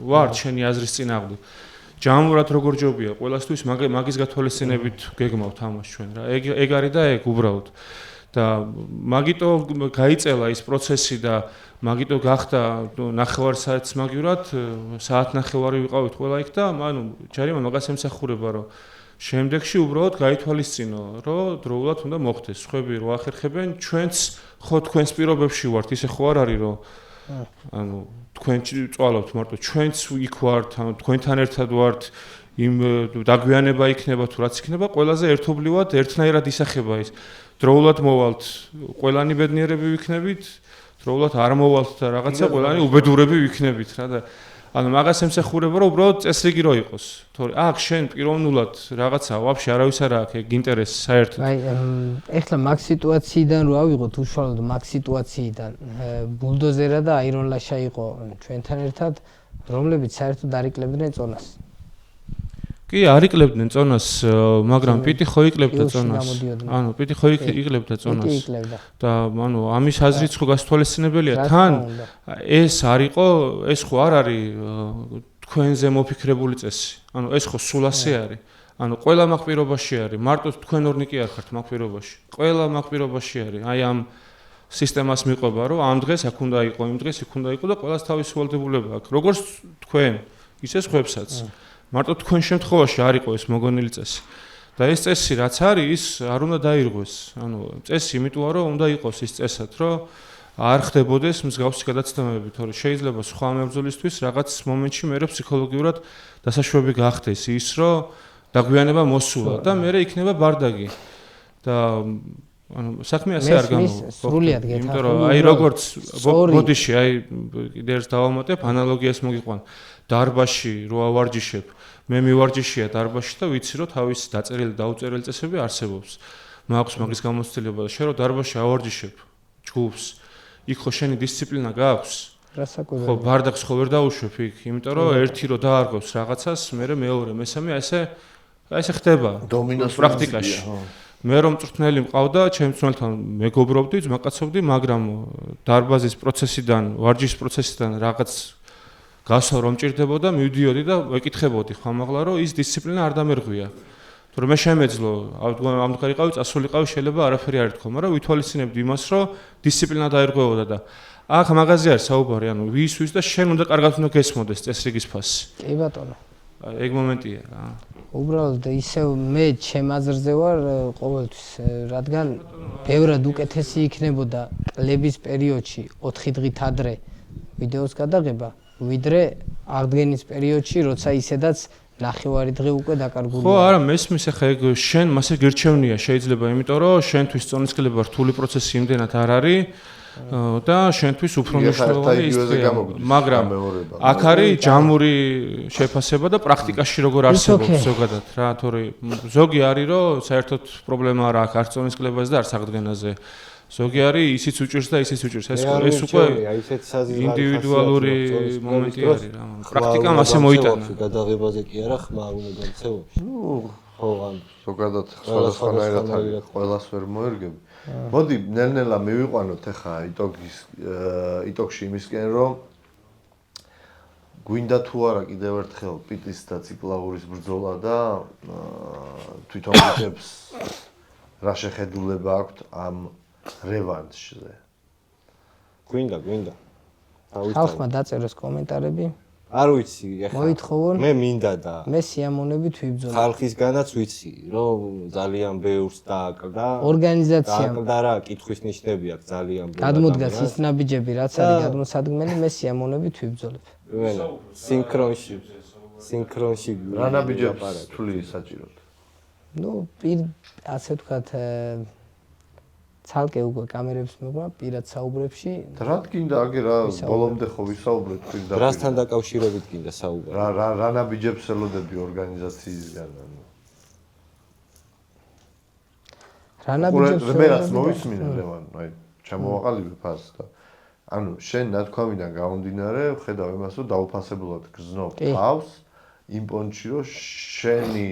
ვარ შენი აზრის წინააღმდეგ ჯამურად როგორ ჯობია ყველასთვის მაგის გათვალისწინებით გეგმავთ ამას ჩვენ რა ეგ არის და ეგ უბრალოდ და მაგიტო გაიწელა ის პროცესი და მაგიტო გახდა 9 საათს მაგივრად საათ 9 ვიყავით ყველა იქ და ანუ ჯარიმა მაგას ემსახურება რომ შემდეგში უბრალოდ გაითვალისწინო რომ დროულად უნდა მოხდეს სხვები რო ახერხებენ ჩვენც ხო თქვენს პირობებში ვართ ისე ხო არ არის რომ ანუ თქვენ წვალობთ მარტო ჩვენც იქ ვართ ანუ თქვენთან ერთად ვართ იმ დაგვიანება იქნება თუ რაც იქნება ყველაზე ერთობლივად ერთნაირად ისახება ის დროულად მოვალთ ყველანი ბედნიერები ვიქნებით დროულად არ მოვალთ და რაღაცა ყველანი უბედურები ვიქნებით რა და ანუ მაგას ემსახურება რომ უბრალოდ წესრიგი რო იყოს. თორე აქ შენ პიროვნულად რაღაცა ვაფშე არავის არ აქვს ეგ ინტერესი საერთოდ. აი ეხლა მაგ სიტუაციიდან რო ავიღოთ უშუალოდ მაგ სიტუაციიდან ბულდოზერა და აირონლაშა იყო ჩვენთან ერთად რომლებიც საერთოდ არ იკლებდნენ წონას. კი არ იკლებდნენ წონას, მაგრამ პიტი ხო იკლებდა წონას. ანუ პიტი ხო იკლებდა წონას. და ანუ ამის აზრიც ხო გასათვალისწინებელია. თან ეს არ იყო, ეს ხო არ არის თქვენზე მოფიქრებული წესი. ანუ ეს ხო სულ ასე არის. ანუ ყველა მაგ პირობაში არის. მარტო თქვენ ორნიკი არ ხართ მაგ პირობაში. ყველა მაგ პირობაში არის. აი ამ სისტემას მიყვება, რომ ამ დღეს აქ უნდა იყო, იმ დღეს იქ უნდა იყო და ყველას თავისი ვალდებულება აქვს. როგორც თქვენ, ისე სხვებსაც. მარტო თქვენ შემთხვევაში არ იყო ეს მოგონილი წესი. და ეს წესი რაც არის, ის არ უნდა დაირღვეს. ანუ წესი იმიტოა რომ უნდა იყოს ის წესად, რომ არ ხდებოდეს მსგავსი გადაცემები, თორე შეიძლება სხვა მებრძოლისთვის რაღაც მომენტში მე ფსიქოლოგიურად დასაშვები გახდეს ის, რომ დაგვიანება მოსულა და მე იქნება ბარდაგი. და ანუ საქმე ასე არ გამოვა. სრულიად გეთახმები. იმიტომ რომ აი როგორც ბოდიში, აი კიდე ერთ დავამატებ ანალოგიას მოგიყვან. დარბაში რო ავარჯიშებ, მე მივარჯიშია დარბაში და ვიცი რომ თავის დაწერილი და დაუწერელი წესები არსებობს. მაქვს მაგის გამოცდილება და შენ რო დარბაში ავარჯიშებ ჯგუფს, იქ ხო შენი დისციპლინა გაქვს? ხო, ბარდაკს ხო ვერ დაუშვებ იქ, იმიტომ რომ ერთი რო დაარღვევს რაღაცას, მე მეორე, მესამე ესე ხდება პრაქტიკაში. მე რომ მწვრთნელი მყავდა, ჩემს მწვრთნელთან მეგობრობდი, ძმაკაცობდი, მაგრამ დარბაზის პროცესიდან, ვარჯიშის პროცესიდან რაღაც გასვა რომ მჭირდებოდა, მივდიოდი და ვეკითხებოდი ხმამაღლა, რომ ის დისციპლინა არ დამერღვია. თორე მე შემეძლო, ამდგარიყავი, წასულიყავი, შეიძლება არაფერი არ ეთქვა, მაგრამ ვითვალისწინებდი იმას, რომ დისციპლინა დაერღვეოდა და აქ მაგაზე არის საუბარი, ანუ ვის და შენ უნდა კარგად უნდა გესმოდეს წესრიგის ფასი. კი ბატონო. ეგ მომენტია რა. უბრალოდ ისევ მე ჩემ აზრზე ვარ ყოველთვის, რადგან ბევრად უკეთესი იქნებოდა ყლების პერიოდში 4 დღით ადრე ვიდეოს გადაღება, ვიდრე აღდგენის პერიოდში, როცა ისედაც ნახევარი დღე უკვე დაკარგულია. ხო, არა, მესმის ახლა ეგ შენ მასე გერჩევნია შეიძლება, იმიტომ რომ შენთვის წონისკლება რთული პროცესი იმდენად არ არის და შენთვის უფრო მნიშვნელოვანი ის დღეა. მაგრამ აქ არის ჯამური შეფასება და პრაქტიკაში როგორ არსებობს ზოგადად რა, თორე ზოგი არის რომ საერთოდ პრობლემა არ აქვს არც წონისკლებაზე და არც აღდგენაზე. ზოგი არის ისიც უჭირს და ისიც უჭირს. ეს უკვე ინდივიდუალური მომენტი არის რა. პრაქტიკამ ასე მოიტანა. გადაღებაზე კი არა ხმა უნდა გამცევებში. ხო, ან ზოგადად სხვადასხვანაირად არის, ყველას ვერ მოერგებ. მოდი ნელ-ნელა მივიყვანოთ ახლა იტოქში იმისკენ, რომ გვინდა თუ არა კიდევ ერთხელ პიტის და ციკლაურის ბრძოლა და თვითონ პიტებს რა შეხედულება აქვთ ამ რევანშზე. გვინდა. ხალხმა დაწეროს კომენტარები. არ ვიცი, ახლა მოითხოვონ. მე მინდა და მე სიამოვნებით ვიბრძოლე. ხალხისგანაც ვიცი, რომ ძალიან ბევრს დააკლდა. ორგანიზაციამ დააკლდა რა, კითხვის ნიშნები აქვს ძალიან ბევრი. გადმოდგას ის ნაბიჯები, რაც არის გადმოსადგმელი, მე სიამოვნებით ვიბრძოლებ. სინქრონში რა ნაბიჯებს თვლი საჭიროდ? ნუ ასე ვთქვათ ცალკე უკვე კამერებს მიყვა პირად საუბრებში. რა გინდა აგე რა ბოლომდე ხო ვისაუბრეთ პირდაპირ. რასთან დაკავშირებით გინდა საუბარი? რა ნაბიჯებს ელოდები ორგანიზაციისგან? რა ნაბიჯებს მე რაც მოვისმინე ლევან, აი ჩამოვაყალიბე ფას და ანუ შენ ნათქვამიდან გამომდინარე, ხედავ იმას, რომ დაუფასებლად გზნობ თავს იმ პონჩში, რომ შენი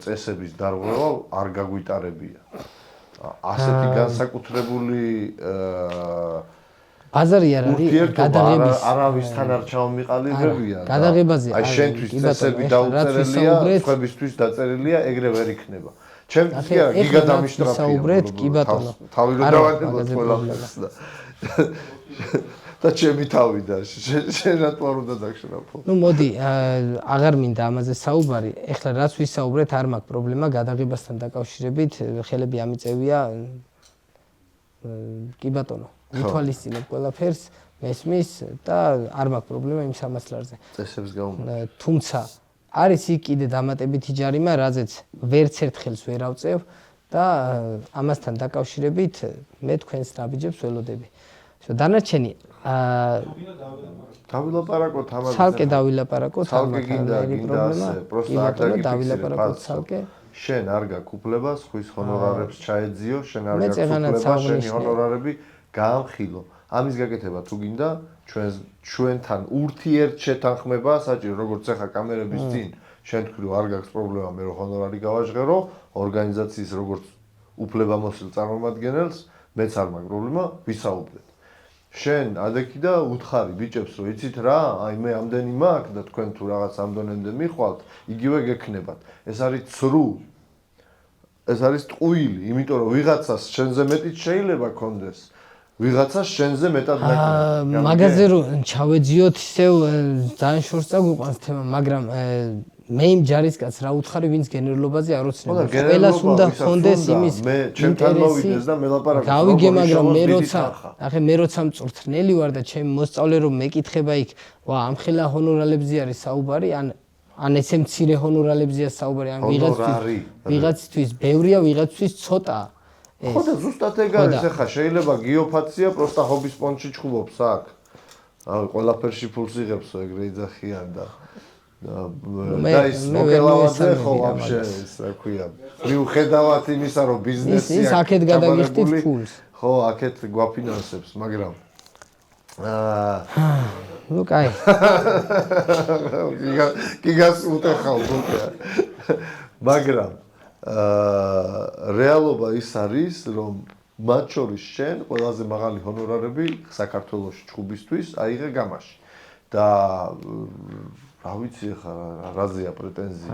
წესების დარღვევა არ გაგვიტარებია. ასეთი განსაკუთრებული ბაზარი არ არის გადაღების არავისთან არ ჩამომიყალიბებია. გადაღებაზე აი შენთვის წესები დაუწერელია, სხვებისთვის დაწერილია, ეგრე ვერ იქნება. ჩემთვის კი არა, გიგა დამიშტრაფია. საუბრეთ, კი ბატონო. თავი რომ დავანებოთ ყველაფერს და ჩემი თავი და შენ რატომ უნდა დაგშრაფო? ნუ მოდი, აღარ მინდა ამაზე საუბარი. ეხლა რაც ვისაუბრეთ, არ მაქვს პრობლემა გადაღებასთან დაკავშირებით, ხელები ამიწევია. კი ბატონო, ვითვალისწინებ ყველაფერს, მესმის და არ მაქვს პრობლემა იმ სამასლარზე. წესებს გამომწვევ. თუმცა არის იქ კიდე დამატებითი ჯარიმა, რაზეც ვერც ერთხელს ვერ ავწევ და ამასთან დაკავშირებით მე თქვენს ნაბიჯებს ველოდები. დანარჩენი დავილაპარაკოთ ამაზე. ცალკე დავილაპარაკოთ ცალკე გინდა ასე, პროსტა აქ დავილაპარაკოთ ცალკე. შენ არ გაქვს უფლება ხვის ჰონორარებს ჩაეძიო, შენ არ მეც გაქვს ეგანაც უფლება შენი აღნიშნე. ჰონორარები გაამხილო. ამის გაკეთება თუ გინდა ჩვენთან ურთიერთშეთანხმება საჭირო, როგორც ახლა კამერების წინ შენ თქვი რომ არ გაქვს პრობლემა მე რომ ჰონორარი გავაჟღერო, ორგანიზაციის როგორც უფლებამოსილ წარმომადგენელს მეც არ მაქვს პრობლემა, ვისაუბრეთ. შენ ადექი და უთხარი ბიჭებს რომ იცით რა, აი მე ამდენი მაქვს და თქვენ თუ რაღაც ამდენამდე მიხვალთ, იგივე გექნებათ. ეს არის ცრუ. ეს არის ტყუილი, იმიტომ რომ ვიღაცას შენზე მეტიც შეიძლება კონდეს. ვიღაცას შენზე მეტად ნაკლები. მაგაზე რომ ჩავეძიოთ ისევ ძალიან შორს წაგვიყვანს თემა, მაგრამ მე იმ ჯარისკაცს რა უთხარი, ვინც გენერლობაზე არ ოცნება. ყველას უნდა ხონდეს იმის მე ჩემთან მოვიდეს და მელაპარაკო. გავიგე, მაგრამ მე როცა მწვრთნელი ვარ და ჩემი მოსწავლე რომ მეკითხება იქ, ვა ამ ხელა ჰონორალებზე არის საუბარი, ან ესე მცირე ჰონორალებზეა საუბარი, ან ვიღაცისთვის ბევრია, ვიღაცთვის ცოტაა. ხო და ზუსტად ეგ არის, ახლა შეიძლება გიოფაცია პროსტა ჰობის პონჩი ჩხუბობს აქ. ყველაფერში ფულს იღებსო ეგრე იძახიან და ის მოკელავაძე ხო ვაფშე რა ქვია. მიუხედავად იმისა რომ ბიზნესი ის აქეთ გადაგიხდით ფულს. ხო, აქეთ გვაფინანსებს, მაგრამ ნუ კაი. გიგას უტეხავ ბუკა. მაგრამ რეალობა ის არის, რომ მათ შორის შენ ყველაზე მაღალი ჰონორარები საქართველოში ჩხუბისთვის აიღე გამაში. და რა ვიცი ხა რაზეა პრეტენზია?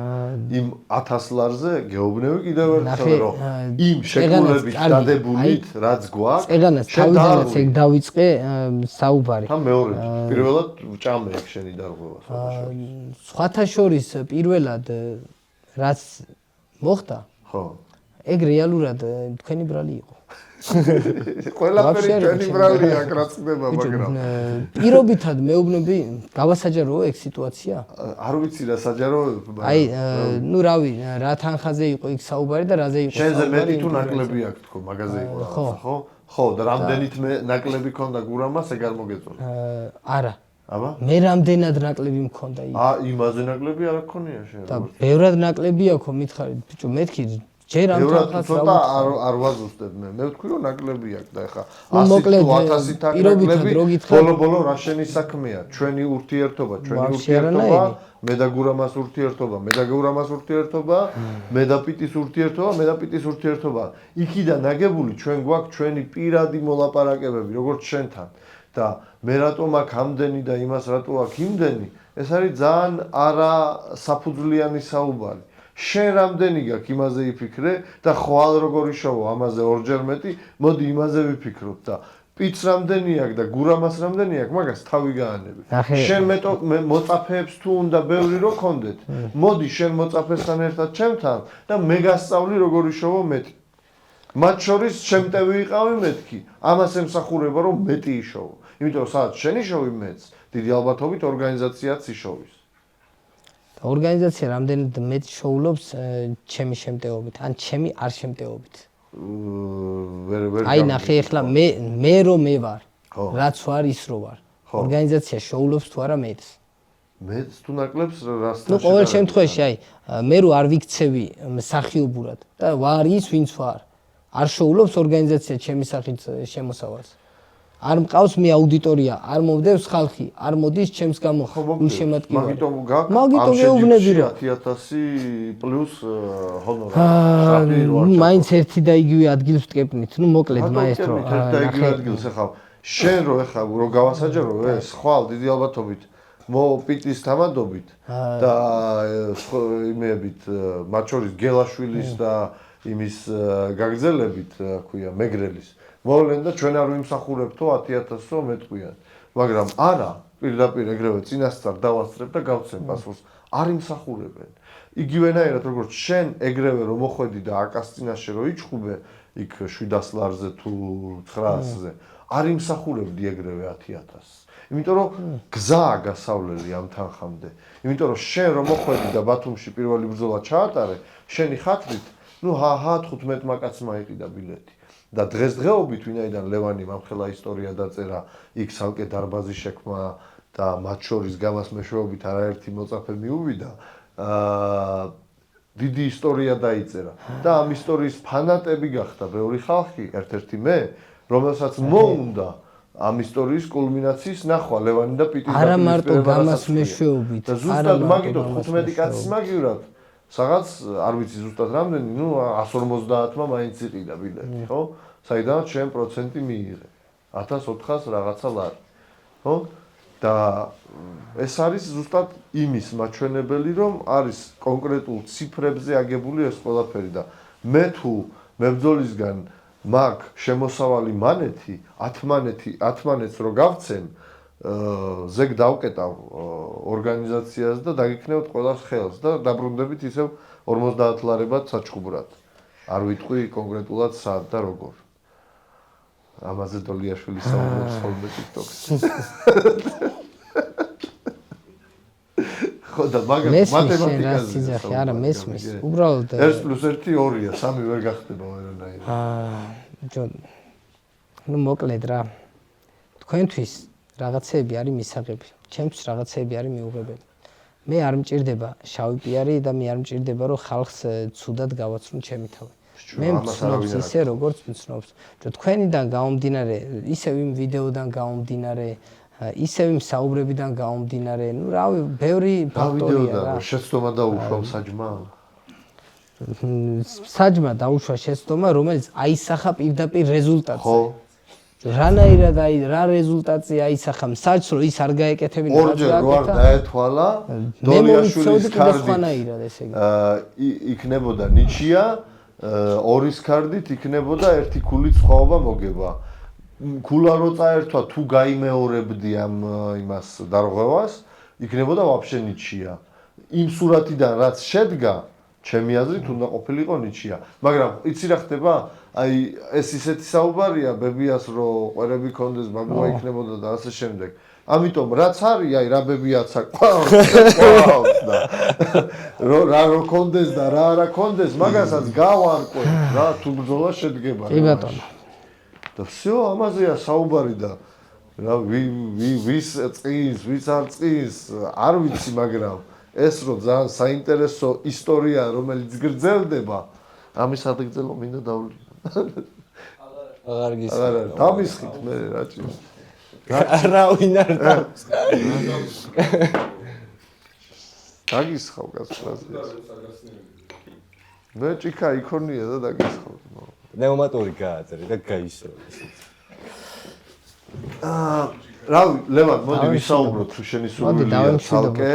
იმ 1000 ლარზე გეუბნები კიდევ ერთხელ რომ იმ შეკულებით დადებულით რაც გვაქვს, ეგანაც თავიდანაც ეგ დავიწყე საუბარი. და მეორე პირველად ჭამე ეგ შენი დარღვევა სხვათა შორის პირველად რაც მოხდა, ხო. ეგ რეალურად თქვენი ბრალი იყო. ყველაფერი ჩვენი ბრალია, აქ რაც ხდება, მაგრამ პირობითად მეუბნები, გავასაჯაროო ეგ სიტუაცია? არ ვიცი რა საჯაროება. აი, ნუ რავი, რა თანხაზე იყო იქ საუბარი და რაზე იყო შენზე მეტი თუ ნაკლები აქვს თქო, მაგაზე იყო რაღაცა, ხო? ხო, და რამდენით მე ნაკლები ქონდა გურამას, ეგ არ მოგეწონა. არა. აბა? მე რამდენად ნაკლები მქონდა იქ? იმაზე ნაკლები არ აქონია შენ. და ბევრად ნაკლები აქო მითხარით, ბიჭო, მეთქი ჯერ ამ თანხას ცოტა არ ვაზუსტებ მე. მე ვთქვი რომ ნაკლები აქვს და ეხა 100 თუ 1000 ნაკლები ბოლო რა შენი საქმეა? ჩვენი ურთიერთობა, მე და გურამას ურთიერთობა, მე და გურამას ურთიერთობა, მე და პიტის ურთიერთობა, მე და პიტის ურთიერთობა. იქიდან ნაგებული ჩვენ გვაქვს ჩვენი პირადი მოლაპარაკებები, როგორც შენთან. და მე რატომ აქ ამდენი და იმას რატო აქ იმდენი? ეს არის ძალიან არასაფუძვლიანი საუბარი. შენ რამდენი გაქვს იმაზე იფიქრე და ხვალ როგორ იშოვო ამაზე ორჯერ მეტი, მოდი იმაზე ვიფიქროთ და პიც რამდენი აქვს და გურამას რამდენი აქვს, მაგას თავი გაანები. შენ მოწაფეებს თუ უნდა ბევრი რო კონდეთ, მოდი შენ მოწაფესთან ერთად ჩემთან და მე გასწავლი როგორ იშოვო მეტი. მათ შორის შემტევი იყავი მეთქი, ამას ემსახურება რომ მეტი იშოვო. იმიტომ რომ სადაც შენ იშოვი მეც, დიდი ალბათობით ორგანიზაციაც იშოვის. ორგანიზაცია რამდენად მეტ შოულობს ჩემი შემტევობით, ან ჩემი არ შემტევობით. აი ნახე ახლა მე რომ მე ვარ, რაც ვარ ის რო ვარ. ორგანიზაცია შოულობს თუ არა მეც. მეც თუ ნაკლებს რასთან. ნუ ყოველ შემთხვევაში აი მე რო არ ვიქცევი მსახიობურად და ვარ ის ვინც ვარ. არ შოულობს ორგანიზაცია ჩემი სახით შემოსავალს. არ მყავს მე აუდიტორია, არ მომდევს ხალხი, არ მოდის ჩემს გამო გულშემატკივარი. მაგიტომ გეუბნები რომ 10000 პლუს ჰონორარი. მაინც ერთი და იგივე ადგილს ვტკეპნით. ნუ მოკლედ მაესტრო. ერთი და იგივე ადგილს ახლა შენ რო ახლა რო გავასაჯარო ეს ხვალ დიდი ალბათობით მოპიტის თამადობით და იმებით მათ შორის გელაშვილის და იმის გაგზელებით, რა ქვია, მეგრელის. მოვლენ და ჩვენ არ ვიმსახურებთო 10000-ო მეტყვიან. მაგრამ არა, პირდაპირ ეგრევე წინასწარ დავასწრებ და გავცემ პასუხს. არ იმსახურებენ. იგივენაირად როგორც შენ ეგრევე რომ მოხვედი და აკას წინაშე რო იჩხუბე, იქ 700 ლარზე თუ 900-ზე, არ იმსახურებდი ეგრევე 10000-ს. იმიტომ რომ გზაა გასავლელი ამ თანხამდე. იმიტომ რომ შენ რომ მოხვედი და ბათუმში პირველი ბრძოლა ჩაატარე, შენი ხათრით, ნუ 15 მაკაც მაიყიდა ბილეთი. და დღესდღეობით ვინაიდან ლევანი მამხელა ისტორია დაწერა, იქ ცალკე დარბაზი შექმნა და მათ შორის გამას მეშვეობით არაერთი მოწაფე მიუვიდა, დიდი ისტორია დაიწერა და ამ ისტორიის ფანატები გახდა ბევრი ხალხი, ერთ-ერთი მე, რომელსაც მოუნდა ამ ისტორიის კულმინაციის ნახვა ლევანი და პიტის არა მარტო გამას მეშვეობით, და ზუსტად მაგითო 15 კაცის მაგივრად სადაც არ ვიცი ზუსტად რამდენი, 150-მა მაინც იყიდა ბილეთი, ხო? საიდანაც შენ პროცენტი მიიღე. 1400 რაღაცა ლარი. ხო? და ეს არის ზუსტად იმის მაჩვენებელი, რომ არის კონკრეტულ ციფრებზე აგებული ეს ყველაფერი და მე თუ მებრძოლისგან მაგ შემოსავალი მანეთი, 10 მანეთს რო გავცემ, ზეგ დავკეტავ ორგანიზაციას და დაგიქნევთ ყველას ხელს და დაბრუნდებით ისევ 50 ლარებად საჩხუბრად. არ ვიტყვი კონკრეტულად სად და როგორ. ამაზე დოლიაშვილი საუბრობს ხოლმე TikTok-ში. ხო და მაგრამ მათემატიკაზე არა მესმის. უბრალოდ 1+1 2-ია, 3 ვერ გახდება ვერანაირად. ნუ მოკლედ რა. თქვენთვის რაღაცები არის მისაღები, ჩემთვის რაღაცები არის მიუღებელი. მე არ მჭირდება შავი პიარი და მე არ მჭირდება რომ ხალხს ცუდად გავაცნო ჩემი თავი. მე მცნობს ისე როგორც მცნობს. თქვენიდან გამომდინარე, ისევ იმ ვიდეოდან გამომდინარე, ისევ იმ საუბრებიდან გამომდინარე, ნუ რავი, ბევრი ფაქტორია რა. შეცდომა დაუშვა საჯმა. საჯმა დაუშვა შეცდომა, რომელიც აისახა პირდაპირ რეზულტატზე. ხო. რანაირად რა რეზულტატი აისახა საჯს რომ ის არ გაეკეთებინა ორჯერ რო არ დაეთვალა დოლიაშვილის კარდით იქნებოდა ნიჩია ორის კარდით იქნებოდა ერთი ქულით სხვაობა მოგება ქულა რო წაერთვა თუ გაიმეორებდი ამ იმას დარღვევას იქნებოდა ვაფშე ნიჩია იმ სურათიდან რაც შედგა ჩემი აზრით უნდა ყოფილიყო ნიჩია მაგრამ იცი რა ხდება აი ეს ისეთი საუბარია ბებიას რომ ყვერები კონდეს ბაბუა იქნებოდა და ასე შემდეგ. ამიტომ რაც არის აი რა ბებიაცა ყავს და რა რო კონდეს და რა არა კონდეს მაგასაც გავარკვევ რა თუ ბრძოლა შედგება. კი ბატონო. და всё ამაზეა საუბარი და რა ვის წის, ვის არ წის, არ ვიცი მაგრამ ეს რო ძალიან საინტერესო ისტორია რომელიც გრძელდება ამის ადგილზე მინდა დავლიო. აღარ გისმენთ. აღარ დამისხით მე რაჭი. რა ვინ არ დაგისხავ გასვლაზე. მე ჭიქა იქონია და დაგისხავ. ნეუმატური გააწერე და გაისროლე. რავი, ლევან, მოდი ვისაუბროთ თუ შენი სურვილია თალკე,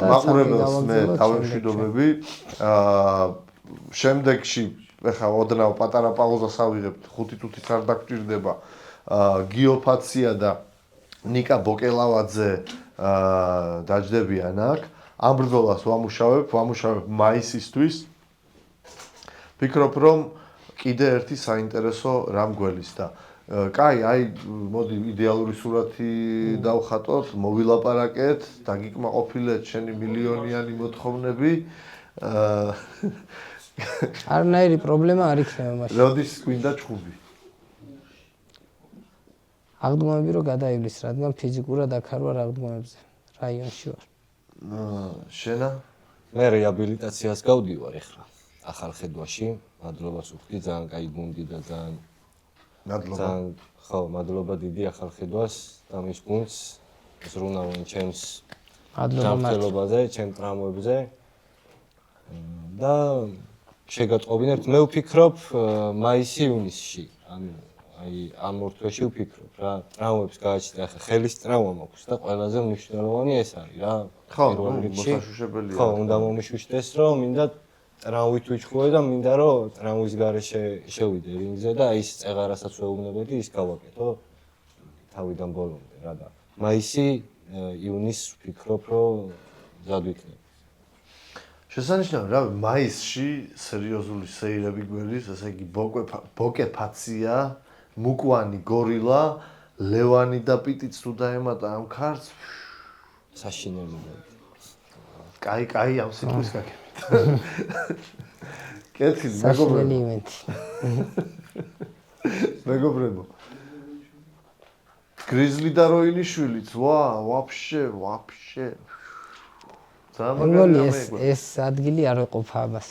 მაყურებელს მე თავმშვიდობები. შემდეგში ეხლა ოდნავ პატარა პაუზას ავიღებთ 5 წუთით არ დაგჭირდება გიოფაცია და ნიკა ბოკელავაძე დაждდებიან აქ ამ ბრძოლას ვამუშავებ მაისისთვის ფიქრობ რომ კიდე ერთი საინტერესო რამ გველის და კაი აი მოდი იდეალური სურათი დავხატოთ მოვილაპარაკეთ დაგიკმაყოფილეთ შენი მილიონიანი მოთხოვნები არნაირი პრობლემა არ იქნება მაშინ. როდის გვინდა ჩხუბი? აღდგომები რო გადაივლის, რადგან ფიზიკურად აქ არ ვარ აღდგომებზე, რაიონში ვარ. შენა? მე რეაბილიტაციას გავდივარ ახლა ახალ ხედვაში, მადლობას ვუხდი ძალიან კაი გუნდი და ძალიან მადლობა. ხო, მადლობა დიდი ახალ ხედვას და მის გუნდს ზრუნავენ ჩემს მადლობაზე, ჩემ ტრამვებზე და შეგატყობინებთ მე ვფიქრობ მაისი-ივნისში ანუ აი ამ ორ თვეში ვფიქრობ რა ტრამვებს გააჩნდა ახლა ხელის ტრამვა მაქვს და ყველაზე მნიშვნელოვანი ეს არის რა ხო მოსაშუშებელია ხო უნდა მომიშუშტეს რომ მინდა ტრამვით ვიჩხუბე და მინდა რომ ტრამვის გარეშე შევიდე რინგზე და ის წეღარასაც ვეუბნებოდი ის გავაკეთო თავიდან ბოლომდე რა და მაისი-ივნისს ვფიქრობ რომ მზად ვიქნები შესანიშნავი რა მაისში სერიოზული სეირები გველის, ესე იგი ბოკეფაცია, მუკვანი გორილა, ლევანი და პიტიც თუ დაემატა ამ ქარts საშინელია. კაი ამ სიტყვის გაკეთეთ. კეთილი მეგობრებო. მეგობრებო. გრიზლი და როინიშვილიც, ვაფშე. მეგონი ეს ადგილი არ ეყოფა ამას.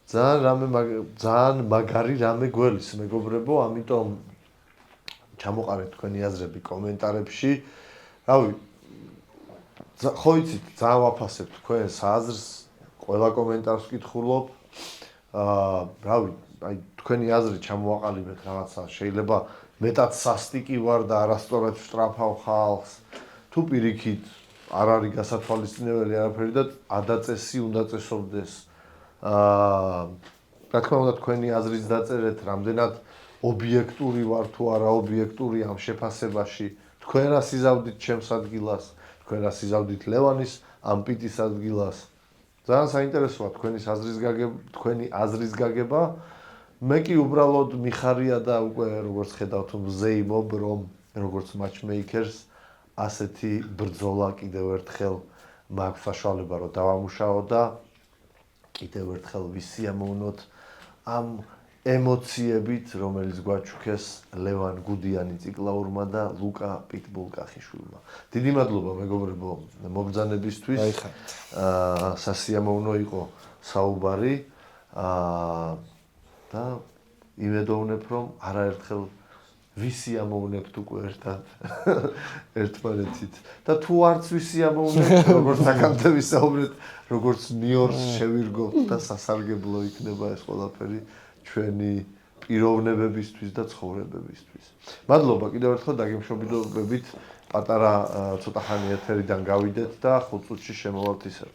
ძალიან მაგარი რამე გველის მეგობრებო, ამიტომ ჩამოყარეთ თქვენი აზრები კომენტარებში. რავი, ხო იცით, ძალიან ვაფასებ თქვენს აზრს, ყველა კომენტარს ვკითხულობ. რავი, აი თქვენი აზრი ჩამოვაყალიბეთ რაღაცა, შეიძლება მეტად სასტიკი ვარ და არასწორად ვშტრაფავ ხალხს. თუ პირიქით არ არის გასათვალისწინებელი არაფერი და ადაწესი უნდა წესობდეს. რა თქმა უნდა თქვენი აზრიც დაწერეთ, რამდენად ობიექტური ვარ თუ არა ობიექტური ამ შეფასებაში. თქვენ რა სიზავდით ჩემს ადგილას, თქვენ რა სიზავდით ლევანის ამ პიტის ადგილას. ძალიან საინტერესოა თქვენი აზრის გაგება. მე კი უბრალოდ მიხარია და უკვე როგორც ხედავთ მზეიმობ, რომ როგორც matchmakers ასეთი ბრძოლა კიდევ ერთხელ მაქვს საშუალება რომ დავამუშაო და კიდევ ერთხელ ვისიამოვნოთ ამ ემოციებით, რომელიც გვაჩუქეს ლევან გუდიანი ციკლაურმა და ლუკა პიტბულ კახიშვილმა. დიდი მადლობა მეგობრებო მოგზანებისთვის. სასიამოვნო იყო საუბარი და იმედოვნებ რომ არაერთხელ ვისიამოვნებთ უკვე ერთმანეთით და თუ არც ვისიამოვნებთ როგორც აქამდე ვისაუბრეთ როგორც ნიორს შევირგოთ და სასარგებლო იქნება ეს ყველაფერი ჩვენი პიროვნებებისთვის და ცხოვრებებისთვის. მადლობა კიდევ ერთხელ დაგემშვიდობებით პატარა ცოტა ხანი ეთერიდან გავიდეთ და 5 წუთში შემოვალთ ისევ.